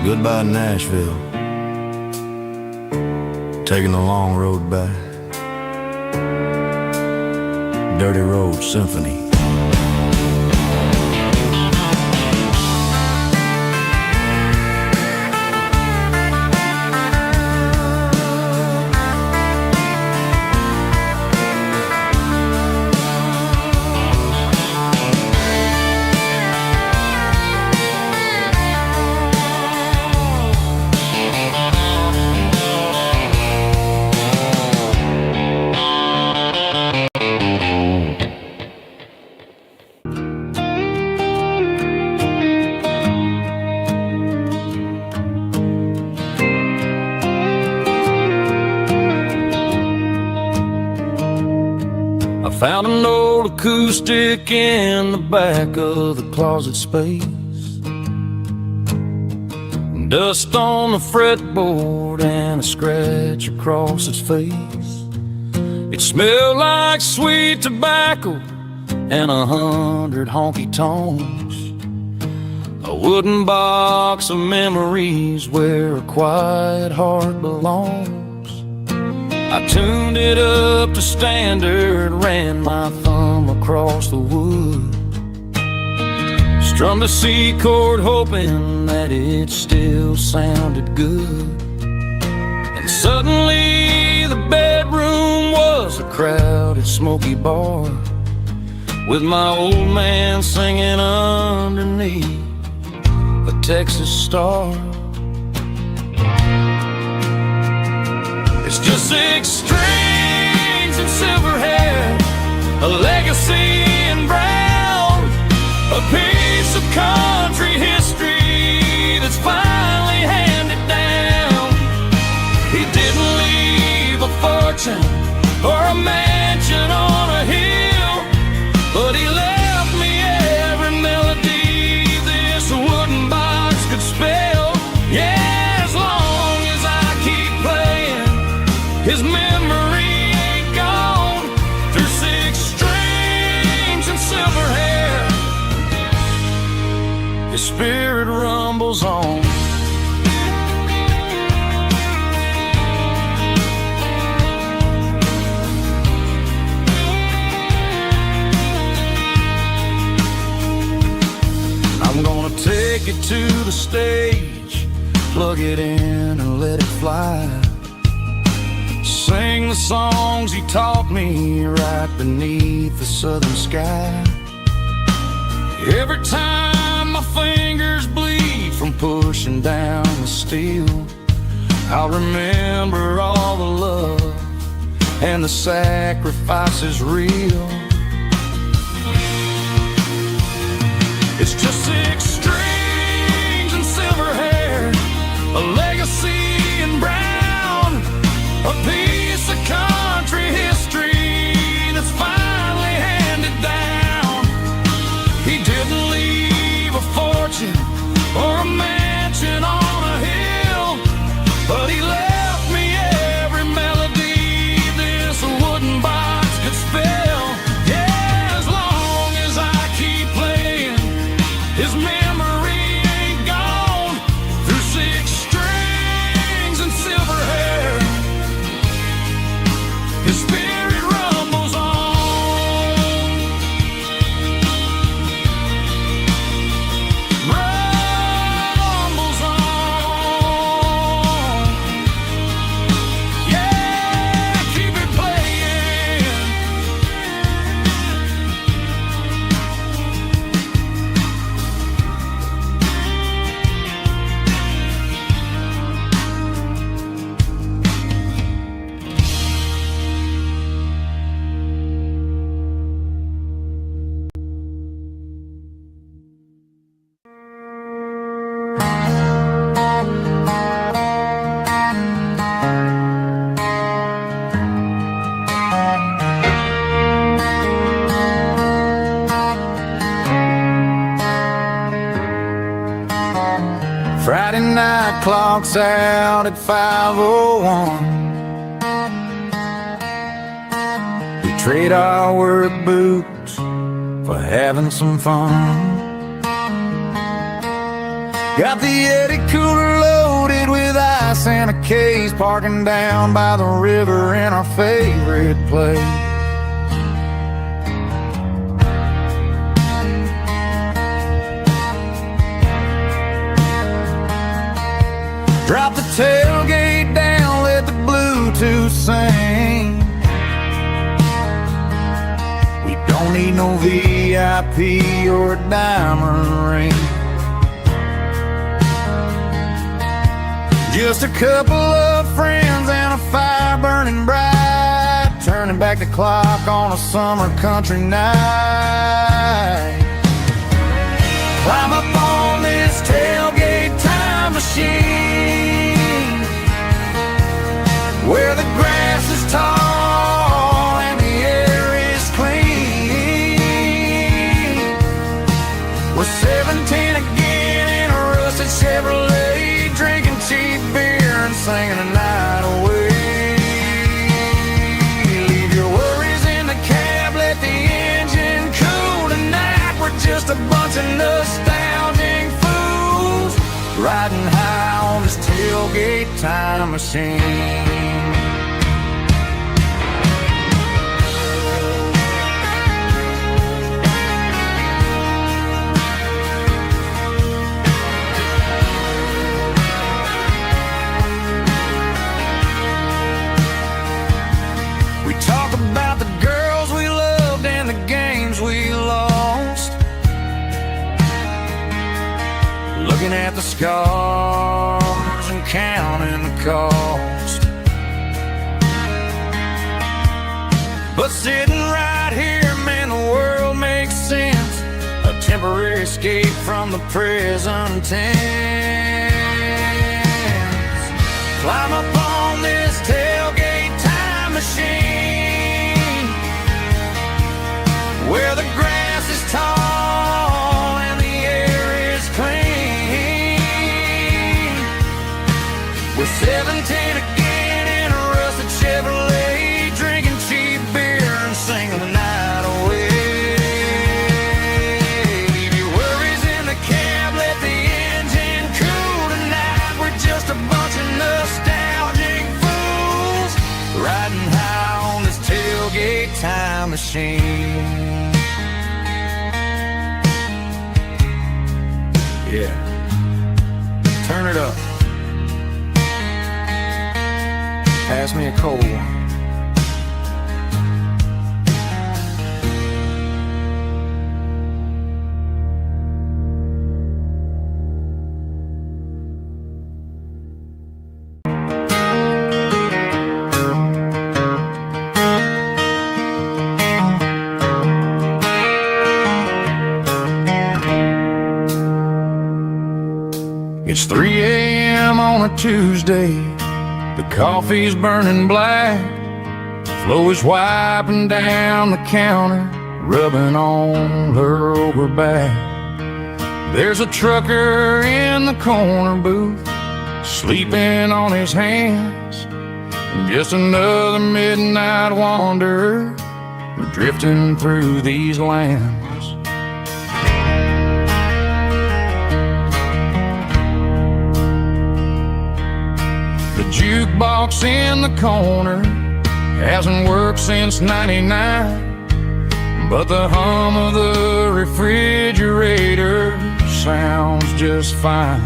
Goodbye, Nashville, taking the long road back. Dirty Road Symphony. I found an old acoustic in the back of the closet space. Dust on the fretboard and a scratch across its face. It smelled like sweet tobacco and 100 honky-tonks. A wooden box of memories where a quiet heart belongs. I tuned it up to standard, ran my thumb across the wood. Strummed a C chord hoping that it still sounded good. And suddenly the bedroom was a crowded smoky bar, with my old man singing underneath the Texas star. It's just 6 strings and silver hair, a legacy in brown, a piece of country history that's finally handed down. He didn't leave a fortune or a mansion on a hill, but he left me every melody this wooden box could spell. Yeah, as long as I keep playing, his memory ain't gone. Through 6 strings and silver hair, his spirit rumbles on. I'm gonna take it to the stage, plug it in and let it fly. Sing the songs he taught me right beneath the southern sky. Every time my fingers bleed from pushing down the steel, I'll remember all the love and the sacrifices real. It's just 6 strings and silver hair, a legacy in brown, a piece of country history that's finally handed down. He didn't leave a fortune or a mansion on a hill, but he left me every melody this wooden box could spell. Yeah, as long as I keep playing, his memory ain't gone. Through 6 strings and silver hair, his spirit rumbles on. Rumbles on. Yeah, keep it playing. Friday night clock's out at 5:01. We trade our work boots for having some fun. Got the Yeti cooler loaded with ice and a case, parking down by the river in our favorite place. Drop the tailgate down, let the Bluetooth sing. We don't need no VIP or a diamond ring. Just a couple of friends and a fire burning bright, turning back the clock on a summer country night. Climb up on this tailgate time machine, where the grass is tall and the air is clean. riding high on this tailgate time machine. We talk about the girls we loved and the games we lost, looking at the scars and counting the cost. But sitting right here, man, the world makes sense. A temporary escape from the present tense. Climb up on this tailgate time machine, where the grass is tall and the air is clean. We're 17 again in a rusted Chevrolet, drinking cheap beer and singing the night away. Leave your worries in the cab, let the engine cool tonight. We're just a bunch of nostalgic fools, riding high on this tailgate time machine. Yeah, turn it up. Pass me a cold one. It's 3 a.m. on a Tuesday. The coffee's burning black. Flo is wiping down the counter, rubbing on her over back. There's a trucker in the corner booth, sleeping on his hands. Just another midnight wanderer, drifting through these lands. The jukebox in the corner hasn't worked since '99, but the hum of the refrigerator sounds just fine.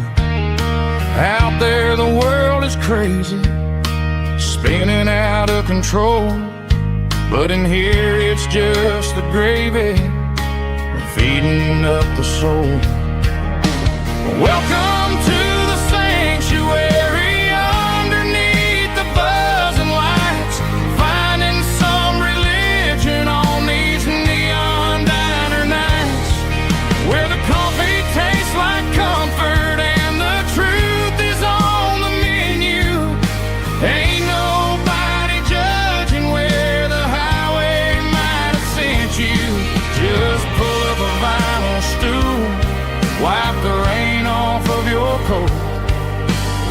Out there the world is crazy, spinning out of control, but in here it's just the gravy feeding up the soul. Welcome to the sanctuary. Wipe the rain off of your coat.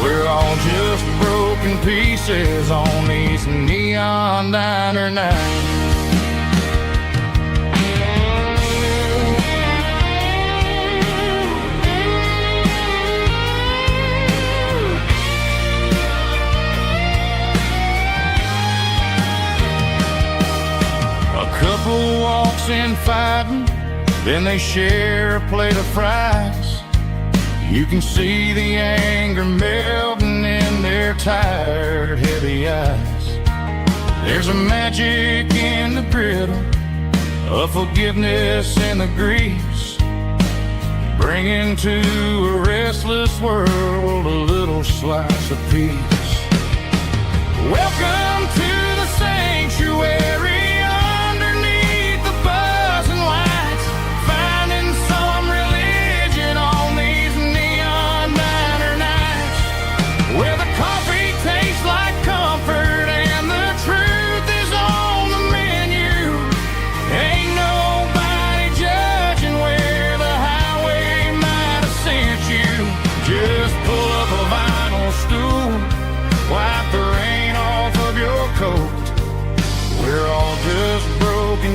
We're all just broken pieces on these neon diner nights. A couple walks in fighting, then they share a plate of fries. You can see the anger melting in their tired, heavy eyes. There's a magic in the griddle, a forgiveness in the grease, bringing to a restless world a little slice of peace. Welcome to the sanctuary.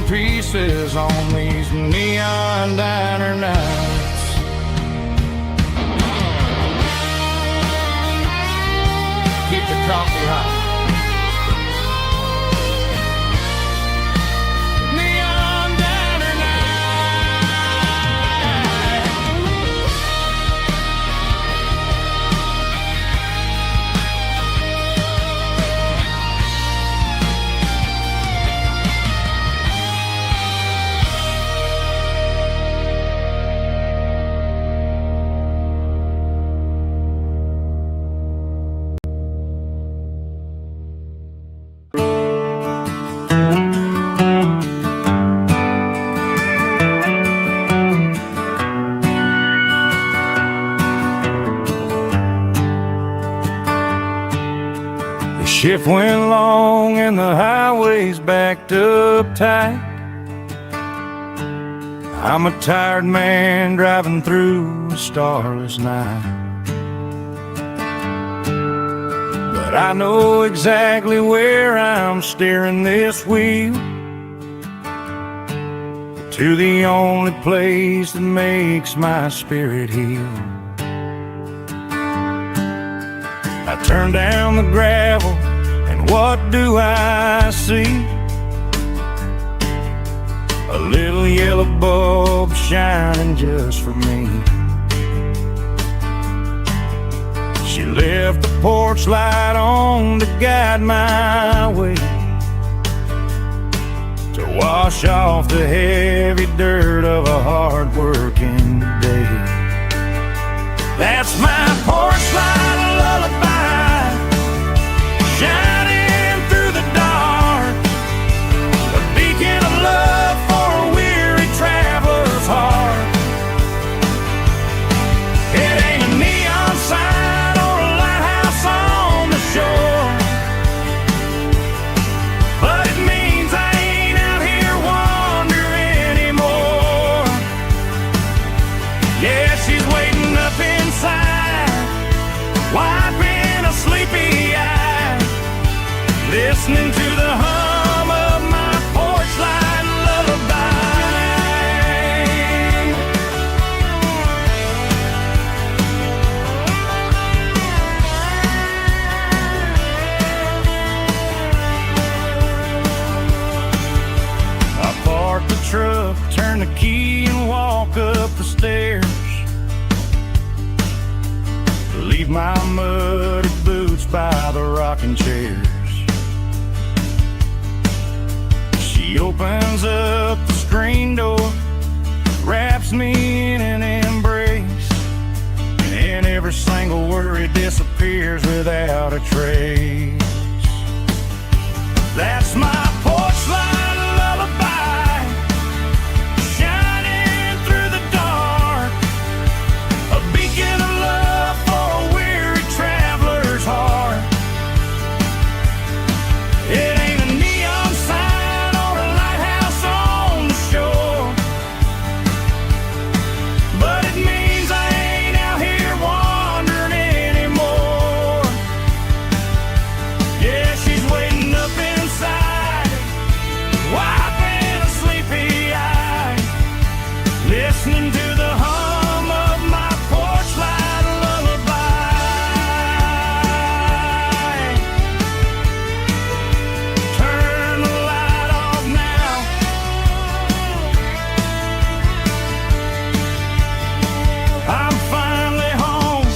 Pieces on these neon diner nights. coffee hot. Neon diner night. The shift went long and the highway's backed up tight. I'm a tired man driving through a starless night. But I know exactly where I'm steering this wheel, to the only place that makes my spirit heal. I turn down the gravel, and what do I see? A little yellow bulb shining just for me. She left the porch light on to guide my way, to wash off the heavy dirt of a hard-working day. That's my porch light lullaby, shining through the dark, a beacon of love for a weary traveler's heart. It ain't a neon sign or a lighthouse on the shore, but it means I ain't out here wandering anymore. Yeah, she's waiting up inside, wiping a sleepy eye, listening to the hum of my porch light lullaby. I park the truck, turn the key and walk up the stairs, leave my muddy boots by the rocking chairs. She opens up the screen door, wraps me in an embrace, and every single worry disappears without a trace. That's my porch light lullaby, shining through the dark, a beacon of love for a weary traveler's heart. It ain't a neon sign or a lighthouse on the shore, but it means I ain't out here wandering anymore. Yeah, she's waiting up inside, wiping a sleepy eye, listening to the hum of my porch light lullaby. Turn the light off now, I'm finally home.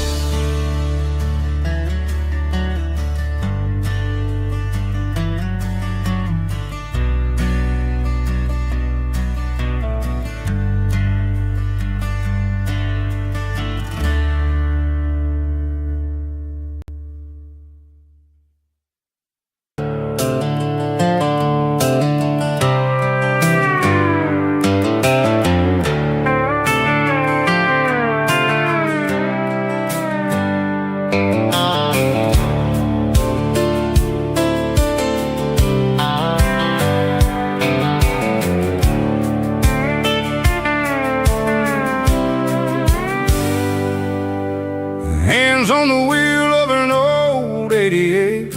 Hands on the wheel of an old 88,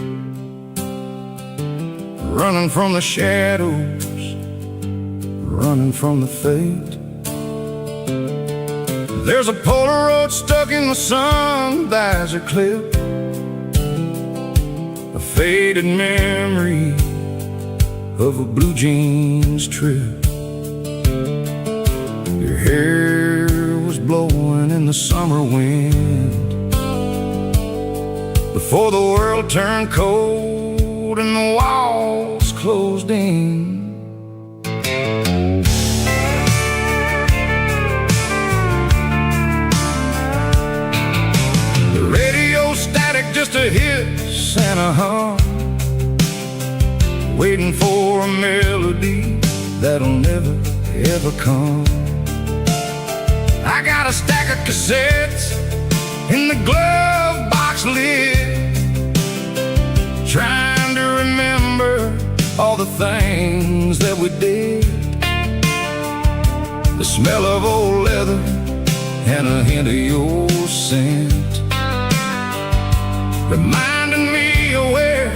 running from the shadows, running from the fate. There's a Polaroid stuck in the sun, the eyes are clipped, faded memory of a blue jeans trip. Your hair was blowing in the summer wind before the world turned cold and the walls closed in. The radio static just a hiss and a hum, waiting for a melody that'll never ever come. I got a stack of cassettes in the glove box lid, trying to remember all the things that we did. The smell of old leather and a hint of your scent, reminding me of where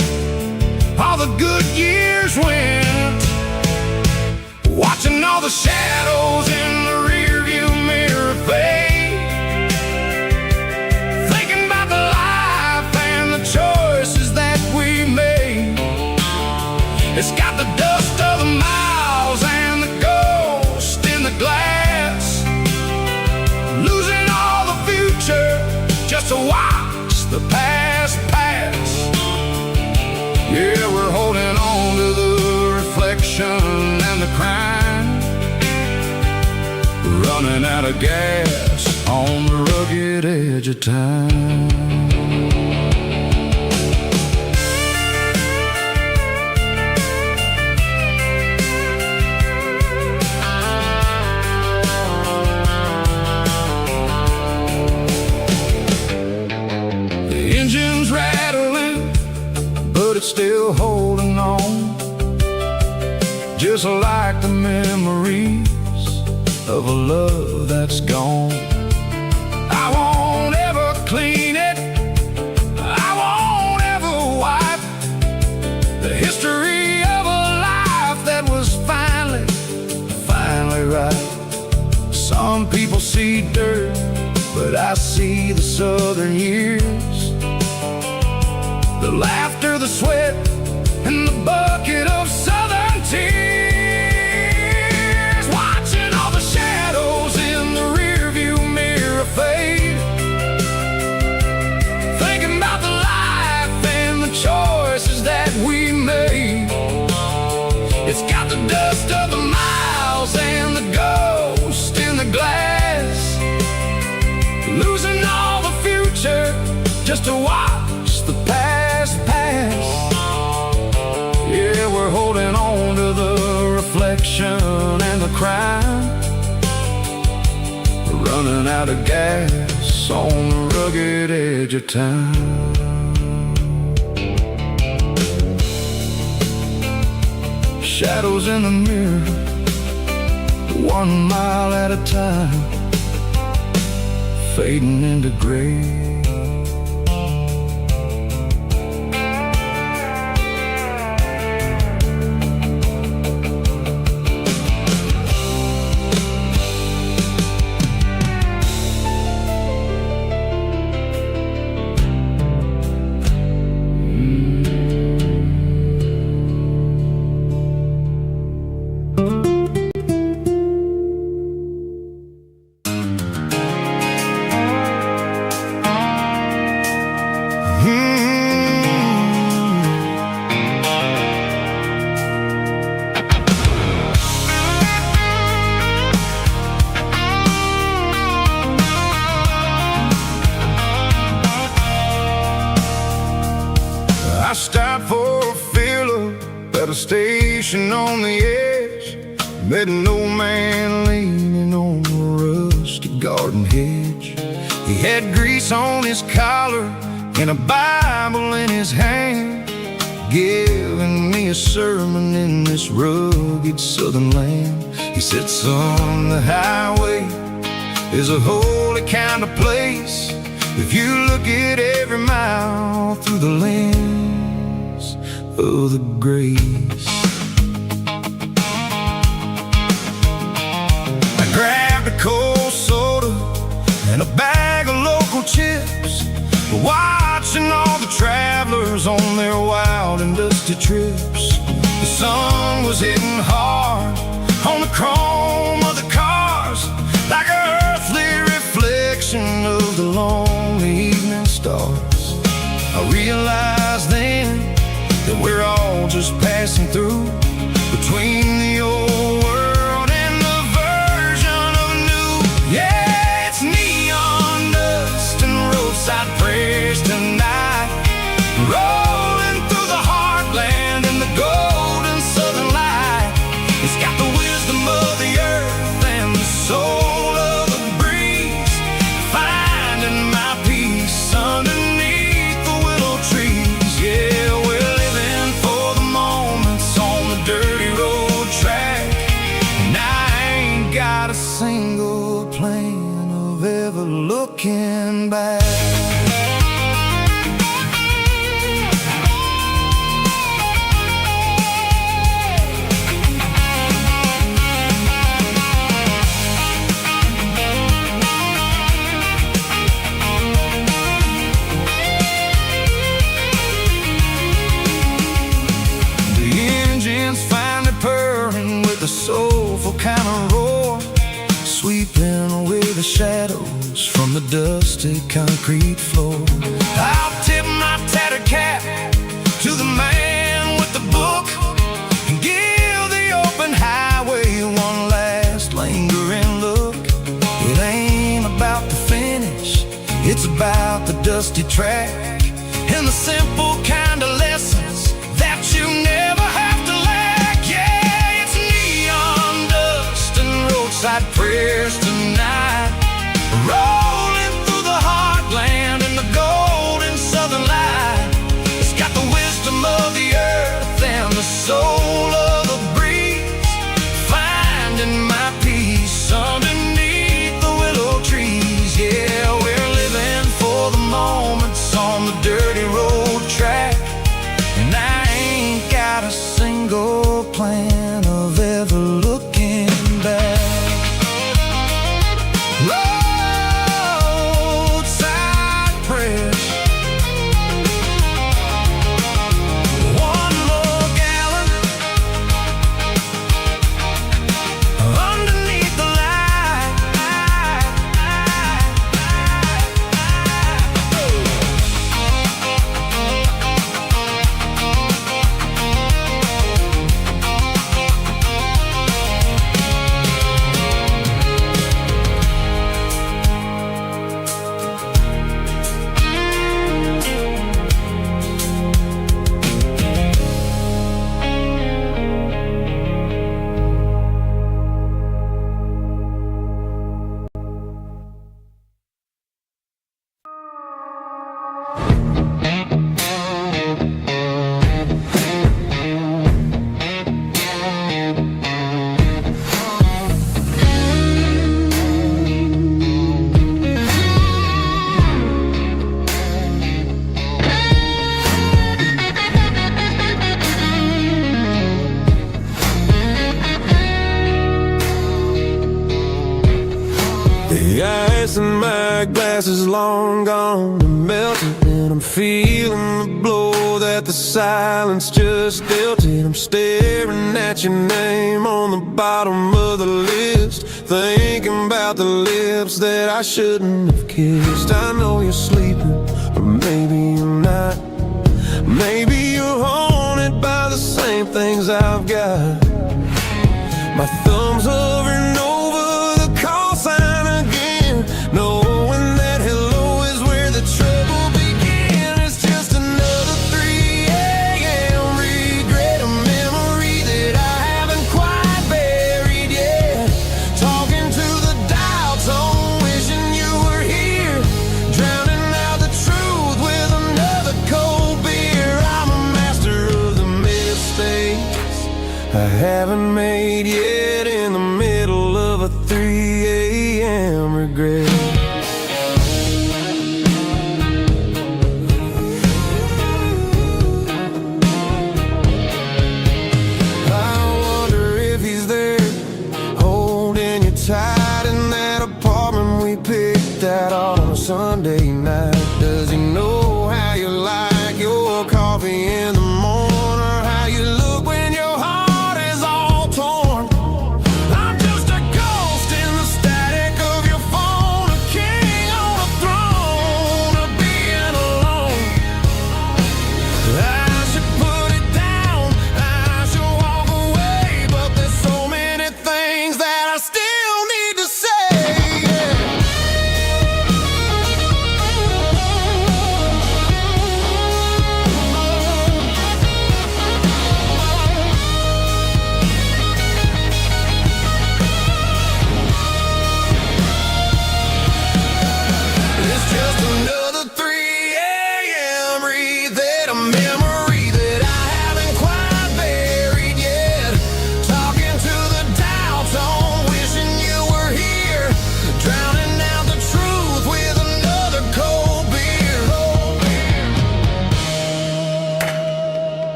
all the good years went. Watching all the shadows in the rearview mirror fade, thinking about the life and the choices that we made. It's got the dust of the miles and the ghost in the glass, losing all the future just to watch the past pass. Yeah, we're holding on to the reflection and the crime, running out of gas on the rugged edge of time. The engine's rattling, but it's still holding on, just like the memories of a love that's gone. I won't ever clean it, I won't ever wipe the history of a life that was finally right. Some people see dirt, but I see the southern years, the laughter, the sweat, and the bucket of southern tears. Watching all the shadows in the rearview mirror fade, thinking about the life and the choices that we made. It's got the dust of the miles and the ghost in the glass, losing all the future just to watch the past pass. Yeah, we're holding on to the reflection and the crime, running out of gas on the rugged edge of time. Shadows in the mirror, 1 mile at a time, fading into gray. I stopped for a fill-up at a station on the edge, met an old man leaning on a rusty garden hedge. He had grease on his collar and a Bible in his hand, giving me a sermon in this rugged southern land. He said, son, the highway is a holy kind of place if you look at every mile through the lens of the grace. I grabbed a cold soda and a bag of local chips, watching all the travelers on their wild dusty trips. The sun was hitting hard on the chrome of the cars, like an earthly reflection of the lonely evening stars. I realized then that we're all just passing through, between the old world and the version of new. Yeah, it's neon dust and roadside prayers tonight, rolling through the heartland in the golden southern light. It's got the wisdom of the earth and the soul of the breeze, finding my peace underneath the willow trees. Yeah, we're living for the moments on the dirty road track, and I ain't got a single plan of ever looking back. Soulful kind of roar, sweeping away the shadows from the dusty concrete floor. I'll tip my tattered cap to the man with the book and give the open highway one last lingering look. It ain't about the finish, it's about the dusty track and the simple kind of lessons that you never have to lack. Yeah, it's neon dust and roadside prayers tonight, rolling through the heartland in the golden southern light. It's got the wisdom of the earth and the soul of the breeze, finding my peace underneath the willow trees. Yeah, we're living for the moments on the dirty road track, and I ain't got a single plan of ever looking back. Roadside prayers, one more gallon underneath the light. The ice in my glass is long gone and melted, and I'm feeling the blow that the silence just dealt it. I'm staring at your name on the bottom of the list, thinking about the lips that I shouldn't have kissed. I know you're sleeping, or maybe you're not. Maybe you're haunted by the same things I've got. My thumb's hovering over the call sign again, knowing that hello is where the trouble began. It's just another 3 a.m. regret, a memory that I haven't quite buried yet. Talking to the dial tone, wishing you were here, drowning out the truth with another cold beer. I'm a master of the mistakes I haven't made yet, in the middle of a 3 a.m. regret. I wonder if he's there, holding you tight in that apartment we picked out on a Sunday night. Does he know how you like your coffee in the morning, or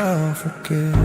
I'll forget.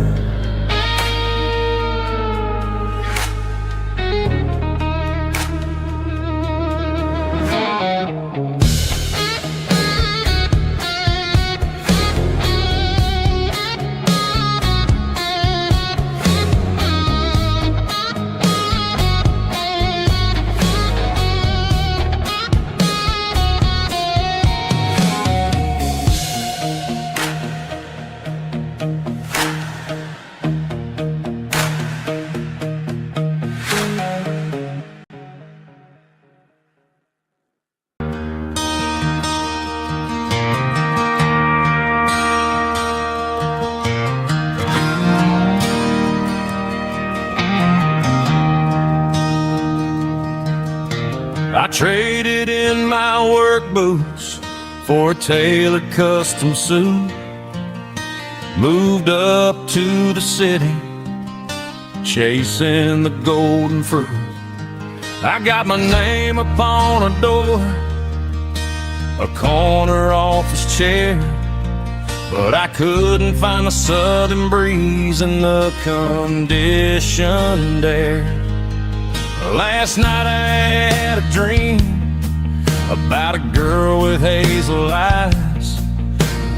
I traded in my work boots for a tailored custom suit. Moved up to the city, chasing the golden fruit. I got my name upon a door, a corner office chair, but I couldn't find the southern breeze in the conditioned air. Last night I had a dream about a girl with hazel eyes.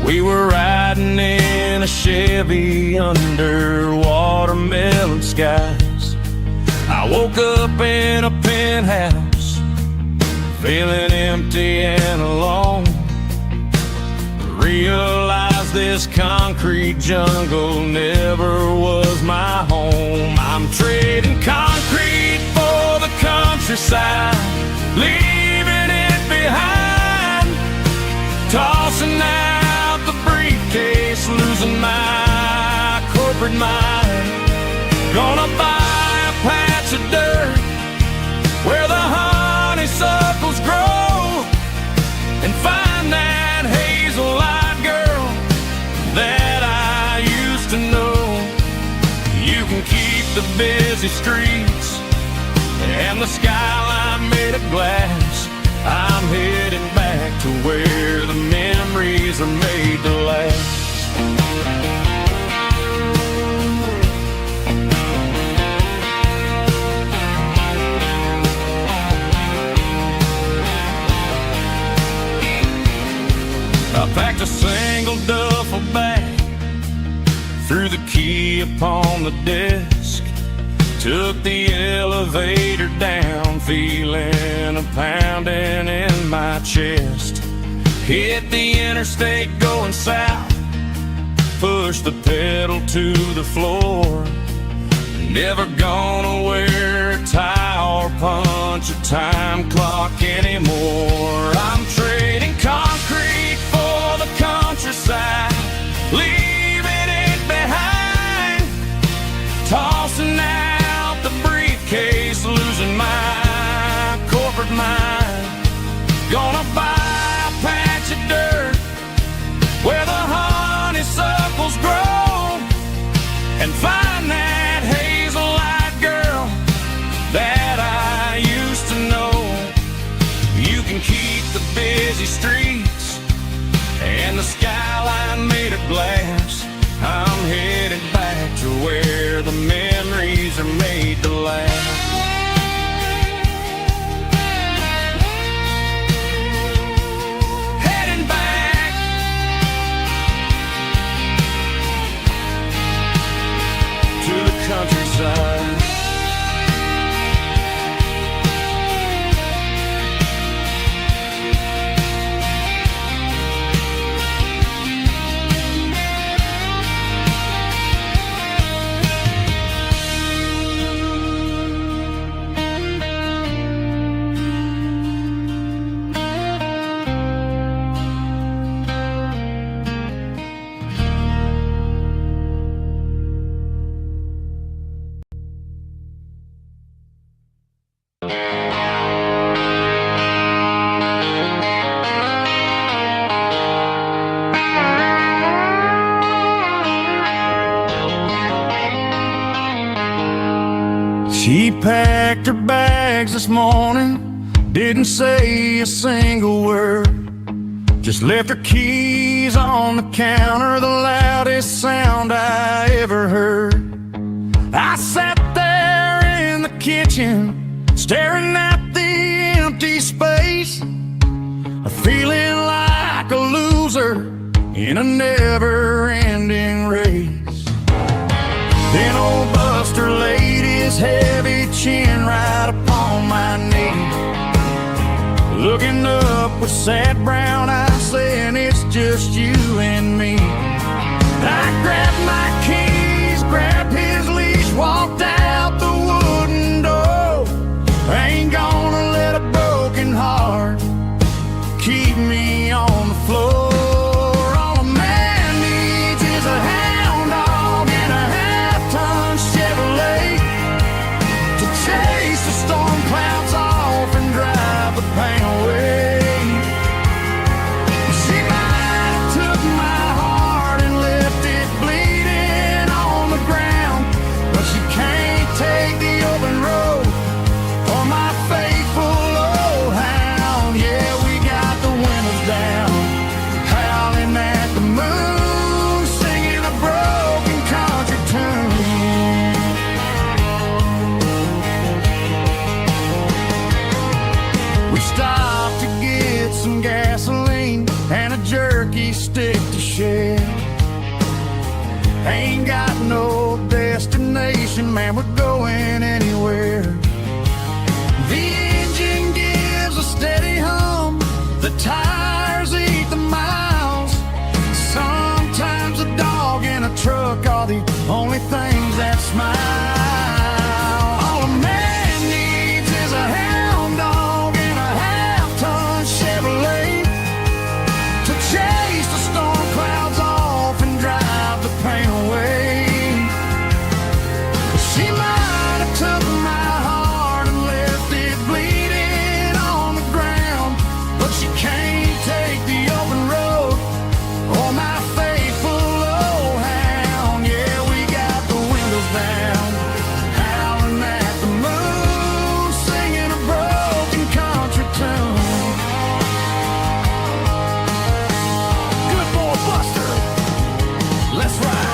We were riding in a Chevy under watermelon skies. I woke up in a penthouse, feeling empty and alone. Realized this concrete jungle never was my home. I'm trading concrete for the countryside, leaving it behind. Tossing out the briefcase, losing my corporate mind. Gonna buy a patch of dirt where the honeysuckles grow, and find that hazel-eyed girl that I used to know. You can keep the busy streets and the skyline made of glass. I'm heading back to where the memories are made to last. I packed a single duffel bag, threw the key upon the desk, took the elevator down, feeling a pounding in my chest. Hit the interstate going south, pushed the pedal to the floor. Never gonna wear a tie or punch a time clock anymore. I'm trading concrete for the countryside, leaving it behind. Tossing out the briefcase, losing my corporate mind. Gonna buy a patch of dirt where the honeysuckles grow, and find that hazel-eyed girl that I used to know. You can keep the busy streets and the skyline made of glass. I'm headed back to where the memories are made to last. Heading back to the countryside. She packed her bags this morning, didn't say a single word, just left her keys on the counter, the loudest loudest sound I ever heard. I sat there in the kitchen, staring at the empty space, feeling like a loser in a never-ending race. Then old Buster laid his heavy chin right upon my knee, looking up with sad brown eyes, saying it's just you and me. I grabbed my keys, grabbed his leash, walked out the wooden door. I ain't gonna let a broken heart keep me on the floor. All a man needs is a hound dog and a half-ton Chevrolet to chase the storm clouds off and drive the pain away. She might have took my heart and left it bleeding on the ground, but she can't take the open road or my faithful old hound. Yeah, we got the windows down, howling at the moon, singing a broken country tune. We stopped to get some gasoline and a jerky stick to share. Ain't got no destination, man, we're going anywhere. The engine gives a steady hum, the tires eat the miles. Sometimes a dog and a truck are the only things that smile. All a man needs is a hound dog and a half-ton Chevrolet to chase the storm clouds off and drive the pain away. She might have took my heart and left it bleeding on the ground, but she can't take the open road or my faithful old hound. Yeah, we got the windows down, howling at the moon, singing a broken country tune. Good boy, Buster, let's ride.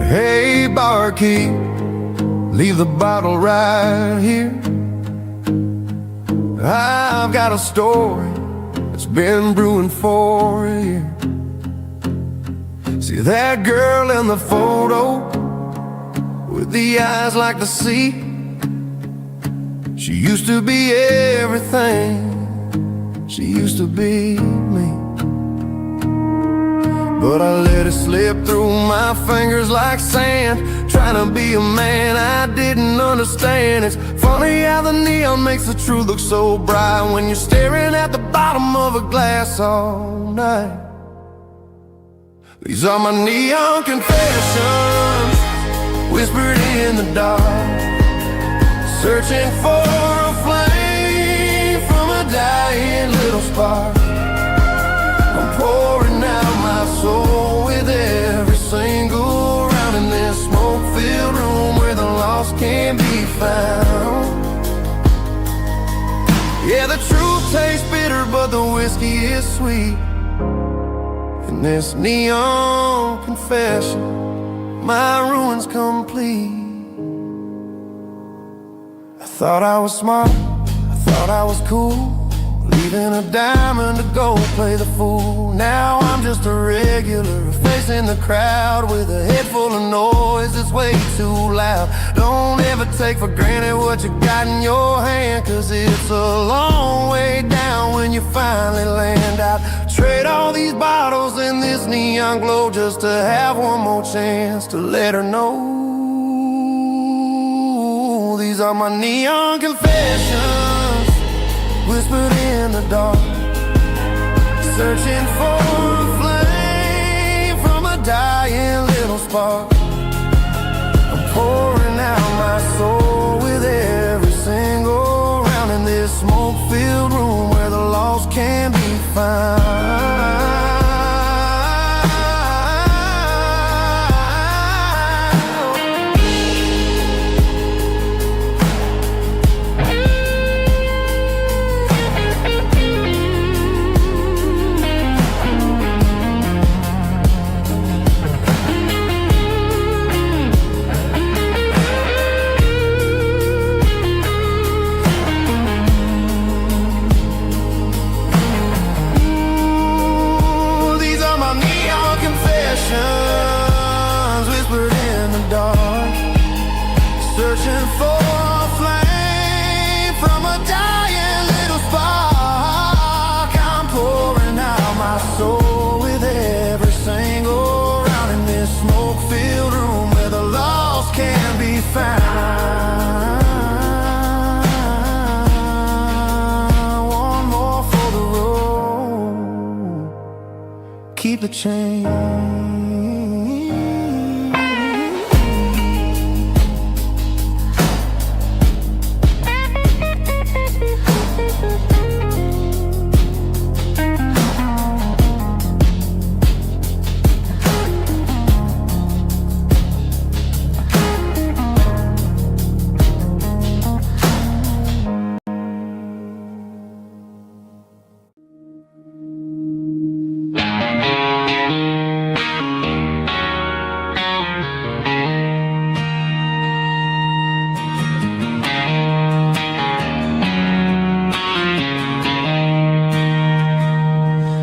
Hey, barkeep, leave the bottle right here. I've got a story that's been brewing for a year. See that girl in the photo with the eyes like the sea? She used to be everything, she used to be me. But I let it slip through my fingers like sand, trying to be a man I didn't understand. It's funny how the neon makes the truth look so bright when you're staring at the bottom of a glass all night. These are my neon confessions, whispered in the dark, searching for a flame from a dying little spark. I'm pouring out my soul with every single round in this smoke-filled room where the lost can be found. Yeah, the truth tastes bitter, but the whiskey is sweet. In this neon confession, my ruin's complete. I thought I was smart, I thought I was cool, leaving a diamond to go play the fool. Now I'm just a regular, facing the crowd with a head full of noise that's way too loud. Don't ever take for granted what you got in your hand, 'cause it's a long finally land out. Trade all these bottles and this neon glow just to have one more chance to let her know. These are my neon confessions, whispered in the dark, searching for a flame from a dying little spark. I'm pouring out my soul with every single round in this smoke-filled room where the lost can be found. Whispered in the dark, searching for a flame from a dying little spark. I'm pouring out my soul with every single round in this smoke-filled room where the lost can be found. One more for the road, keep the change.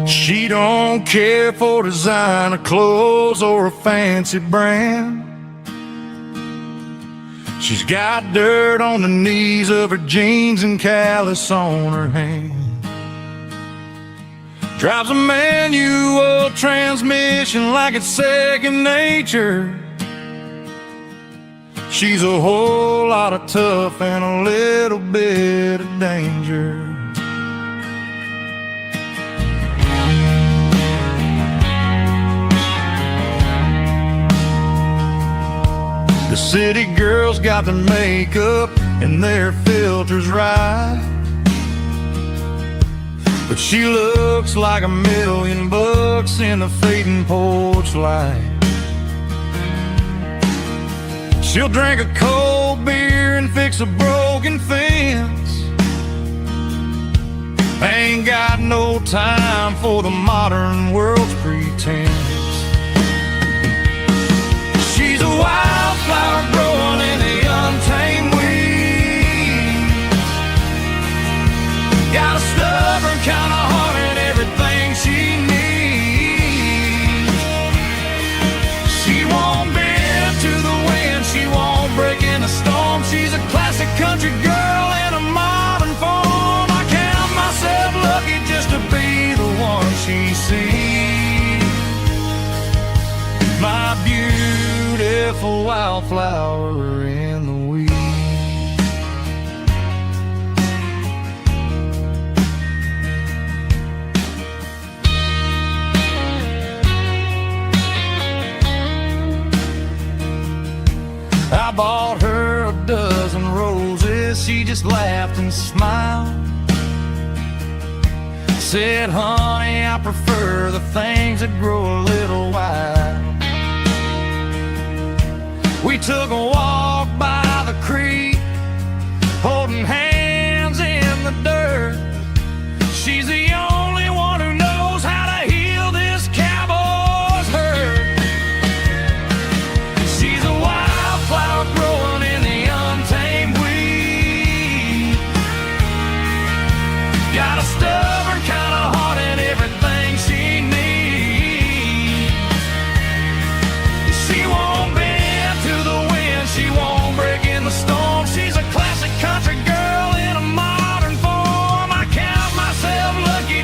She don't care for designer clothes or a fancy brand. She's got dirt on the knees of her jeans and callus on her hand. Drives a manual transmission like it's second nature. She's a whole lot of tough and a little bit of danger. The city girls got their makeup and their filters right, but she looks like $1,000,000 in the fading porch light. She'll drink a cold beer and fix a broken fence. Ain't got no time for the modern world's pretense. She's a wildflower growing in the untamed weeds. Got a stubborn kind of heart and everything she needs. She won't bend to the wind, she won't break in a storm. She's a classic country girl in a modern form. I count myself lucky just to be the one she sees. My beautiful wildflower in the weeds. I bought her a dozen roses, she just laughed and smiled. Said, honey, I prefer the things that grow a little wild. We took a walk by the creek, holding hands in the dirt. She's the only one who knows how to heal this cowboy's hurt. She's a wildflower growing in the untamed weed. Got a stubborn kind of heart and everything she needs. She won't bend to the wind, she won't break in the storm. She's a classic country girl in a modern form. I count myself lucky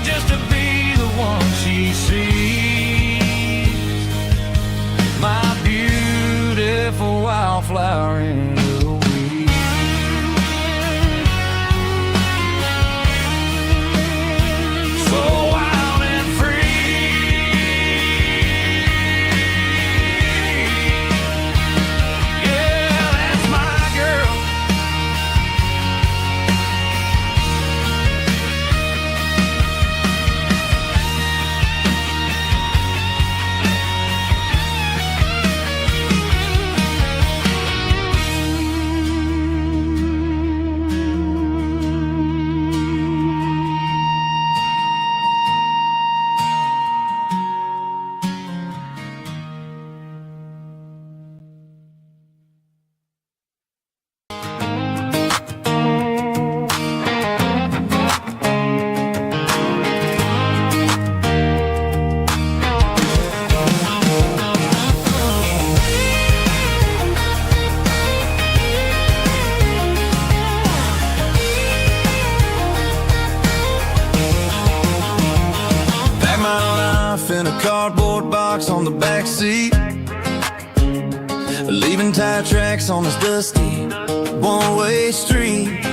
cardboard box on the back seat, leaving tire tracks on this dusty one-way street.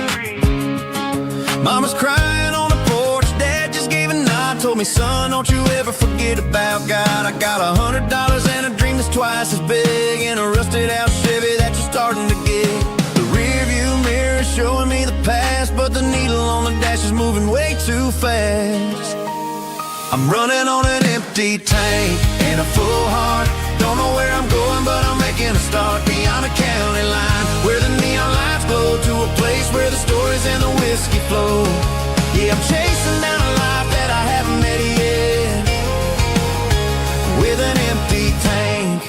Mama's crying on the porch, Dad just gave a nod, told me, son, don't you ever forget about God. I got $100 and a dream that's twice as big, and a rusted out Chevy that you're starting to get. The rear view mirror is showing me the past, but the needle on the dash is moving way too fast. I'm running on an empty tank and a full heart. Don't know where I'm going, but I'm making a start beyond a county line, where the neon lights glow, to a place where the stories and the whiskey flow. Yeah, I'm chasing down a life that I haven't met yet, with an empty tank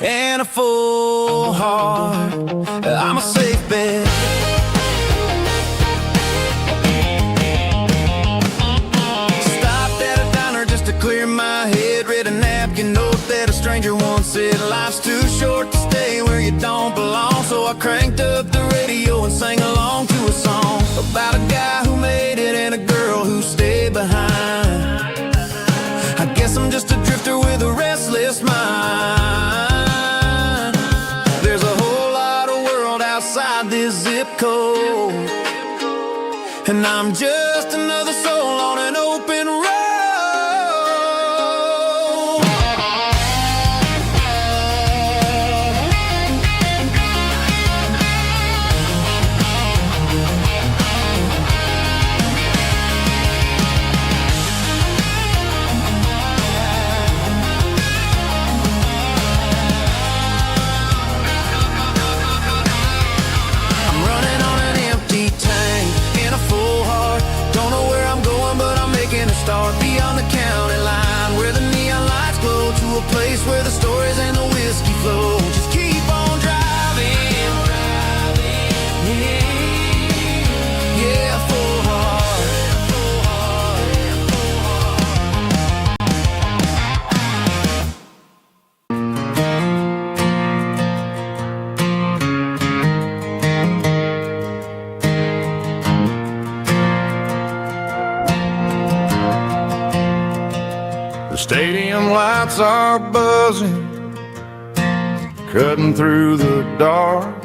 and a full heart. I'm a safe bet. Clear my head, read a napkin note that a stranger once said, life's too short to stay where you don't belong. So I cranked up the radio and sang along to a song about a guy who made it and a girl who stayed behind. I guess I'm just a drifter with a restless mind. There's a whole lot of world outside this zip code, and I'm just another soul on an open road. Start beyond the county line, where the neon lights glow, to a place where the stories and the whiskey flow. Just keep on driving, yeah, full heart, full The stadium lights are buzzing, cutting through the dark.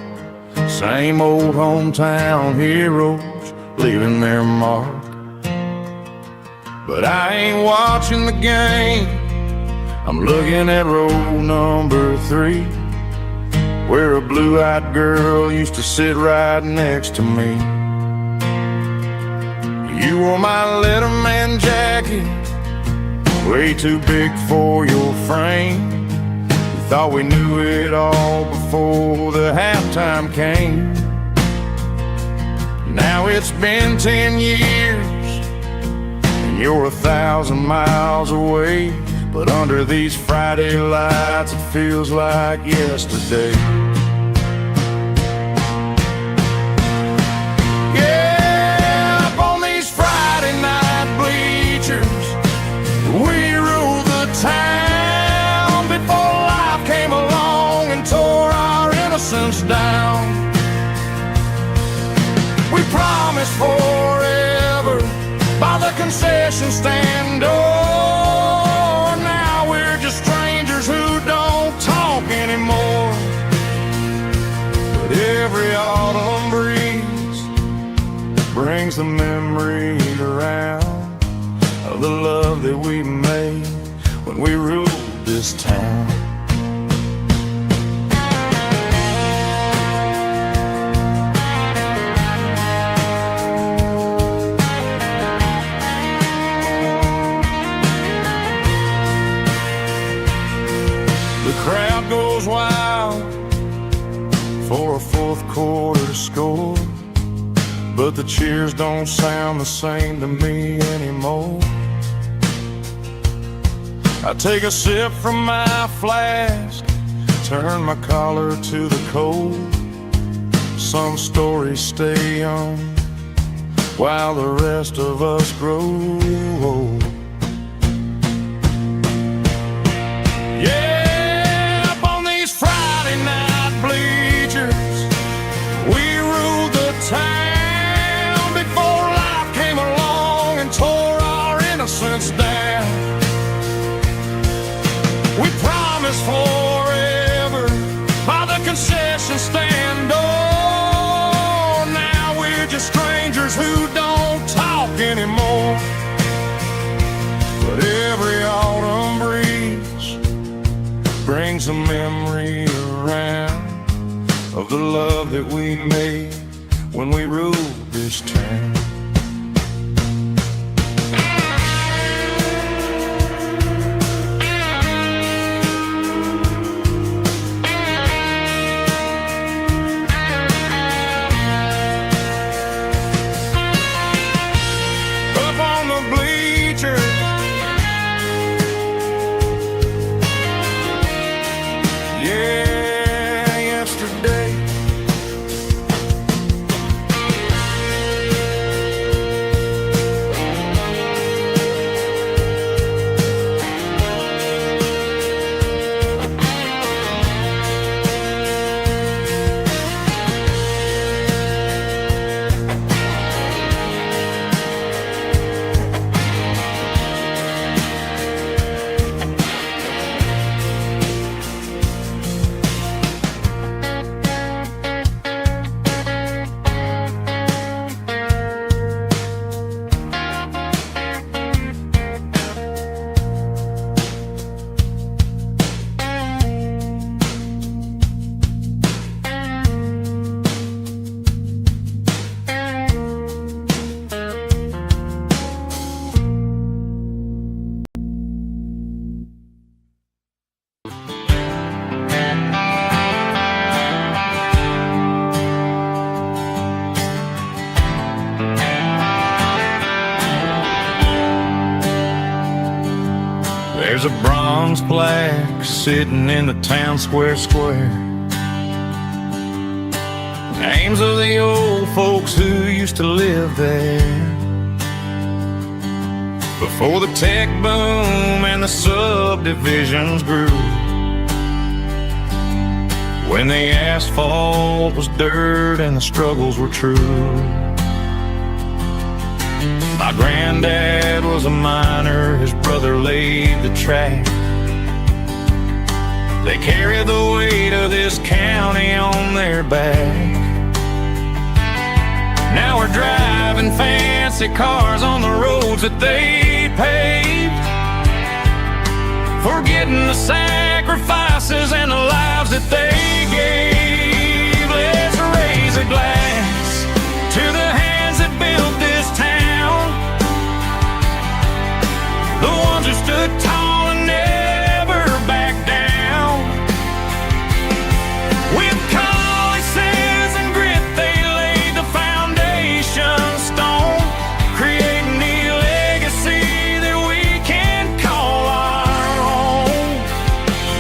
Same old hometown heroes leaving their mark. But I ain't watching the game, I'm looking at row number 3, where a blue-eyed girl used to sit right next to me. You wore my Letterman jacket, way too big for your frame. We thought we knew it all before the halftime came. Now it's been 10 years and you're 1,000 miles away, but under these Friday lights it feels like yesterday. Yeah, up on these Friday night bleachers, we ruled the town before life came along and tore our innocence down. We promised forever by the concession stand door. Now we're just strangers who don't talk anymore. But every autumn breeze brings the memories around of the love that we made when we ruled this town. The crowd goes wild for a fourth quarter score, but the cheers don't sound the same to me anymore. I take a sip from my flask, turn my collar to the cold. Some stories stay young while the rest of us grow old. Yeah, up on these Friday night bleachers, we ruled the town before life came along and tore our innocence down. us forever by the concession stand. Oh, now we're just strangers who don't talk anymore. But every autumn breeze brings a memory around of the love that we made when we ruled this town. There's a bronze plaque sitting in the town square. Names of the old folks who used to live there before the tech boom and the subdivisions grew, when the asphalt was dirt and the struggles were true. My granddad was a miner, his brother laid the track. They carried the weight of this county on their back. Now we're driving fancy cars on the roads that they paved, forgetting the sacrifices and the lives that they gave. Let's raise a glass to the hands that built this town, the ones who stood tall and never backed down. With calluses and grit they laid the foundation stone, creating the legacy that we can call our own.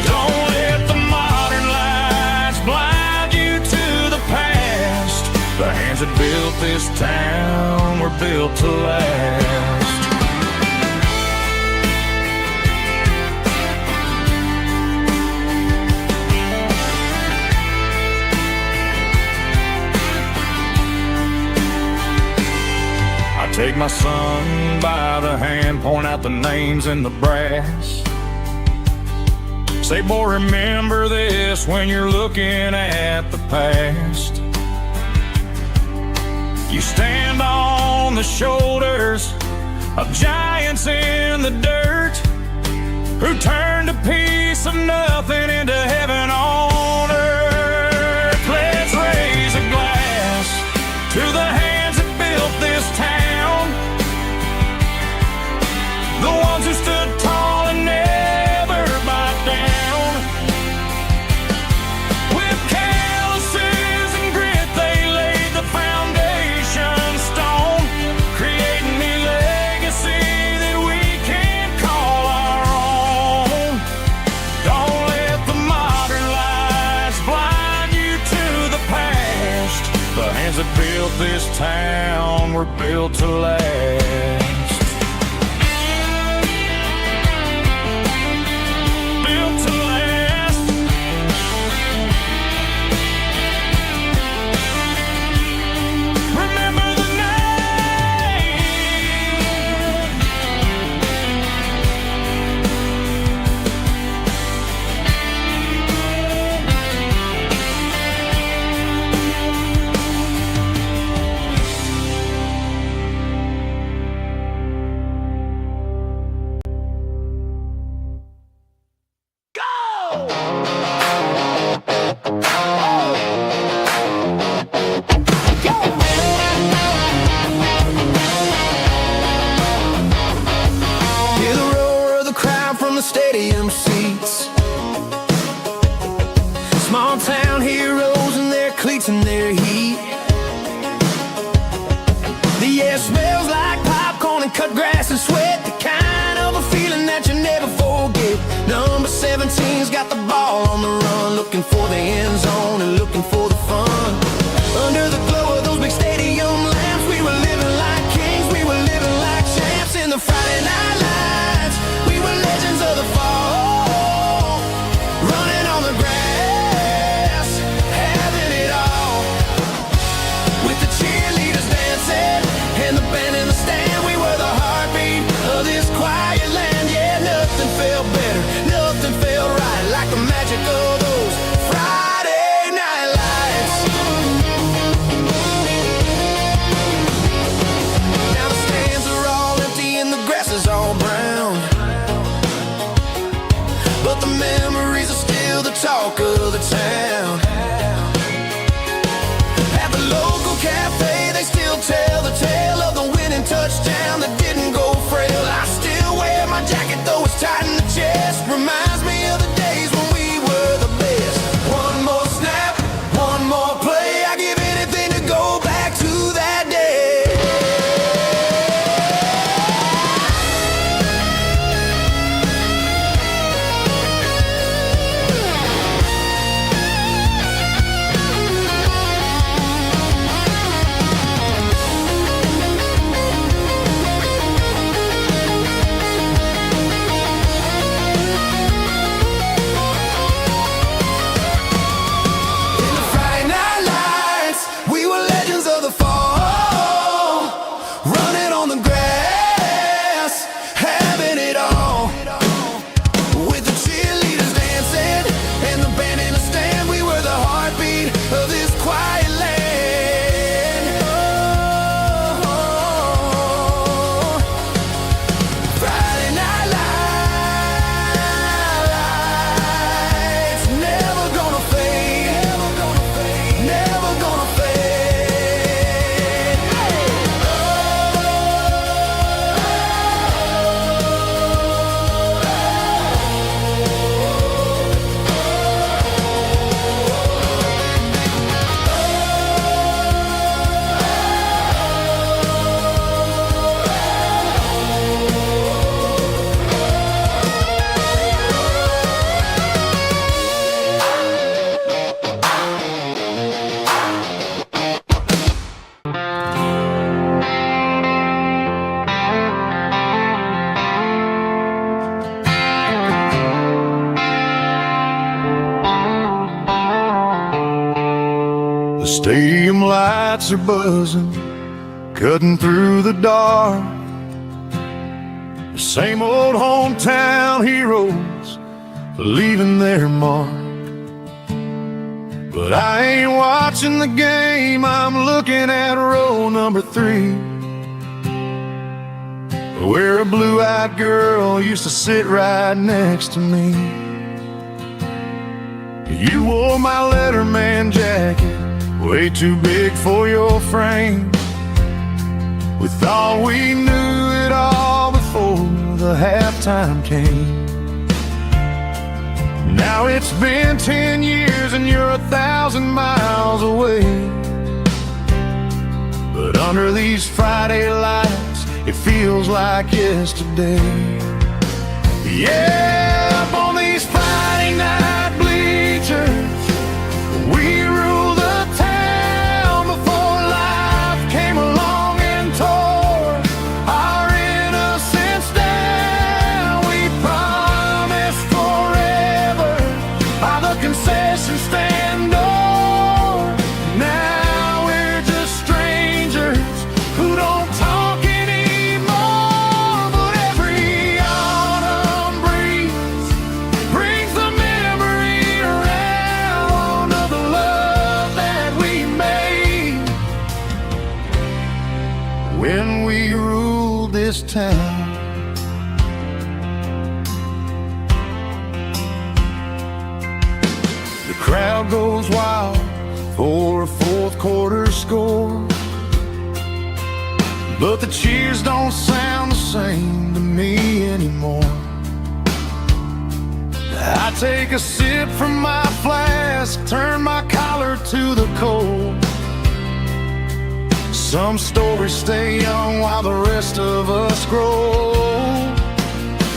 Don't let the modern lights blind you to the past. The hands that built this town were built to last. Take my son by the hand, point out the names in the brass. Say, boy, remember this when you're looking at the past. You stand on the shoulders of giants in the dirt, who turned a piece of nothing into heaven on earth. Let's raise a glass to the hands that built this town, the ones who stood tall and never backed down. With calluses and grit they laid the foundation stone, creating the legacy that we can call our own. Don't let the modern lights blind you to the past. The hands that built this town were built to last. sweat, the kind of a feeling that you never forget. Number 17's got the ball on the run, looking for the end zone and looking for the fun. Under the glow of those big stadium lamps, we were living like kings, we were living like champs. In the Friday night lights, we were legends of the fall, running on the grass, having it all. With the cheerleaders dancing and the band in the stand, we were the heartbeat of this quiet land. Yeah, nothing felt better, nothing felt right like the magic of those Friday night lights. Now the stands are all empty and the grass is all brown, but the memories are still the talk of the town. At the local cafe, they still tell the tale of the winning touchdown that didn't go frail. I still wear my jacket though it's tight in the chest. Reminds me of the days when we were the best. One more snap, one more play. I give anything to go back to that day. In the Friday night lights, we were legends of the fall, running on the grass, having it all. With the cheerleaders dancing and the band in the stand, we were the heartbeat of this quiet land. Oh, Friday night lights, never gonna fade, never gonna fade, never gonna fade. The stadium lights are buzzing, cutting through the dark. The same old hometown heroes leaving their mark. But I ain't watching the game, I'm looking at row number 3, where a blue-eyed girl used to sit right next to me. You wore my Letterman jacket, way too big for your frame. We thought we knew it all before the halftime came. Now it's been 10 years and you're 1,000 miles away. But under these Friday lights, it feels like yesterday. Yeah, up on these Friday night bleachers, we rule the town before life came along and tore our innocence down. We promised forever by the concession stand door. Now we're just strangers who don't talk anymore. But every autumn breeze brings the memory around of the love that we made when we ruled this town. The crowd goes wild for a fourth quarter score, but the cheers don't sound the same to me anymore. I take a sip from my flask, turn my collar to the cold, Some stories stay young while the rest of us grow.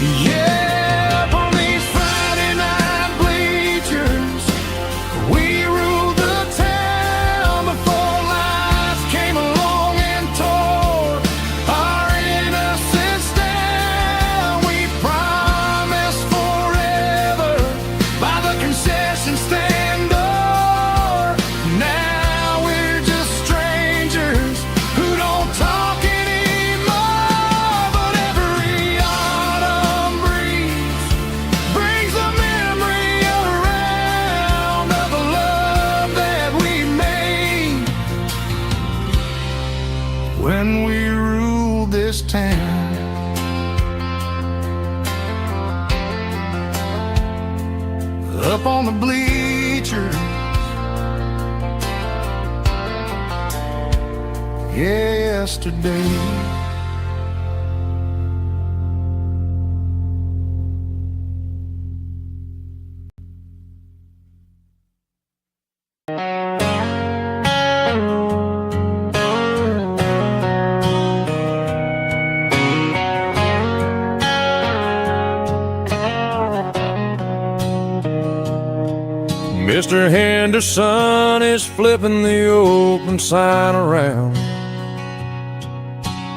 Yeah, from these Friday night bleachers, we ruled the town before life came along and tore our innocence down. We promised forever by the concession stand door. Now we're just strangers who don't talk anymore. But every autumn breeze brings a memory around of the love that we made when we ruled this town. Up on the bleachers, yesterday. Mr. Henderson is flipping the open sign around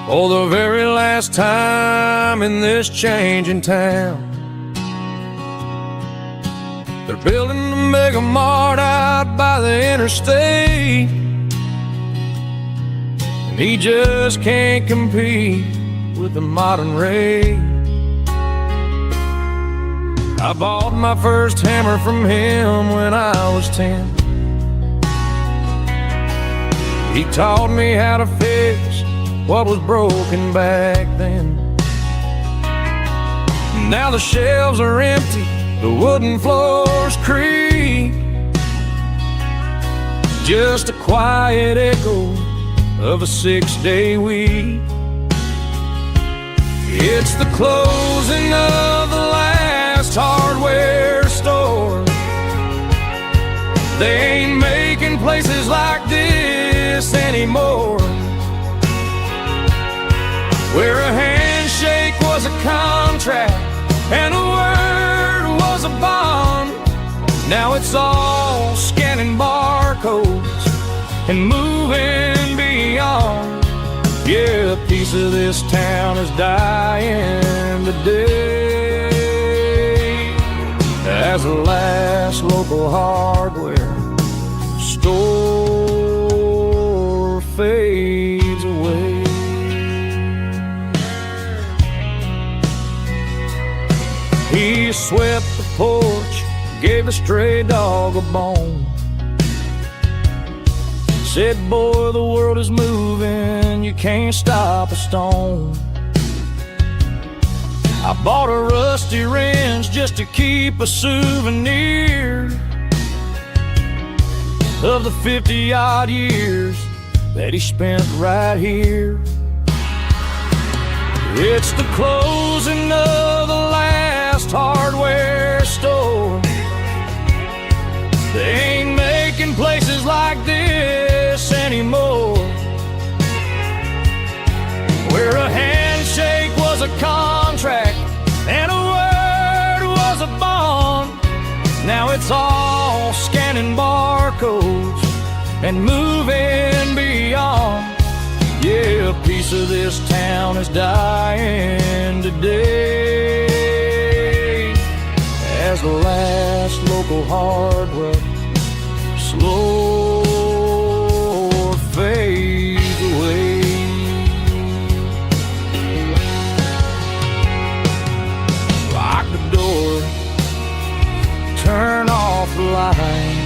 for the very last time in this changing town. They're building a mega mart out by the interstate, and he just can't compete with the modern rate. I bought my first hammer from him when I was 10. He taught me how to fix what was broken back then. Now the shelves are empty, the wooden floors creak, just a quiet echo of a 6-day week. It's the closing of the last hardware store. They ain't making places like this anymore, where a handshake was a contract and a word was a bond. Now it's all scanning barcodes and moving beyond. Yeah, a piece of this town is dying today as the last local hardware store fades away. He swept the porch, gave a stray dog a bone, said, boy, the world is moving, you can't stop a stone. I bought a rusty wrench just to keep a souvenir of the 50-odd years that he spent right here. It's the closing of the last hardware store. They ain't making places like this anymore, where a handshake was a contract and a word was a bond. Now it's all scanning barcodes and moving beyond. Yeah, a piece of this town is dying today as the last local hardware slow fades away. Lock the door, turn off the light.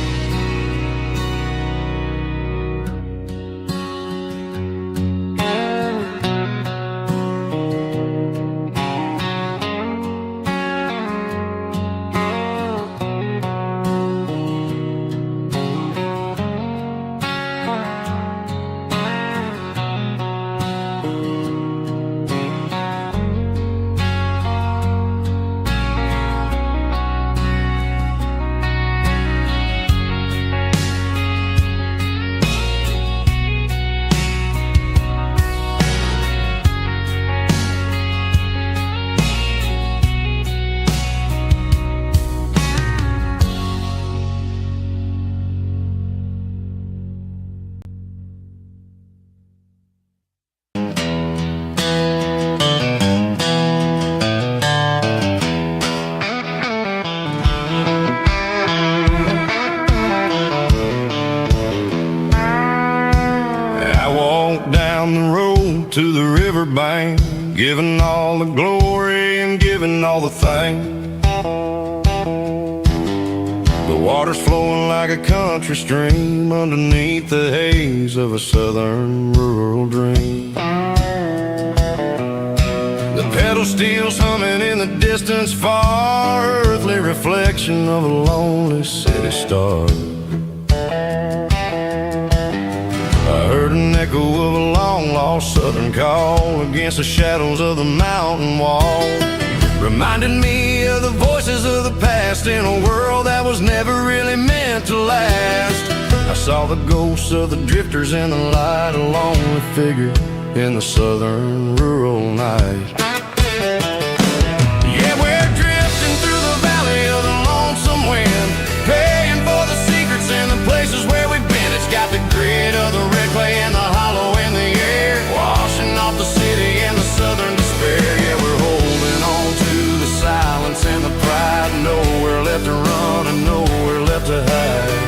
giving all the glory and giving all the thanks. The water's flowing like a country stream underneath the haze of a southern rural dream. The pedal steel's humming in the distance far, earthly reflection of a lonely city star. I heard an echo of a long-lost southern call against the shadows of the mountain wall, reminded me of the voices of the past in a world that was never really meant to last. I saw the ghosts of the drifters in the light, a lonely figure in the southern rural night. Yeah, we're drifting through the valley of the lonesome wind, paying for the secrets and the places where we've been. It's got the grit of the red clay and the hollow in the air, washing off the city and the southern despair. Yeah, we're holding on to the silence and the pride, nowhere left to run and nowhere left to hide.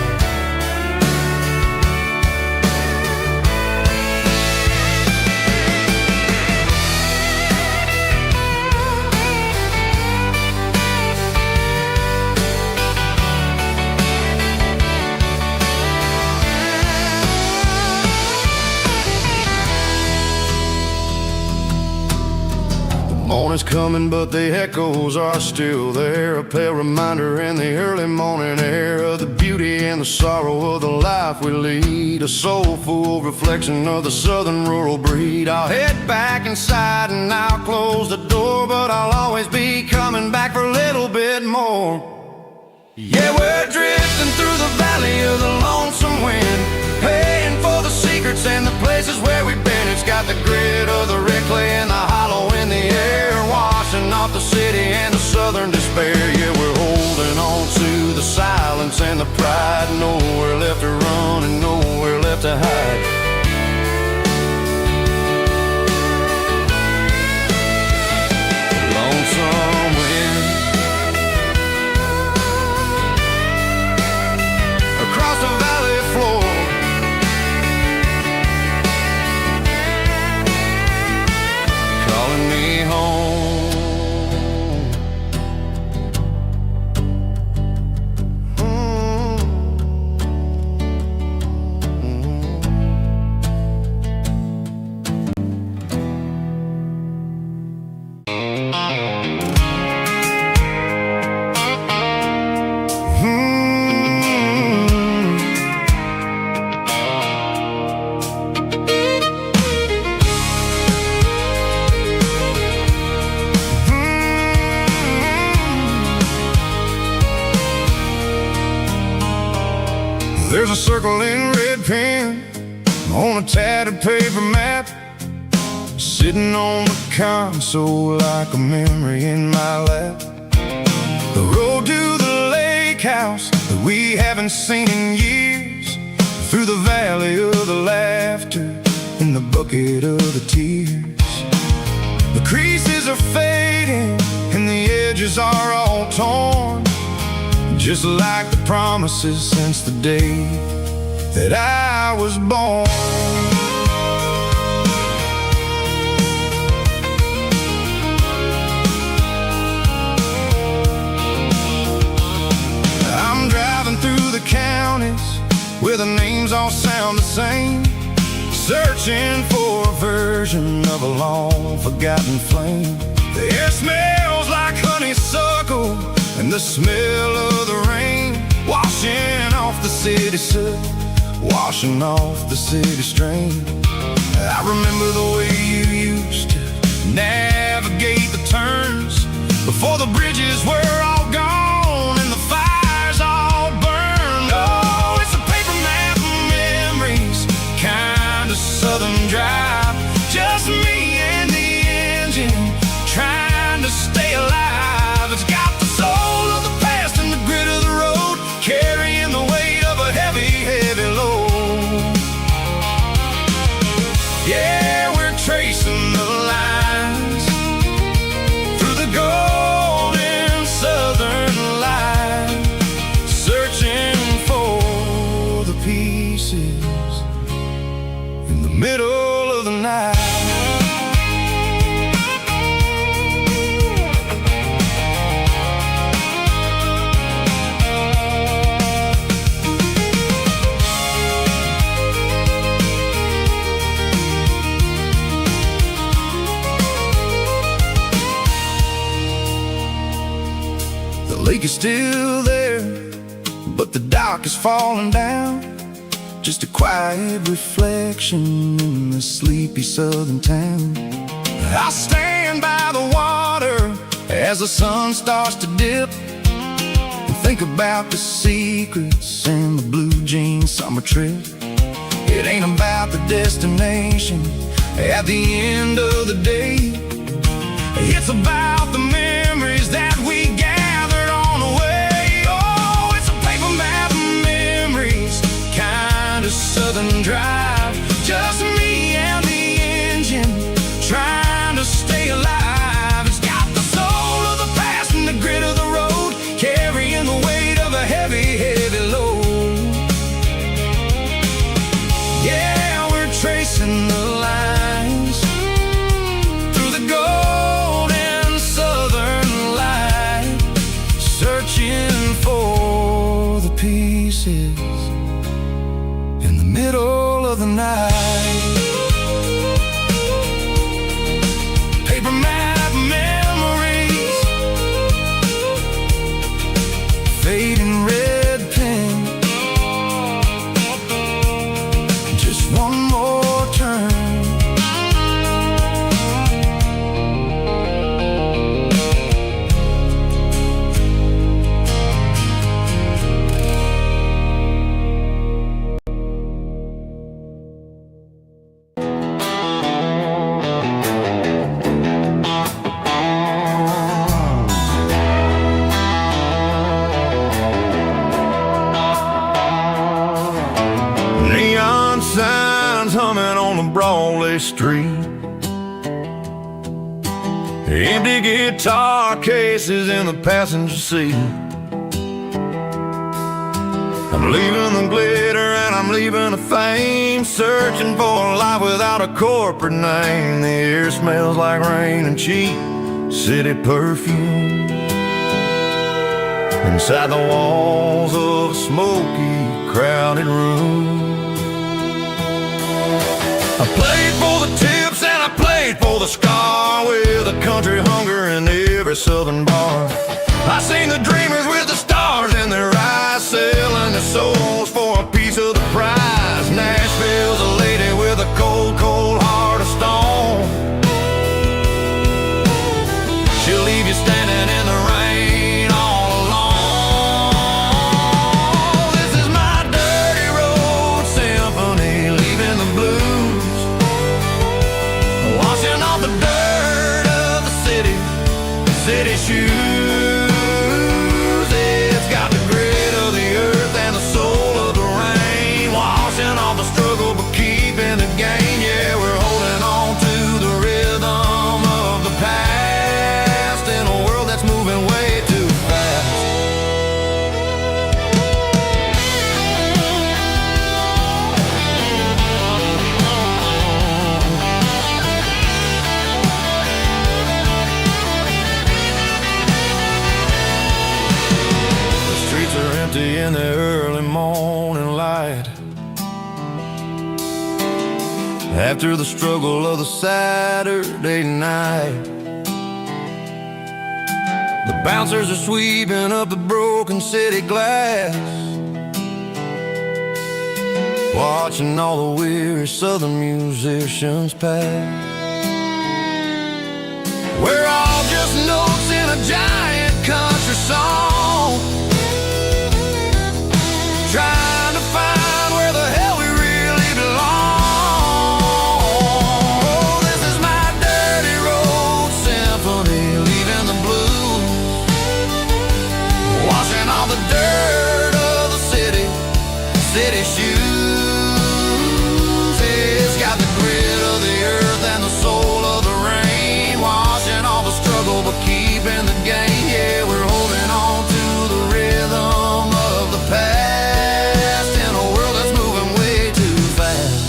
Morning's coming, but the echoes are still there, a pale reminder in the early morning air of the beauty and the sorrow of the life we lead, a soulful reflection of the southern rural breed. I'll head back inside and I'll close the door, but I'll always be coming back for a little bit more. Yeah, we're drifting through the valley of the lonesome wind, paying for the secrets and the places where we've been. It's got the grit of the red clay and the hollow in the air, washing off the city and the southern despair. Yeah, we're holding on to the silence and the pride, nowhere left to run and nowhere left to hide. Lonesome wind across the valley floor, calling me home. There's a circle in red pen on a tattered paper map, sitting on the console like a memory in my lap. The road to the lake house that we haven't seen in years, through the valley of the laughter and the bucket of the tears. The creases are fading and the edges are all torn, just like the promises since the day that I was born. I'm driving through the counties where the names all sound the same, searching for a version of a long forgotten flame. The air smells like honeysuckle and the smell of the rain, washing off the city soot, washing off the city strain. I remember the way you used to navigate the turns before the bridges were all gone and the fires all burned. Oh, it's a paper map of memories, kind of southern drive, just me and the engine trying to stay alive. It's got the soul of the past and the grit of the road, carrying the weight of a heavy, heavy load. Yeah, we're tracing the lines through the golden lake is still there, but the dock is falling down. Just a quiet reflection in the sleepy southern town. I stand by the water as the sun starts to dip, and think about the secrets and the blue jean summer trip. It ain't about the destination at the end of the day. It's about the memories that we gathered on the way. Oh, it's a paper map of memories, kind of southern drive. Just me and the engine, trying to stay alive. It's got the soul of the past and the grit of the road, carrying the weight of a heavy, heavy load. Yeah, we're tracing the lines through the golden southern light, searching for the pieces in the middle of the night. Paper map memories, fading red pen, just one more turn. Neon signs humming on the Broadway street, empty guitar cases in the passenger seat. I'm leaving the glitter and I'm leaving the fame, searching for a life without a corporate name. The air smells like rain and cheap city perfume inside the walls of a smoky, crowded room. I played for the tips and I played for the scar, with a country hunger in every southern bar. I seen the dreamers with the stars in their eyes, selling their souls for a piece of the prize. Nashville's a lady with a cold, cold heart of stone. She'll leave you standing in the rain all alone. This is my dirty road symphony, leaving the blues, washing off the dirt of the city, city shoes. It's got the grit of the earth and the soul of the rain, washing off the struggle but keeping the gain. Yeah, we're holding on to the rhythm of the past in a world that's moving way too fast. The streets are empty in the early morning light, after the struggle of the Saturday night. The bouncers are sweeping up the broken city glass, watching all the weary southern musicians pass. We're all just notes in a giant country song, trying to find where the hell we really belong. Oh, this is my dirty road symphony, leaving the blues, washing all the dirt of the city, city shoes. It's got the grit of the earth and the soul of the rain, washing all the struggle but keeping the gain. Yeah, we're holding on to the rhythm of the past in a world that's moving way too fast.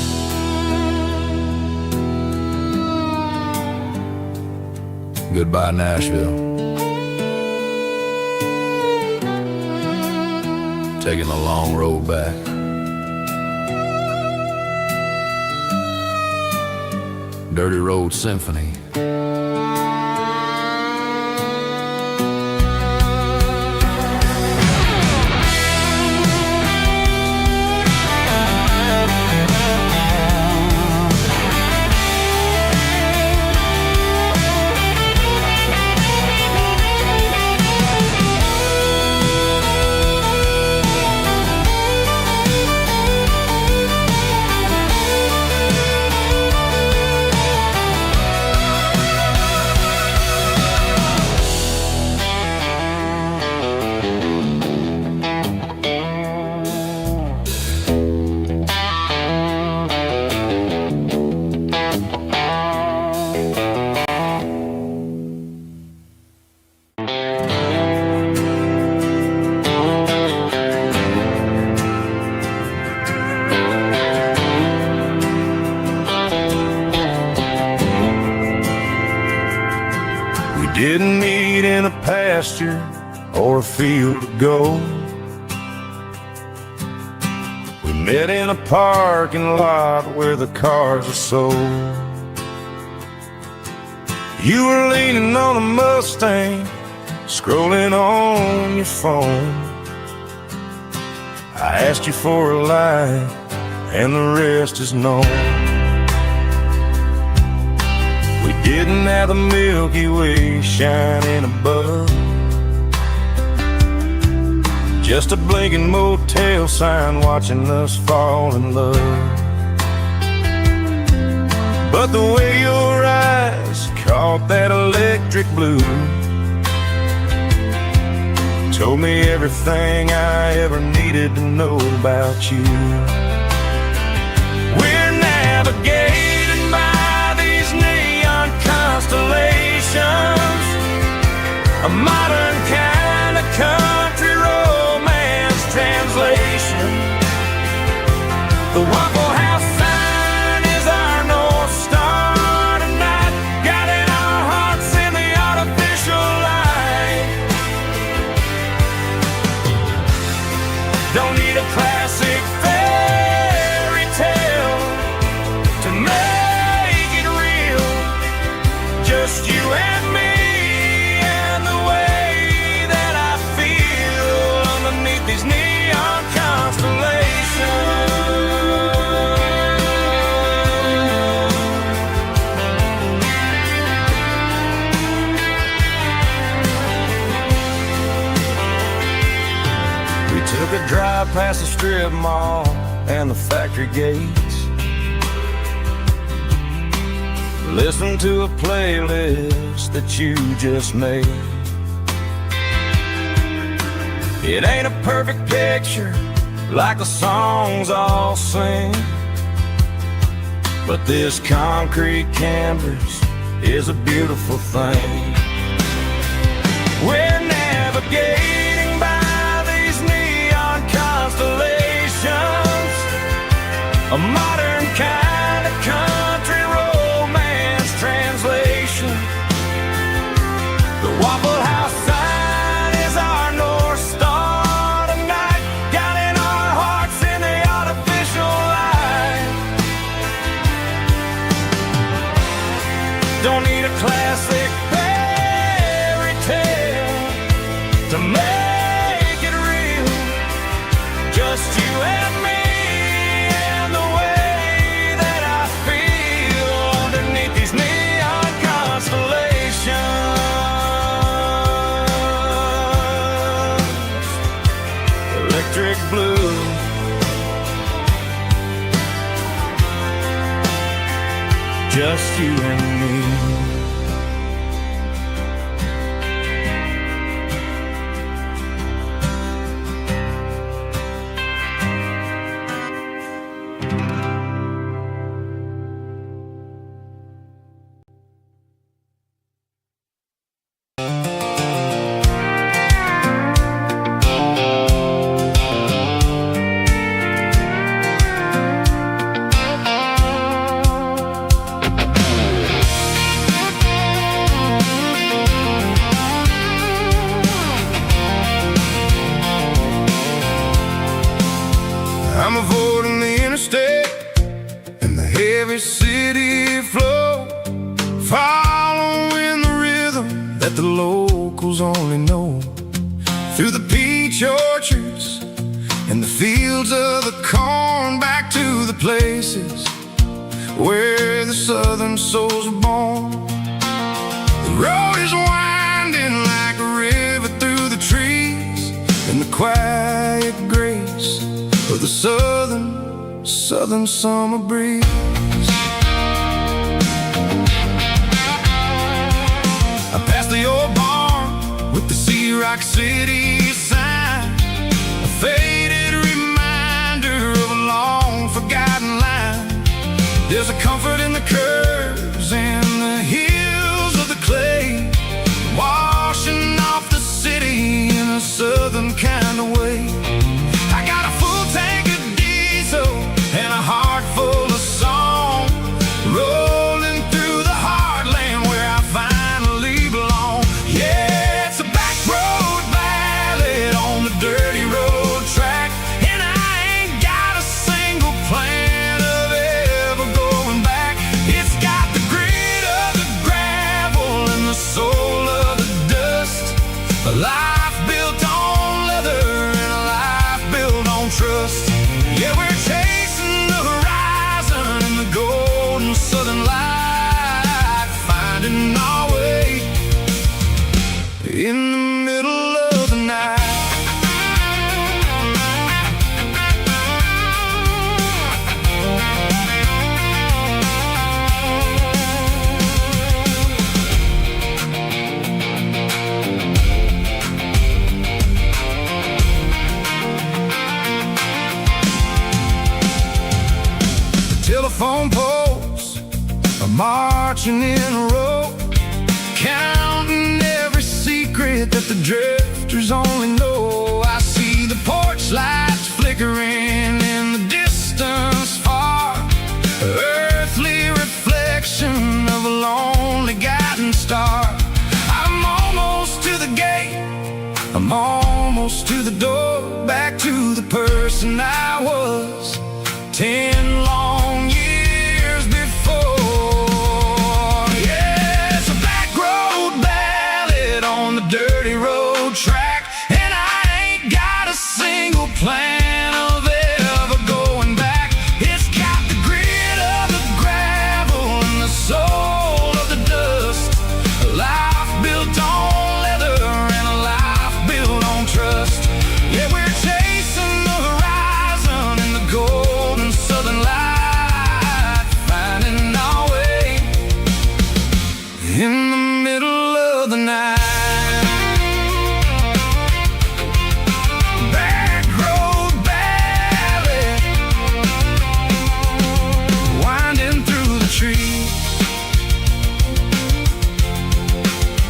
Goodbye, Nashville. Taking the long road back. Dirty Road Symphony. Didn't meet in a pasture or a field of gold. We met in a parking lot where the cars are sold. You were leaning on a Mustang, scrolling on your phone. I asked you for a light, and the rest is known. We didn't have the Milky Way shining above, just a blinking motel sign watching us fall in love. But the way your eyes caught that electric blue told me everything I ever needed to know about you. We're navigated by these neon constellations, a modern kind of country romance translation. The Waffle House sign is our North Star tonight, guiding our hearts in the artificial light. Don't need a classic fairy tale to make it real. Just you and me and the way that I feel underneath these neon constellations. We took a drive past the strip mall and the factory gates, listened to a playlist that you just made. It ain't a perfect picture like the songs all sing, but this concrete canvas is a beautiful thing. We're navigating by these neon constellations, a modern kind of country romance translation. The Waffle House sign is our North Star tonight, guiding our hearts in the artificial light. Don't need a classic fairy tale to make it real. Just you and me and the way that I feel underneath these neon constellations. Electric blue, just you and me. I'm avoiding the interstate and the heavy city flow, following the rhythm that the locals only know. Through the peach orchards and the fields of the corn, back to the places where the southern souls were born. The road is winding like a river through the trees, and the quiet grace of the southern summer breeze. I passed the old barn with the Sea Rock City sign, a faded reminder of a long forgotten line. There's a comfort in the curves and the hills of the clay, washing off the city in a southern kind of way. I got a full tank of diesel and a heart full of song, rolling through the heartland where I finally belong. A life built on leather and a life built on trust. Yeah, we're chasing the horizon in the golden southern light, finding our way in the middle of the night. Telephone poles are marching in a row, counting every secret that the drifters only know. I see the porch lights flickering in the distance far, earthly reflection of a lonely guiding star. I'm almost to the gate, I'm almost to the door, back to the person I was 10 long years before. Yeah, it's a back road ballad on the dirty road track, and I ain't got a single plan of ever going back. It's got the grit of the gravel and the soul of the dust. A life built on leather and a life built on trust. Yeah, we're chasing the horizon in the golden southern light, finding our way in the middle of the night. Back road ballad, winding through the trees.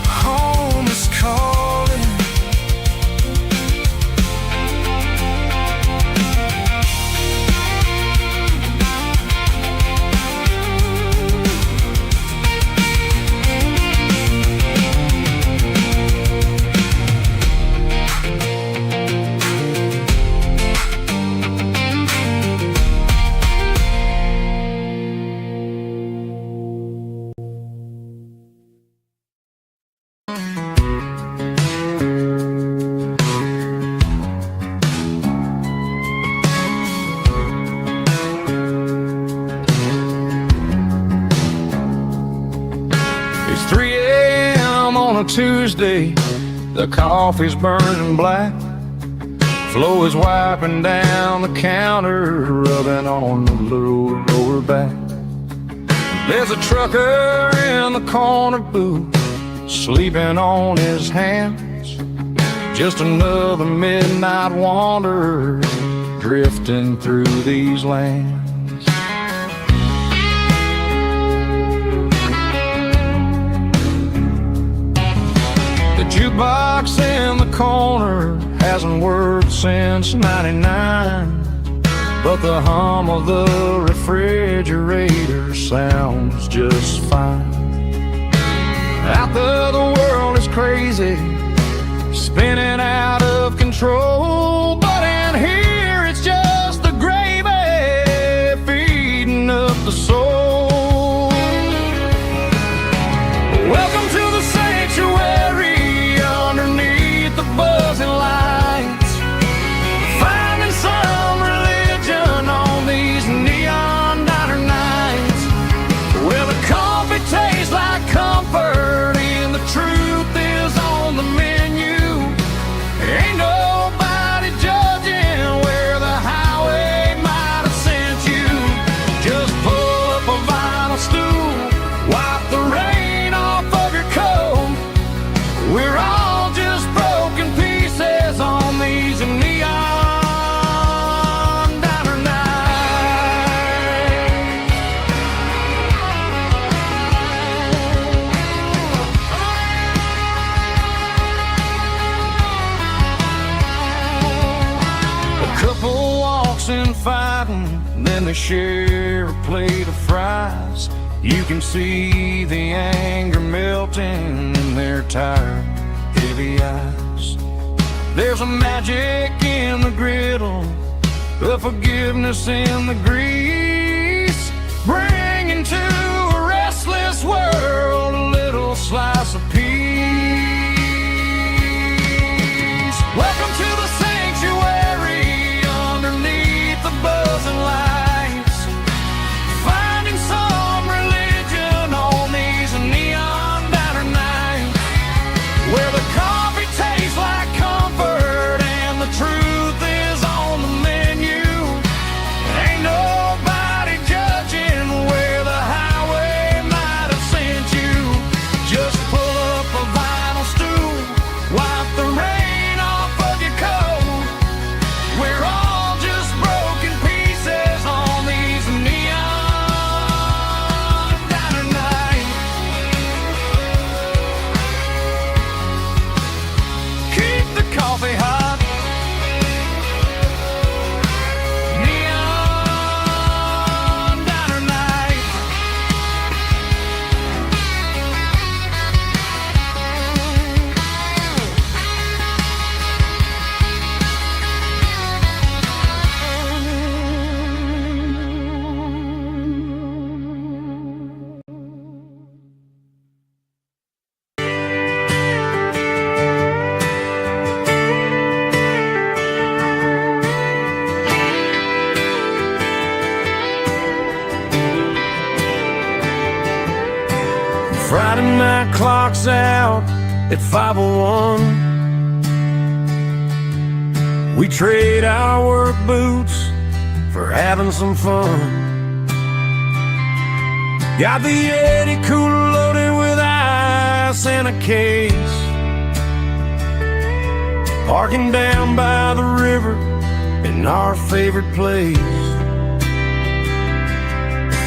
Home is calling. It's 3 a.m. on a Tuesday, the coffee's burning black. Flo is wiping down the counter, rubbing on the little lower back. There's a trucker in the corner booth, sleeping on his hands. Just another midnight wanderer, drifting through these lands. The jukebox in the corner hasn't worked since '99, but the hum of the refrigerator sounds just fine. Out there the world is crazy, spinning out of control, but in here it's just the gravy feeding up the soul. Welcome to the sanctuary underneath the buzzing lights, finding some religion on these neon diner nights. Well, the coffee tastes like comfort and the truth is on the menu. Ain't nobody judging where the highway might have sent you. Just pull up a vinyl stool, wipe the rain off of your coat. We're all just broken pieces on these neon diner nights. A couple walks in fighting, then they share a plate of fries. You can see the anger melting in their tired, heavy eyes. There's a magic in the griddle, a forgiveness in the grease, bringing to a restless world a little slice of peace. Welcome to the sanctuary underneath the buzzing lights. Finding some religion on these neon diner nights, where the coffee tastes like comfort and the truth is on the menu. Ain't nobody judging where the highway might have sent you. Just pull up a vinyl stool, wipe the rain off of your coat. We're all just broken pieces on these neon diner nights. Keep the coffee hot. Neon diner night. Friday night clock's out at 5:01. We trade our work boots for having some fun. Got the Yeti cooler loaded with ice and a case. Parking down by the river in our favorite place.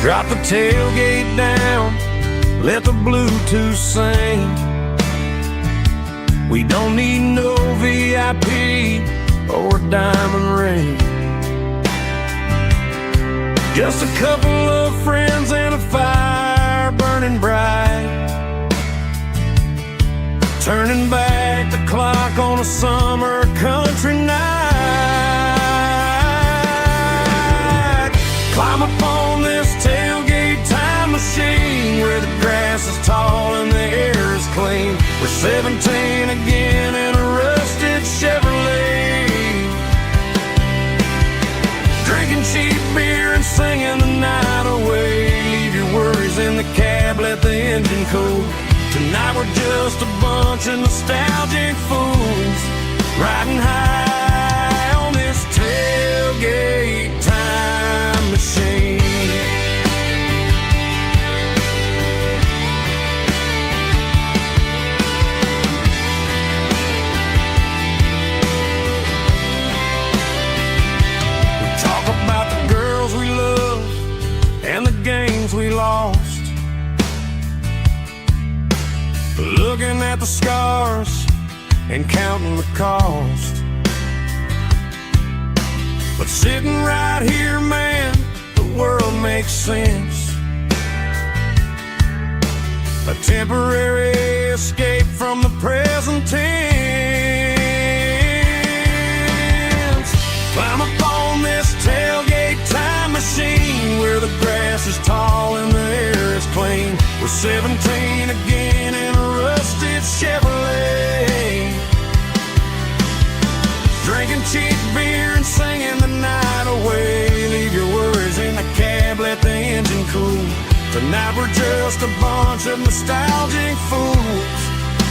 Drop the tailgate down, let the Bluetooth sing. We don't need no VIP or diamond ring. Just a couple of friends and a fire burning bright, turning back the clock on a summer country night. Climb up on this tailgate time machine, where the grass is tall and the air is clean. We're 17 again in a rusted Chevrolet, drinking cheap beer and singing the night away. Leave your worries in the cab, let the engine cool. Tonight we're just a bunch of nostalgic fools, riding high on this tailgate time machine. And the games we lost, looking at the scars and counting the cost. But sitting right here, man, the world makes sense. A temporary escape from the present tense. Climb up on this tailgate time machine, where the grass is tall and the air is clean. We're 17 again in a rusted Chevrolet, drinking cheap beer and singing the night away. Leave your worries in the cab, let the engine cool. Tonight we're just a bunch of nostalgic fools,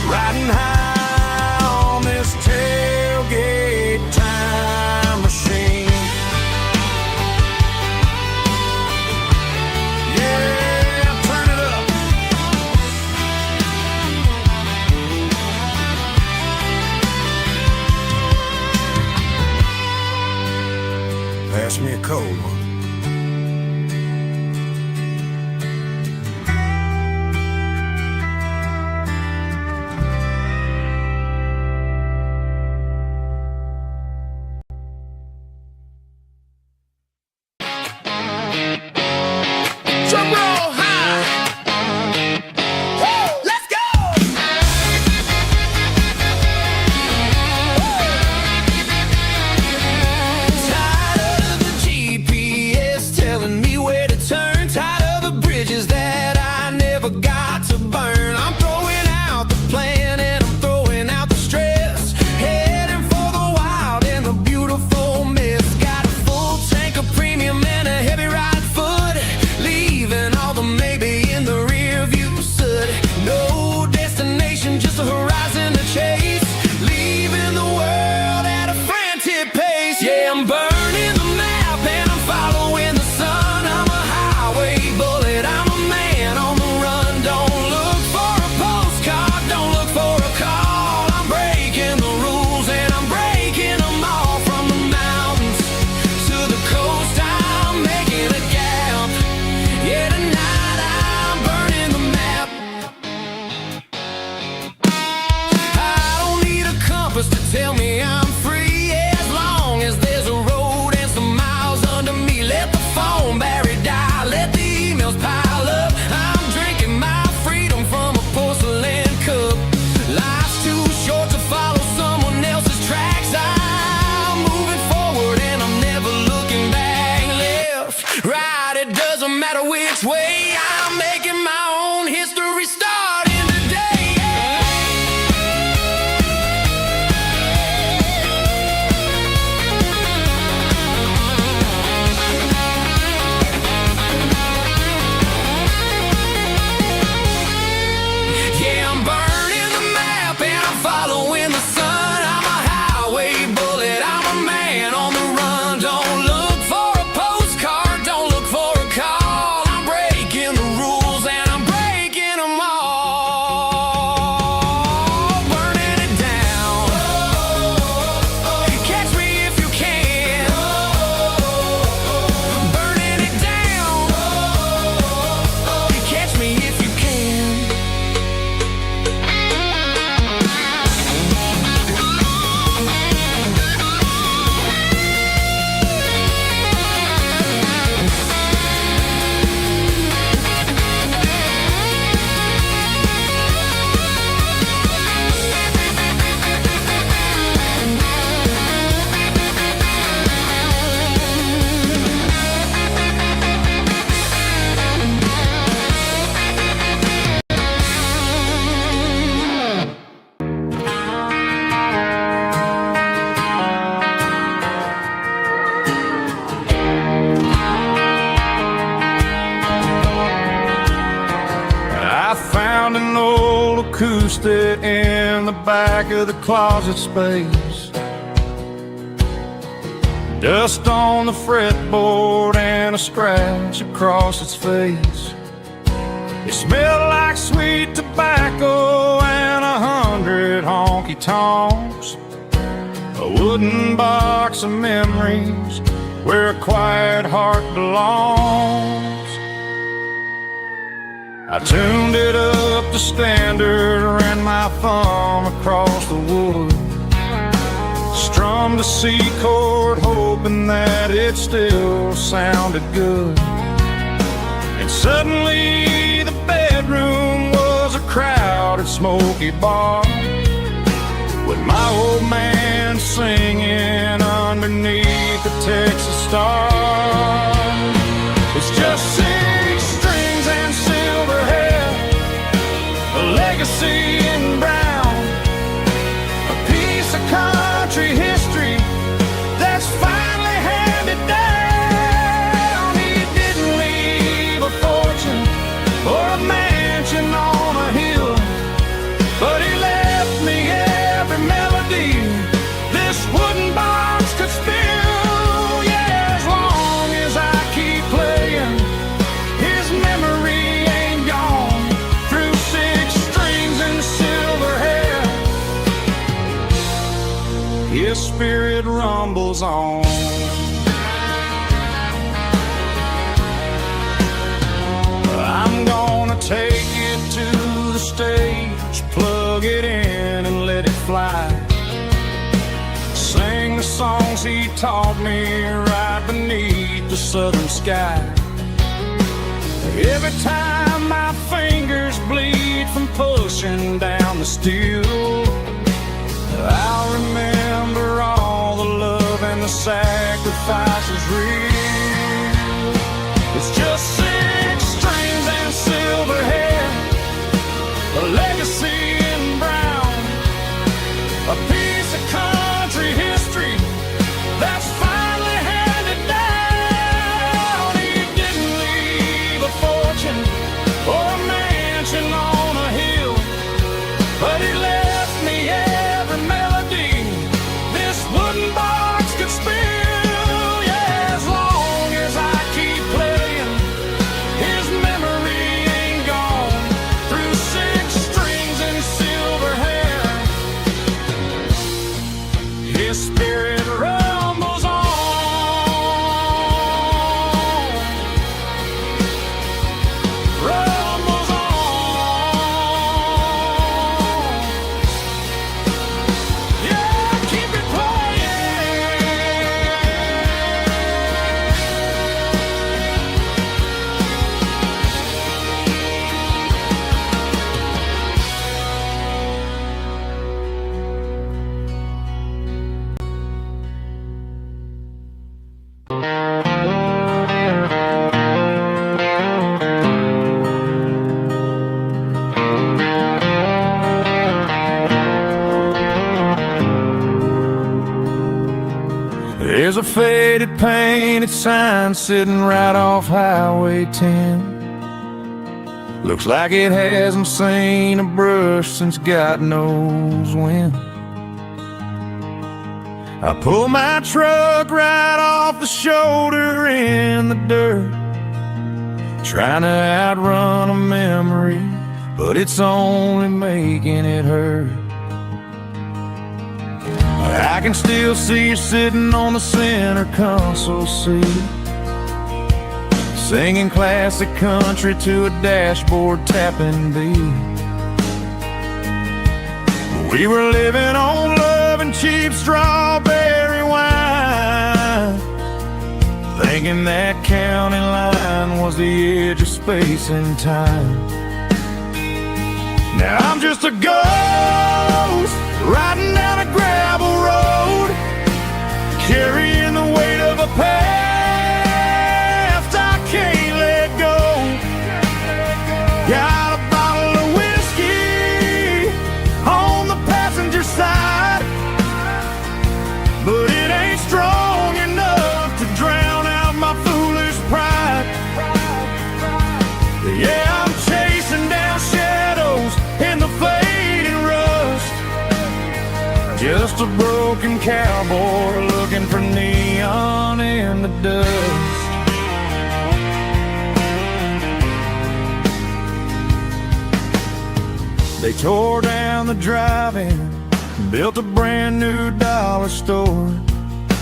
riding high on this tailgate time machine. Pass me a cold one. Drum roll high. Woo, let's go. Tired of the GPS horizon to chase, leaving the world at a frantic pace. Yeah, I'm burning the map and I'm following the sun. I'm a highway bullet, I'm a man on the run. Don't look for a postcard, don't look for a call. I'm breaking the rules and I'm breaking them all. From the mountains to the coast, I'm making a gap. Yeah, tonight I'm burning the map. I don't need a compass to tell me I'm free, as long as there's a road and some miles under me. Let the phone battery die, let the emails pile up. I'm drinking my freedom from a porcelain cup. Life's too short to follow someone else's tracks. I'm moving forward and I'm never looking back. Left, right, it doesn't matter which way. I'm making my own history starting today. Yeah, I'm burning the map and I'm following the sun. I'm a highway bullet, I'm a man on the run. Don't look for a postcard, don't look for a call. I'm breaking the rules and I'm breaking them all. Burning it down. Catch me if you can. Burning it down. Catch me if you can. I found an old acoustic in the back of the closet space. Dust on the fretboard and a scratch across its face. It smelled like sweet tobacco and 100 honky tonks. A wooden box of memories where a quiet heart belongs. I tuned it up to standard, ran my thumb across the wood, strummed a C chord hoping that it still sounded good. And suddenly the bedroom was a crowded smoky bar, with my old man singing underneath the Texas stars. It's just 6 strings and silver hair, a legacy in brown, a piece of country history that's finally handed down. He didn't leave a fortune or a mansion on a hill, but he left me every melody this wooden box could spill. Yeah, as long as I keep playing, his memory ain't gone. Through 6 strings and silver hair, his spirit rumbles on. I'm gonna take it to the stage, plug it in and let it fly. Sing the songs he taught me right beneath the southern sky. Every time my fingers bleed from pushing down the steel, I'll remember all the love and the sacrifices real. It's just 6 strings and silver hair, a legacy in brown, a piece of country history that's finally handed down. He didn't leave a fortune or a mansion on a hill, but he left There's a faded painted sign sitting right off Highway 10. Looks like it hasn't seen a brush since God knows when. I pull my truck right off the shoulder in the dirt, trying to outrun a memory, but it's only making it hurt. I can still see you sitting on the center console seat, singing classic country to a dashboard tapping beat. We were living on love and cheap strawberry wine, thinking that county line was the edge of space and time. Now I'm just a ghost riding down a gravel road, carrying the weight of a past I can't let go. Got a bottle of whiskey on the passenger side, but it ain't strong enough to drown out my foolish pride. Yeah, I'm chasing down shadows in the fading rust, just a broken cowboy looking for neon in the dust. They tore down the drive-in, built a brand new dollar store,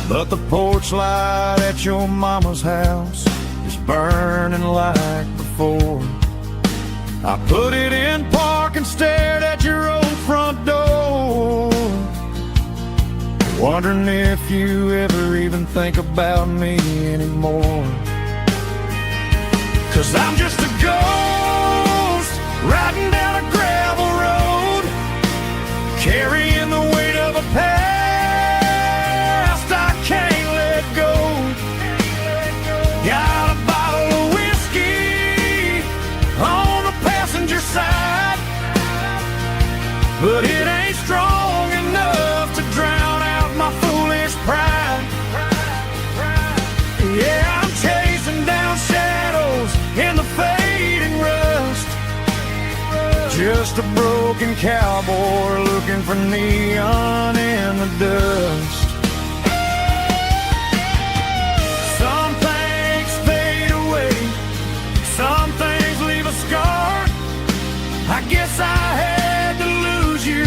but the porch light at your mama's house is burning like before. I put it in park and stared at your old front door, wondering if you ever even think about me anymore. 'Cause I'm just a ghost riding down a gravel road, carrying the weight of a past I can't let go. Got a bottle of whiskey on the passenger side, but it ain't strong enough to drown out my foolish pride. Yeah, I'm chasing down shadows in the fading rust, just a broken cowboy looking for neon in the dust. Some things fade away, some things leave a scar. I guess I had to lose you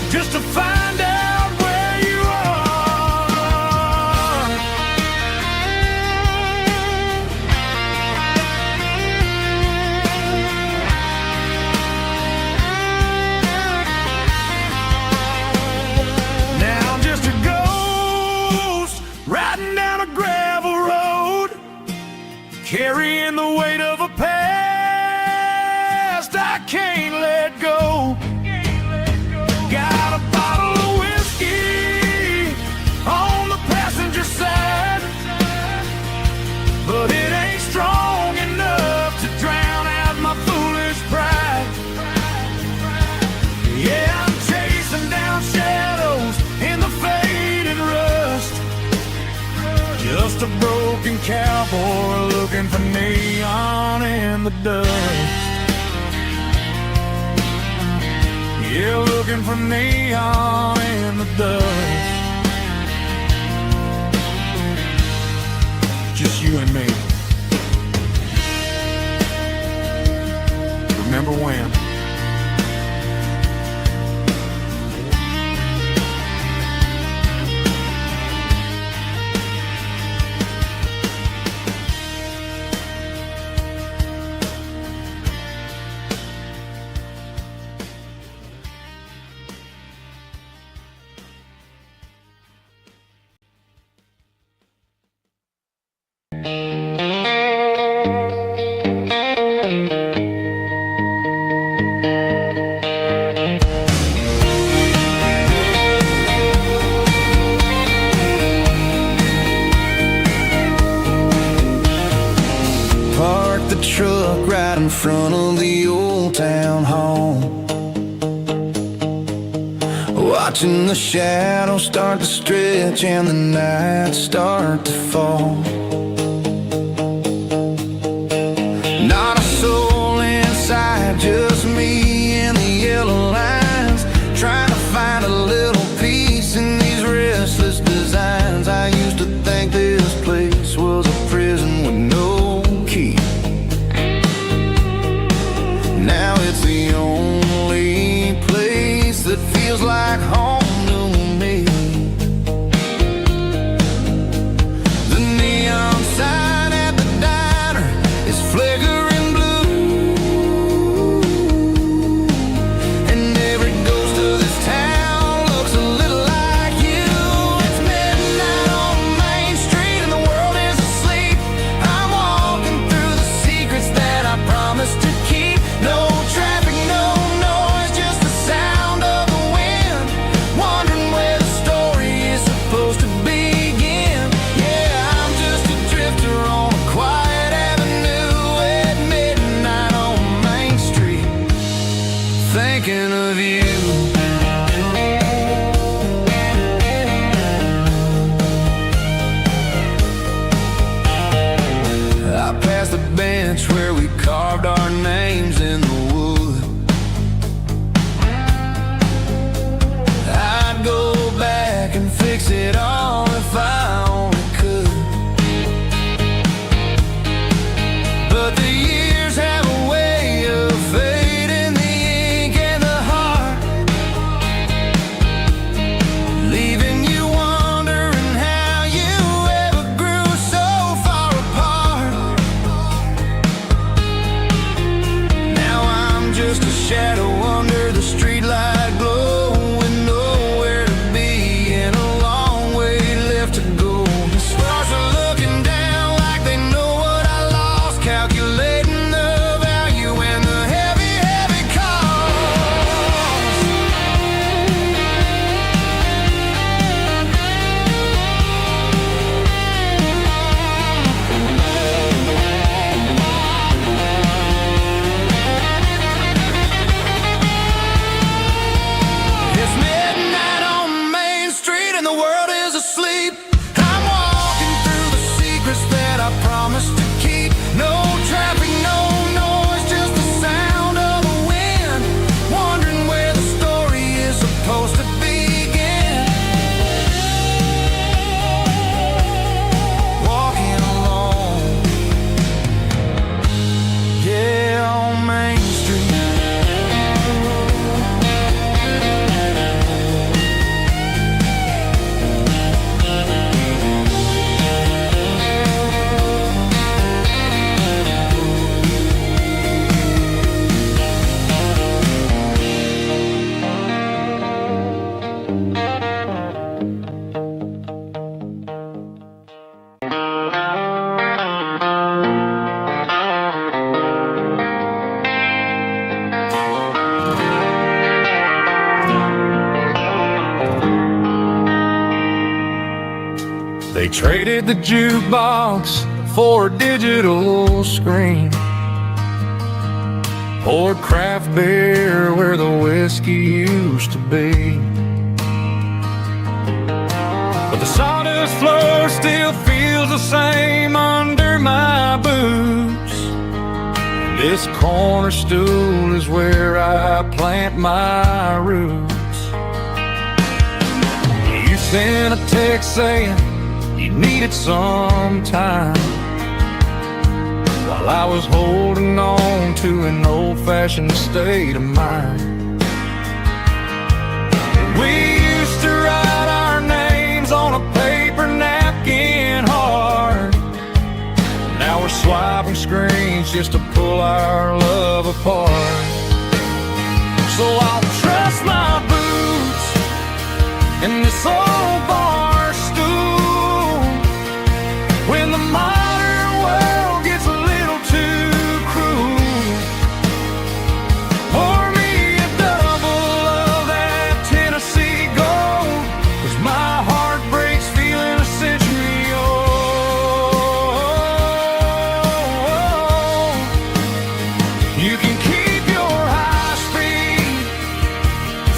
just to find out where you are. Now I'm just a ghost riding down a gravel road, carrying the weight of a past I can't let go. Got a bottle of whiskey on the passenger side, but it ain't strong enough to drown out my foolish pride. Yeah, I'm chasing down shadows in the fading rust, just a broken cowboy looking for neon in the dust. Yeah, looking for neon in the dust. Just you and me. Remember when? The truck right in front of the old town hall, Watching the shadows start to stretch and the nights start to fall. Not a soul inside, just me and the yellow lines, trying to find a little peace in these restless designs. I used to think this place was a prison with no key. Now it's the only place that feels like home to me. The neon sign at the diner is flickering blue, and every ghost of this town looks a little like you. It's midnight on Main Street and the world is asleep. I'm walking through the secrets that I promised to keep. No traffic, no noise, just the sound of the wind, wondering where the story is supposed to begin. Yeah, I'm just a drifter on a quiet avenue at midnight on Main Street, thinking of you. I passed the bench where we carved our names in the wood. I'd go back and fix it all if I only could. But the years have a way of fading the ink and the heart, leaving you wondering how you ever grew so far apart. Now I'm just a shadow under the streetlight glow, with nowhere to be and a long way left to go. The stars are looking down like they know what I lost, calculating the value and the heavy, heavy cost. It's midnight on Main Street and the world is asleep. I'm walking through the secrets that I promised to keep. No traffic, no noise, just the sound of the wind, wondering where the story is supposed to begin. Walking alone, yeah, on Main Street. They traded the jukebox for a digital screen, poured craft beer where the whiskey used to be. But the sawdust floor still feels the same under my boots. This corner stool is where I plant my roots. You sent a text saying you needed some time, while I was holding on to an old-fashioned state of mind. We used to write our names on a paper napkin hard. Now we're swiping screens just to pull our love apart. So I'll trust my boots in this old bar stool when the modern world gets a little too cruel. Pour me a double of that Tennessee Gold, 'cause my heart breaks feeling a century old. You can keep your high speed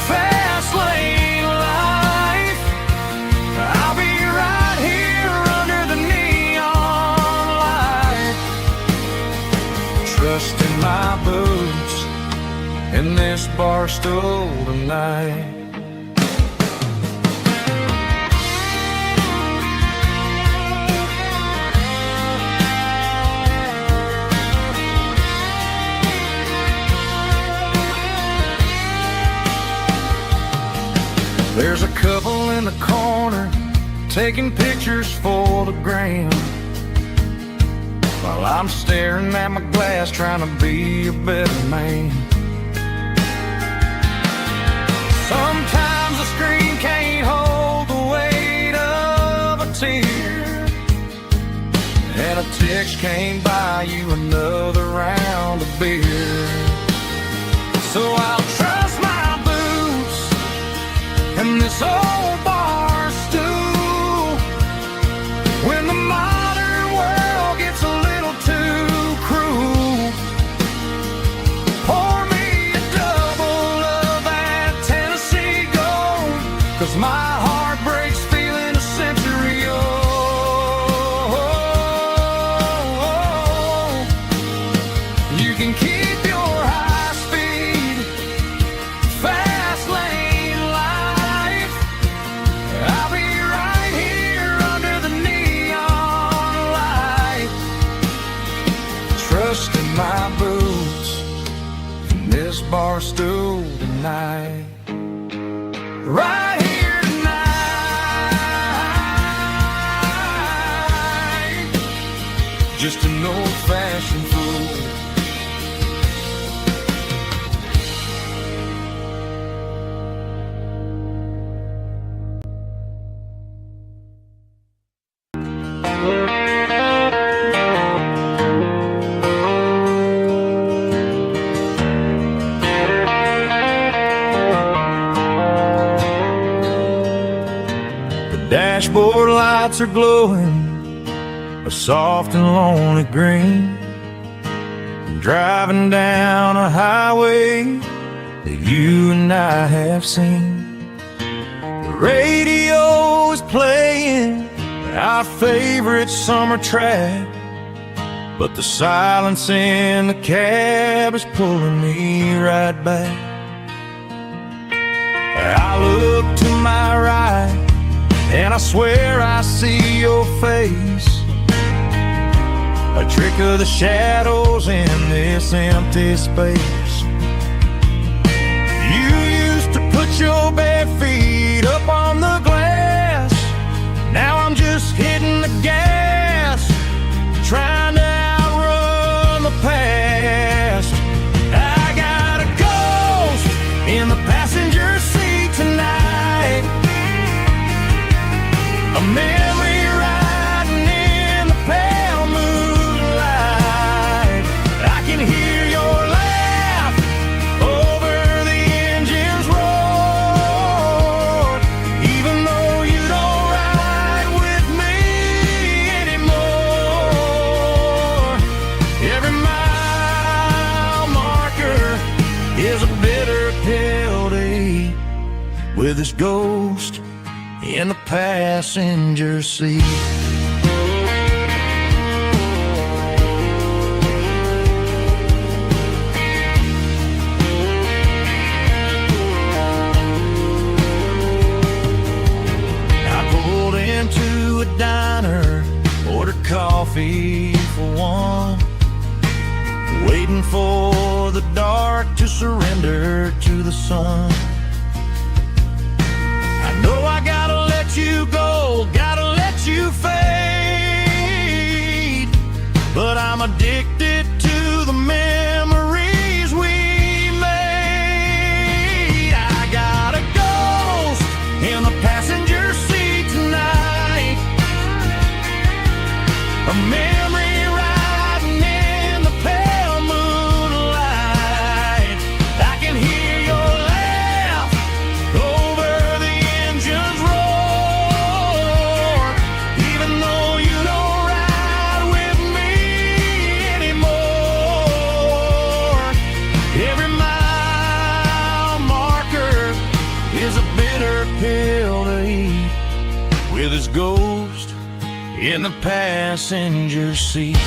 fast lane bar stool tonight. There's a couple in the corner taking pictures for the gram, while I'm staring at my glass trying to be a better man. Sometimes the screen can't hold the weight of a tear, and a text can't buy you another round of beer. So I'll trust my boots and this old bar stool when the modern world gets a little too cruel. Pour me a double of that Tennessee Gold, 'cause my heart breaks feeling a century old. You can keep your high speed, fast lane life. I'll be right here under the neon light, trusting my boots in this bar stool tonight. Right here tonight, just an old-fashioned fool. Dashboard lights are glowing a soft and lonely green, driving down a highway that you and I have seen. The radio is playing our favorite summer track, but the silence in the cab is pulling me right back. I look to my right and I swear I see your face, a trick of the shadows in this empty space. You used to put your bare feet up on the glass, now I'm just hitting the gas, trying to outrun the past. I got a ghost in the passenger seat tonight, a memory riding in the pale moonlight. I can hear your laugh over the engine's roar, even though you don't ride with me anymore. Every mile marker is a bitter pill to eat, with this ghost in the passenger seat. I pulled into a diner, ordered coffee for one, waiting for the dark to surrender to the sun. No, I gotta let you go, gotta let you fade, but I'm addicted to the memories we made. I got a ghost in the passenger seat tonight, a memory riding in the pale moonlight. I can hear your laugh over the engine's roar, even though you don't ride with me anymore. Every mile marker is a bitter pill to eat, with his ghost in the passenger seat.